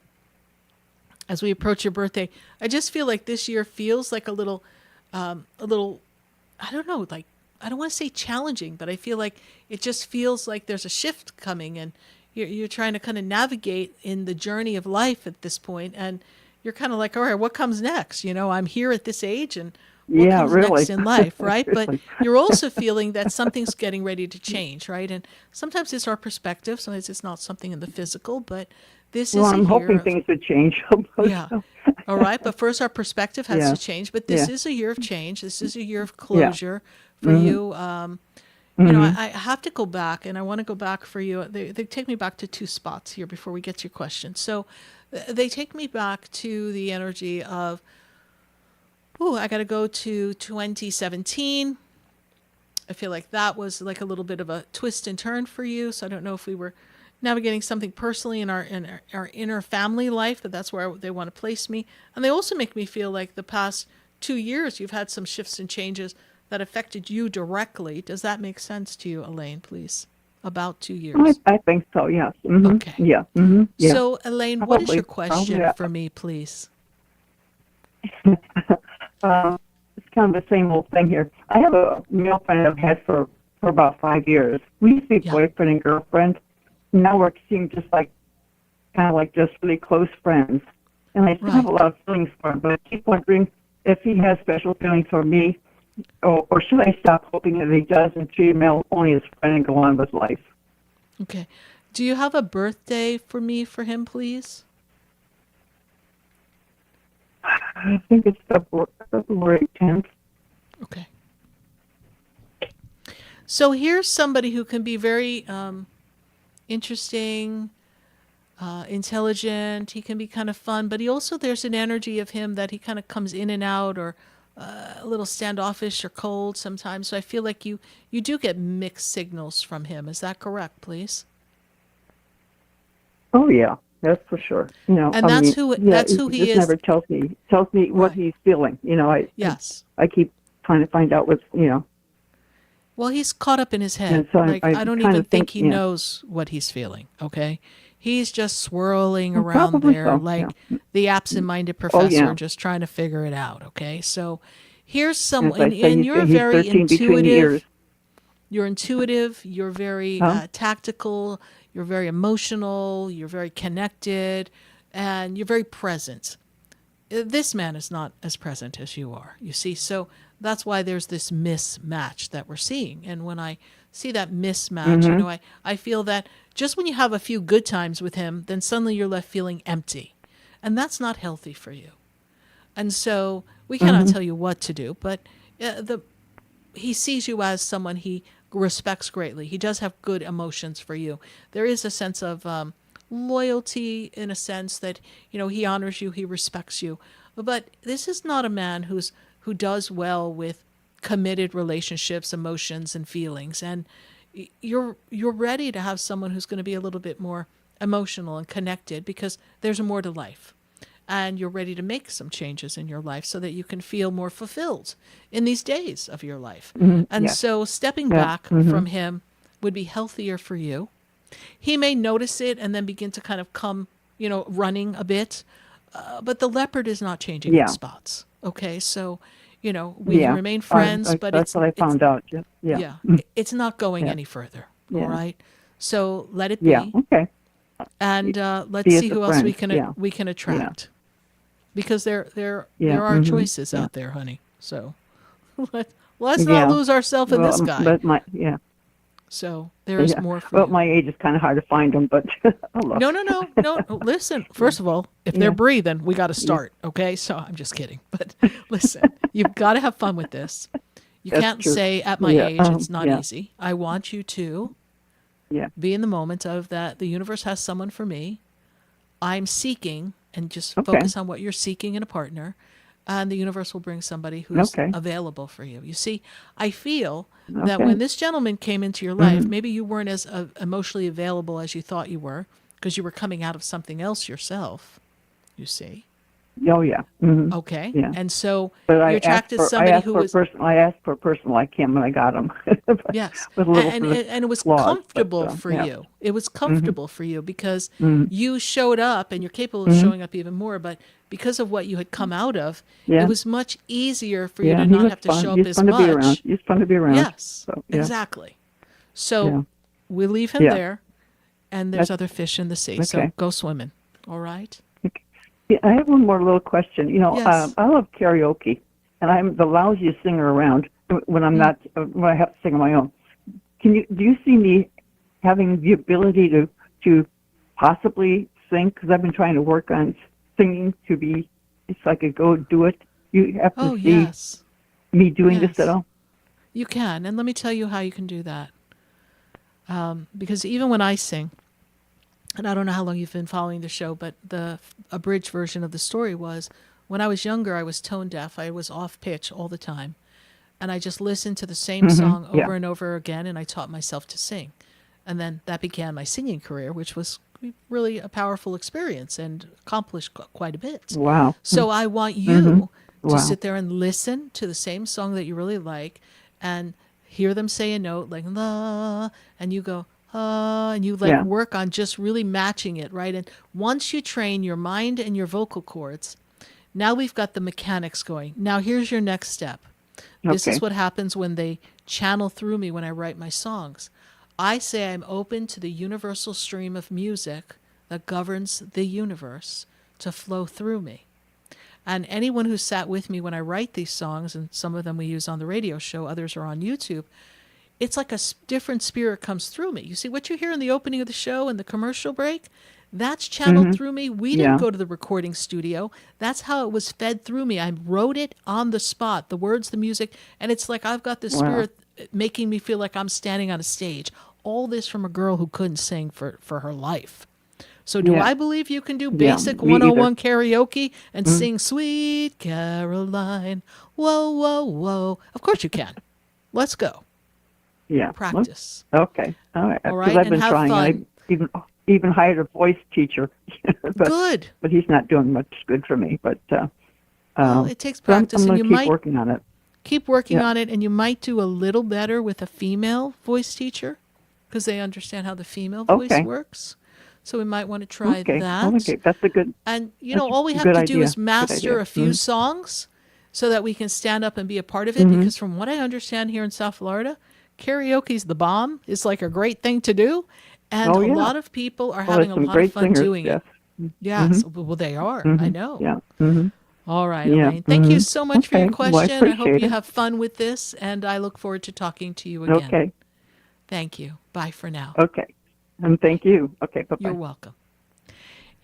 as we approach your birthday, I just feel like this year feels like a little, I don't know, like, I don't want to say challenging, but I feel like it just feels like there's a shift coming, and you're trying to kind of navigate in the journey of life at this point, and you're kind of like, all right, what comes next? I'm here at this age, and what comes next in life, right? But you're also feeling that something's getting ready to change, right? And sometimes it's our perspective, sometimes it's not something in the physical, but this is I'm a year hoping of, things would change. yeah. All right, but first our perspective has Yeah. to change, but this Yeah. is a year of change. This is a year of closure for Mhm. you. I have to go back, and I want to go back for you. They take me back to two spots here before we get to your question. So they take me back to the energy of, I got to go to 2017. I feel like that was like a little bit of a twist and turn for you. So I don't know if we were navigating something personally in our inner family life, but that's where they want to place me. And they also make me feel like the past 2 years you've had some shifts and changes that affected you directly. Does that make sense to you, Elaine, please? About 2 years. I think so, yes. Mm-hmm. Okay. Yeah. Mm-hmm. Yeah. So, Elaine, what is your Probably, question yeah. for me, please? It's kind of the same old thing here. I have a male friend I've had for about 5 years. We used to be boyfriend and girlfriend. Now we're seeing just like, kind of like just really close friends. And I still have a lot of feelings for him, but I keep wondering if he has special feelings for me, or should I stop hoping that he does and treat him only as a friend and go on with life? Okay. Do you have a birthday for me for him, please? I think it's February 10th. Okay. So here's somebody who can be very interesting, intelligent. He can be kind of fun, but there's an energy of him that he kind of comes in and out, or a little standoffish or cold sometimes. So I feel like you do get mixed signals from him. Is that correct, please? Oh yeah, that's for sure. And that's who he just is. Never tells me what he's feeling. Yes. I keep trying to find out what's. Well, he's caught up in his head. And so I don't kind even of think think, he yeah. knows what he's feeling. Okay, he's just swirling Well, around probably there so, like yeah. the absent-minded professor, yeah. just trying to figure it out. Okay, so here's As someone, I say, and you're he's very 13 between intuitive. years. You're intuitive. You're very Huh? tactical. You're very emotional. You're very connected, and you're very present. This man is not as present as you are, you see. So that's why there's this mismatch that we're seeing. And when I see that mismatch, Mhm. I feel that just when you have a few good times with him, then suddenly you're left feeling empty. And that's not healthy for you. And so we cannot tell you what to do, but he sees you as someone he respects greatly. He does have good emotions for you. There is a sense of loyalty, in a sense that, he honors you, he respects you. But this is not a man who does well with committed relationships, emotions, and feelings. And you're ready to have someone who's going to be a little bit more emotional and connected because there's more to life. And you're ready to make some changes in your life so that you can feel more fulfilled in these days of your life. And so stepping back from him would be healthier for you. He may notice it and then begin to kind of come, running a bit. But the leopard is not changing its spots. Okay, so, we remain friends, but that's what I found out. It's not going any further. Yeah. All right, so let it be. Yeah. Okay. And let's see who else we can attract, because there are choices out there, honey. So let's not lose ourselves in this guy. But So there is more for Well, my age is kind of hard to find them, but No. Listen, first of all, if they're breathing, we got to start. Okay, so I'm just kidding. But listen, you've got to have fun with this. You can't say at my age it's not easy. I want you to be in the moment of that. The universe has someone for me. I'm seeking, and just focus on what you're seeking in a partner. And the universe will bring somebody who's available for you. You see, I feel that when this gentleman came into your life, maybe you weren't as emotionally available as you thought you were because you were coming out of something else yourself, you see. Oh, yeah. Mm-hmm. Okay. Yeah. And so But you attracted somebody who was... I asked for a person like him when I got him. Yes. With a little And it was flaws, comfortable for you. It was comfortable for you because you showed up, and you're capable of showing up even more, but because of what you had come out of, it was much easier for you to not have to show up as much. He's fun to be around. Yes, so, exactly. So we leave him there, and there's other fish in the sea. So go swimming. All right? Yeah, I have one more little question. Yes. I love karaoke, and I'm the lousiest singer around when I'm not when I have to sing on my own. Do you see me having the ability to possibly sing? Because I've been trying to work on singing to be, if I could go do it. You have to see me doing this at all? You can, and let me tell you how you can do that. Because even when I sing, and I don't know how long you've been following the show, but the abridged version of the story was, when I was younger, I was tone deaf. I was off pitch all the time. And I just listened to the same song over and over again, and I taught myself to sing. And then that began my singing career, which was really a powerful experience and accomplished quite a bit. Wow. So I want you to sit there and listen to the same song that you really like and hear them say a note like la, and you go, and you work on just really matching it, right? And once you train your mind and your vocal cords, now we've got the mechanics going. Now here's your next step. This is what happens when they channel through me when I write my songs. I say I'm open to the universal stream of music that governs the universe to flow through me. And anyone who sat with me when I write these songs, and some of them we use on the radio show, others are on YouTube, it's like a different spirit comes through me. You see, what you hear in the opening of the show and the commercial break, that's channeled through me. We didn't go to the recording studio. That's how it was fed through me. I wrote it on the spot, the words, the music, and it's like I've got this spirit making me feel like I'm standing on a stage. All this from a girl who couldn't sing for her life. So do I believe you can do basic 101 karaoke and sing Sweet Caroline? Whoa, whoa, whoa. Of course you can. Let's go. Yeah. Practice. Okay. All right. All right. I've been and have trying. fun. I even hired a voice teacher. Good. But he's not doing much good for me. But well, it takes practice, I'm and you keep might working on it. Keep working on it, and you might do a little better with a female voice teacher because they understand how the female voice works. So we might want to try that. Okay, that's a good. And all we have to do is master a few songs so that we can stand up and be a part of it. Because from what I understand here in South Florida, karaoke's the bomb. It's like a great thing to do, and a lot of people are having a lot of fun doing it. Yes, well, they are. I know. Yeah. All right, Elaine. Thank you so much for your question. I hope you have fun with this, and I look forward to talking to you again. Okay. Thank you. Bye for now. Okay. And thank you. Okay, bye-bye. You're welcome.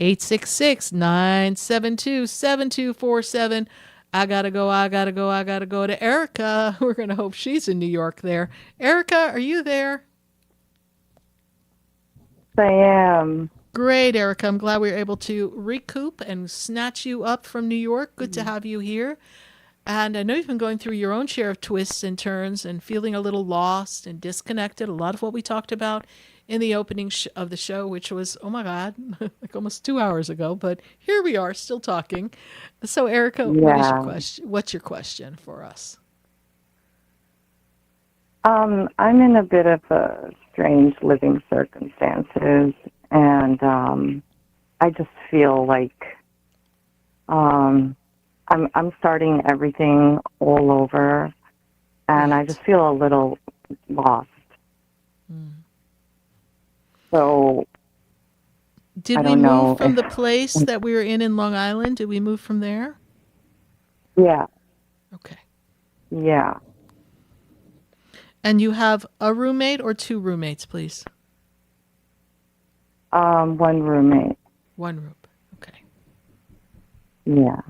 866-972-7247. I gotta go to Erica. We're going to hope she's in New York there. Erica, are you there? I am. Great, Erica. I'm glad we were able to recoup and snatch you up from New York. Good to have you here. And I know you've been going through your own share of twists and turns and feeling a little lost and disconnected. A lot of what we talked about in the opening of the show, which was, oh my God, like almost 2 hours ago. But here we are still talking. So, Erica, what is your Yeah. question? What's your question for us? I'm in a bit of a strange living circumstances, and I just feel like I'm starting everything all over, and I just feel a little lost. So Did I we don't know move from if- the place that we were in Long Island? Did we move from there? Yeah. Okay. Yeah. And you have a roommate or two roommates, please? One roommate. One room. Okay. Yeah.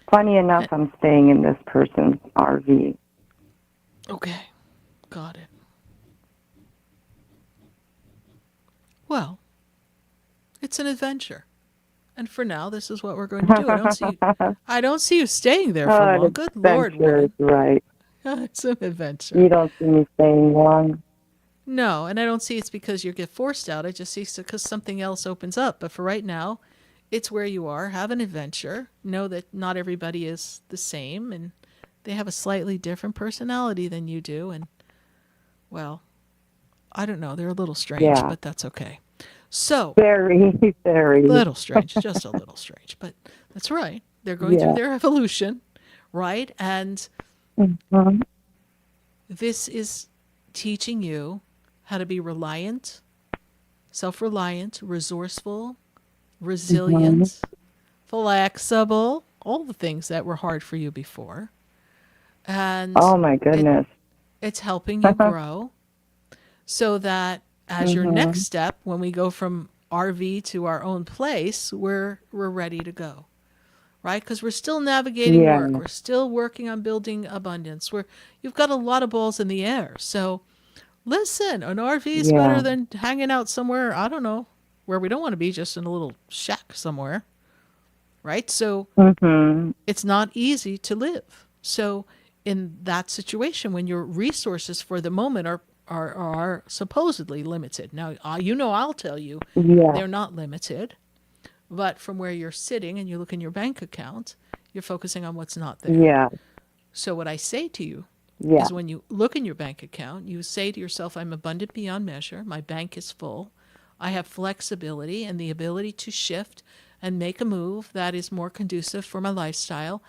Funny enough, I'm staying in this person's RV. Okay. Got it. Well, it's an adventure. And for now, this is what we're going to do. I don't see you staying there for Oh, long. an Good Lord, adventure woman. is right. It's an adventure. You don't see me staying long. No, and I don't see it's because you get forced out. I just see it's because something else opens up. But for right now, it's where you are. Have an adventure. Know that not everybody is the same, and they have a slightly different personality than you do. And, well, I don't know. They're a little strange, Yeah. but that's okay. So, Very, very. little strange, just a little strange. But that's right. They're going through Yeah. their evolution, right? And Mhm. this is teaching you how to be reliant, self-reliant, resourceful, resilient, flexible, all the things that were hard for you before. And Oh, my goodness. it's helping you grow so that as your Mhm. next step, when we go from RV to our own place, we're ready to go. Right? Because we're still navigating Yeah. work. We're still working on building abundance. You've got a lot of balls in the air. So listen, an RV is Yeah. better than hanging out somewhere, I don't know, where we don't want to be, just in a little shack somewhere. Right? So Mhm. it's not easy to live. So in that situation, when your resources for the moment are supposedly limited. Now, I'll tell you, Yeah. they're not limited. But from where you're sitting and you look in your bank account, you're focusing on what's not there. Yeah. So what I say to you Yeah. is when you look in your bank account, you say to yourself, I'm abundant beyond measure. My bank is full. I have flexibility and the ability to shift and make a move that is more conducive for my lifestyle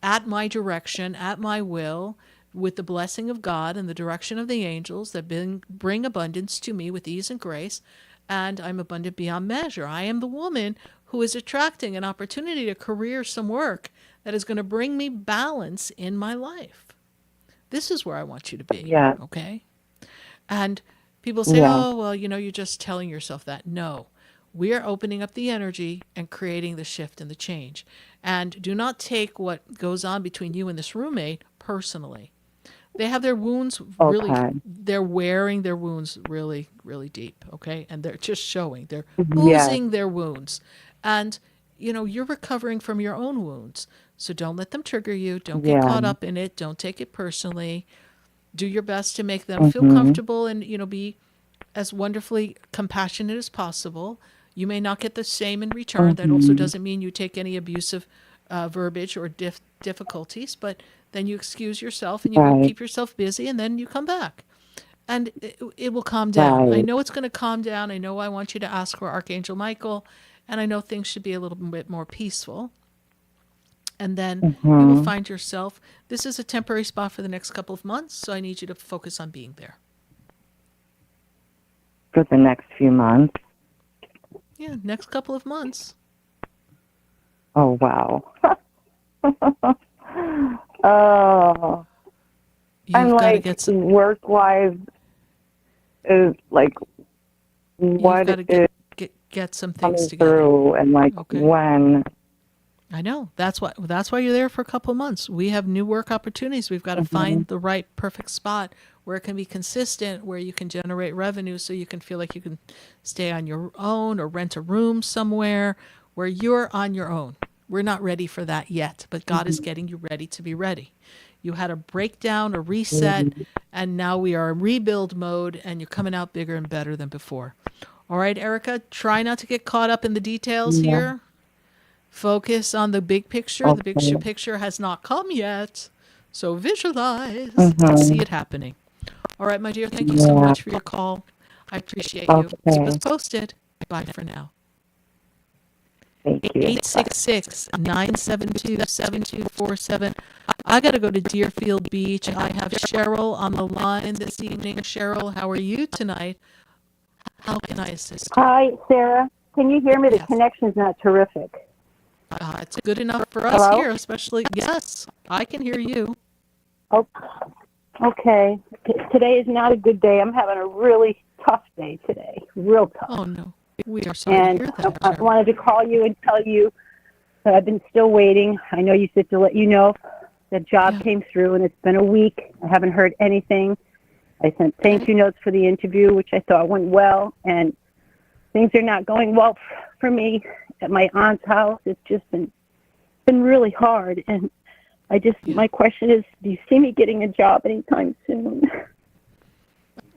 at my direction, at my will, with the blessing of God and the direction of the angels that bring abundance to me with ease and grace. And I'm abundant beyond measure. I am the woman who is attracting an opportunity, a career, some work that is going to bring me balance in my life. This is where I want you to be. Yeah. Okay? And people say, Yeah. oh, well, you're just telling yourself that. No. We are opening up the energy and creating the shift and the change. And do not take what goes on between you and this roommate personally. They have their wounds really, Okay. they're wearing their wounds really, really deep, okay? And they're just showing. They're Yes. oozing their wounds. And, you're recovering from your own wounds. So don't let them trigger you. Don't get Yeah. caught up in it. Don't take it personally. Do your best to make them feel Mhm. comfortable and, be as wonderfully compassionate as possible. You may not get the same in return. That also Mhm. doesn't mean you take any abusive verbiage or difficulties, but then you excuse yourself and you go Right. keep yourself busy and then you come back. And it will calm down. I Right. know it's going to calm down. I know I want you to ask for Archangel Michael, and I know things should be a little bit more peaceful. And then you will Mhm. find yourself, this is a temporary spot for the next couple of months, so I need you to focus on being there. For the next few months. Yeah, next couple of months. Oh, wow. Oh. You've And got to like get some, work-wise is like you've what got to is get some coming things together. through and like Okay. when. I know. That's why you're there for a couple of months. We have new work opportunities. We've got to find the right perfect spot where it can be consistent, where you can generate revenue so you can feel like you can stay on your own or rent a room somewhere where you're on your own. We're not ready for that yet, but God is getting you ready to be ready. You had a breakdown, a reset, and now we are in rebuild mode, and you're coming out bigger and better than before. All right, Erica, try not to get caught up in the details here. Focus on the big picture. The big picture has not come yet. So visualize and see it happening. All right, my dear, thank you so much for your call. I appreciate you. Keep us posted. Bye for now. Thank you. 866-972-7247. I got to go to Deerfield Beach. I have Cheryl on the line this evening. Cheryl, how are you tonight? How can I assist you? Hi, Sarah. Can you hear me? The connection's not terrific. It's good enough for us here, especially. Yes, I can hear you. Oh, okay. Today is not a good day. I'm having a really tough day today. Real tough. Oh, no. We are sorry to hear that. I wanted to call you and tell you that I've been still waiting. I know you said to let you know the job came through, and it's been a week. I haven't heard anything. I sent thank you notes for the interview, which I thought went well, and things are not going well for me at my aunt's house. It's just been really hard, and my question is, do you see me getting a job anytime soon?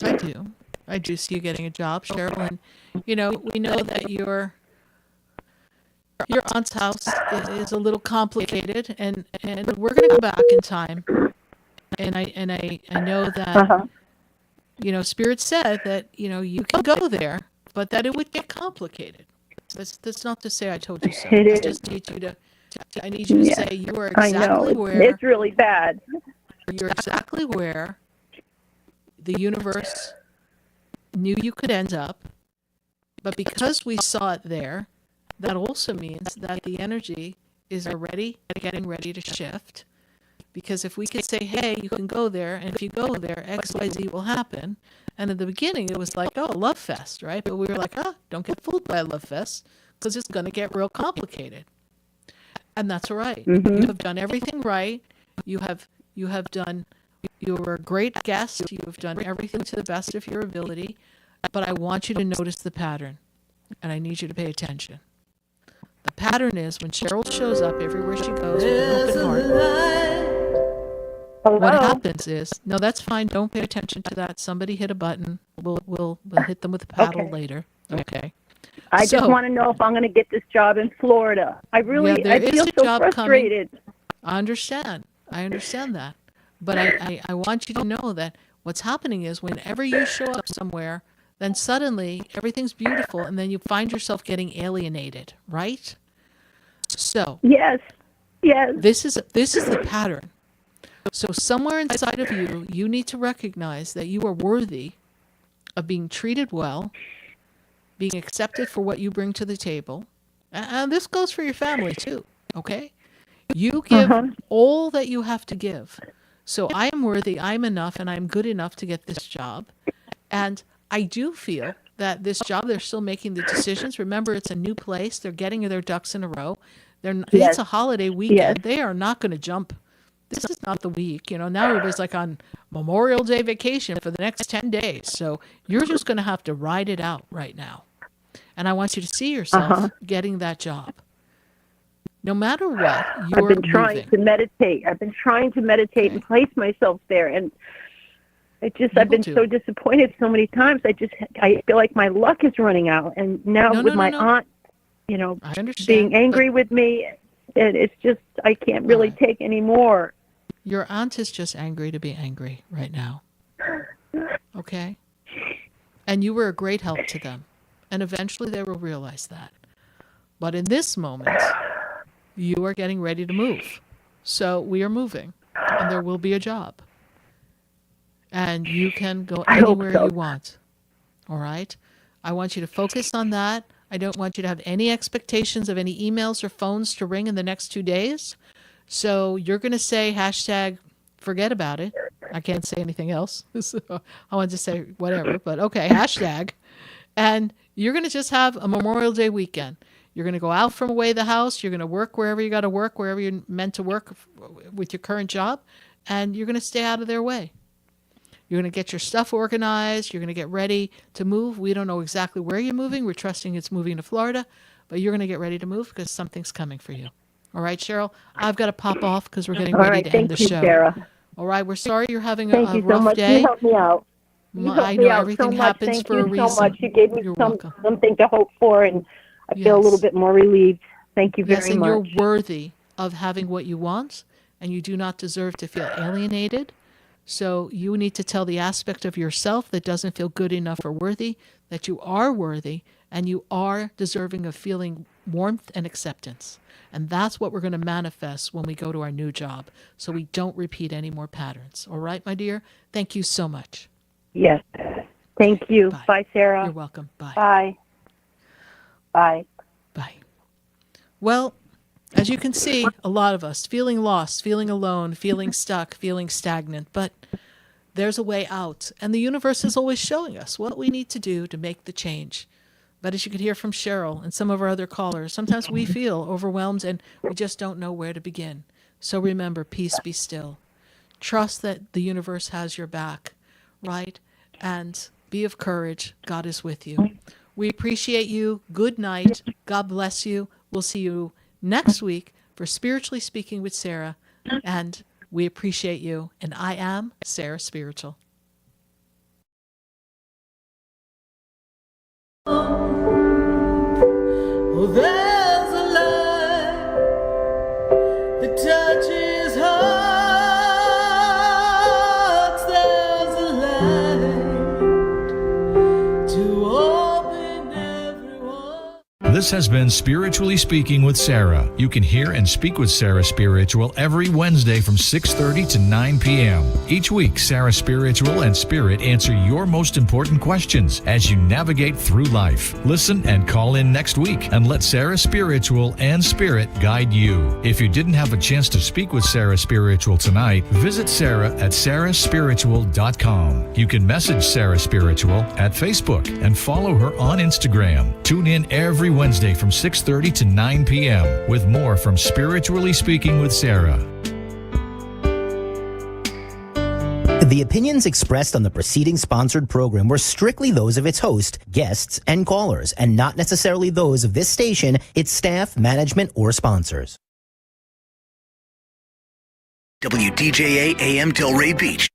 I do. I do see you getting a job, Cheryl, and we know that your aunt's house is a little complicated, and we're going to go back in time, and I know that Spirit said that you can go there, but that it would get complicated. That's not to say I told you so. It I is. just need you to say you are exactly where it's really bad. You're exactly where the universe knew you could end up, but because we saw it there, that also means that the energy is already getting ready to shift. Because if we could say, hey, you can go there, and if you go there, X, Y, Z will happen. And in the beginning, it was like, oh, love fest, right? But we were like, don't get fooled by a love fest, because it's going to get real complicated. And that's all right. You have done everything right. You were a great guest. You have done everything to the best of your ability. But I want you to notice the pattern, and I need you to pay attention. The pattern is when Cheryl shows up everywhere she goes with an open heart, what happens is, no, that's fine. Don't pay attention to that. Somebody hit a button. We'll hit them with a paddle later. Okay. I just want to know if I'm going to get this job in Florida. I feel so frustrated. I understand that. But I want you to know that what's happening is whenever you show up somewhere, then suddenly everything's beautiful, and then you find yourself getting alienated, right? So yes, this is the pattern. So somewhere inside of you, you need to recognize that you are worthy of being treated well, being accepted for what you bring to the table, and this goes for your family too. Okay, you give all that you have to give. So I am worthy, I'm enough, and I'm good enough to get this job, and I do feel that this job, they're still making the decisions. Remember, it's a new place. They're getting their ducks in a row. It's a holiday weekend. Yes. They are not going to jump. This is not the week. Now everybody's like on Memorial Day vacation for the next 10 days. So you're just going to have to ride it out right now. And I want you to see yourself getting that job. No matter what, you're I've been trying to meditate. I've been trying to meditate and place myself there, and I've been so disappointed so many times. I feel like my luck is running out, and now my aunt, being angry with me, and it's just I can't really take any more. Your aunt is just angry to be angry right now. Okay? And you were a great help to them, and eventually they will realize that. But in this moment, you are getting ready to move. So we are moving, and there will be a job. And you can go anywhere you want. All right? I want you to focus on that. I don't want you to have any expectations of any emails or phones to ring in the next 2 days. So you're going to say hashtag forget about it. I can't say anything else. So I want to say whatever, but okay, hashtag. And you're going to just have a Memorial Day weekend. You're going to go out from away the house. You're going to work wherever you got to work, wherever you're meant to work with your current job. And you're going to stay out of their way. You're going to get your stuff organized. You're going to get ready to move. We don't know exactly where you're moving. We're trusting it's moving to Florida, but you're going to get ready to move because something's coming for you. All right, Cheryl, I've got to pop off because we're getting All ready right, to thank end the you, show. Sarah. All right, we're sorry you're having Thank a you so rough much. day. You helped me out. You I helped know me out everything so much. happens Thank for a you reason. so much. You gave me You're welcome. something to hope for, and I feel a little bit more relieved. Thank you Yes, very and much. you're worthy of having what you want, and you do not deserve to feel alienated. So you need to tell the aspect of yourself that doesn't feel good enough or worthy that you are worthy and you are deserving of feeling warmth and acceptance. And that's what we're going to manifest when we go to our new job, so we don't repeat any more patterns. All right, my dear? Thank you so much. Yes. Thank you. Bye, Sarah. You're welcome. Bye. Bye. Bye. Bye. Well, as you can see, a lot of us feeling lost, feeling alone, feeling stuck, feeling stagnant, but there's a way out. And the universe is always showing us what we need to do to make the change. But as you could hear from Cheryl and some of our other callers, sometimes we feel overwhelmed and we just don't know where to begin. So remember, peace, be still. Trust that the universe has your back, right? And be of courage. God is with you. We appreciate you. Good night. God bless you. We'll see you next week for Spiritually Speaking with Sarah. And we appreciate you. And I am Sarah Spiritual. Oh, there's a light that touches hearts. There's a light to open everyone. This has been Spiritually Speaking with Sarah. You can hear and speak with Sarah Spiritual every Wednesday from 6:30 to 9 p.m. Each week, Sarah Spiritual and Spirit answer your most important questions as you navigate through life. Listen and call in next week and let Sarah Spiritual and Spirit guide you. If you didn't have a chance to speak with Sarah Spiritual tonight, visit Sarah at sarahspiritual.com. You can message Sarah Spiritual at Facebook and follow her on Instagram. Tune in every Wednesday from 6:30 to 9 p.m. with more from Spiritually Speaking with Sarah. The opinions expressed on the preceding sponsored program were strictly those of its host, guests, and callers, and not necessarily those of this station, its staff, management, or sponsors. WDJA AM Delray Beach.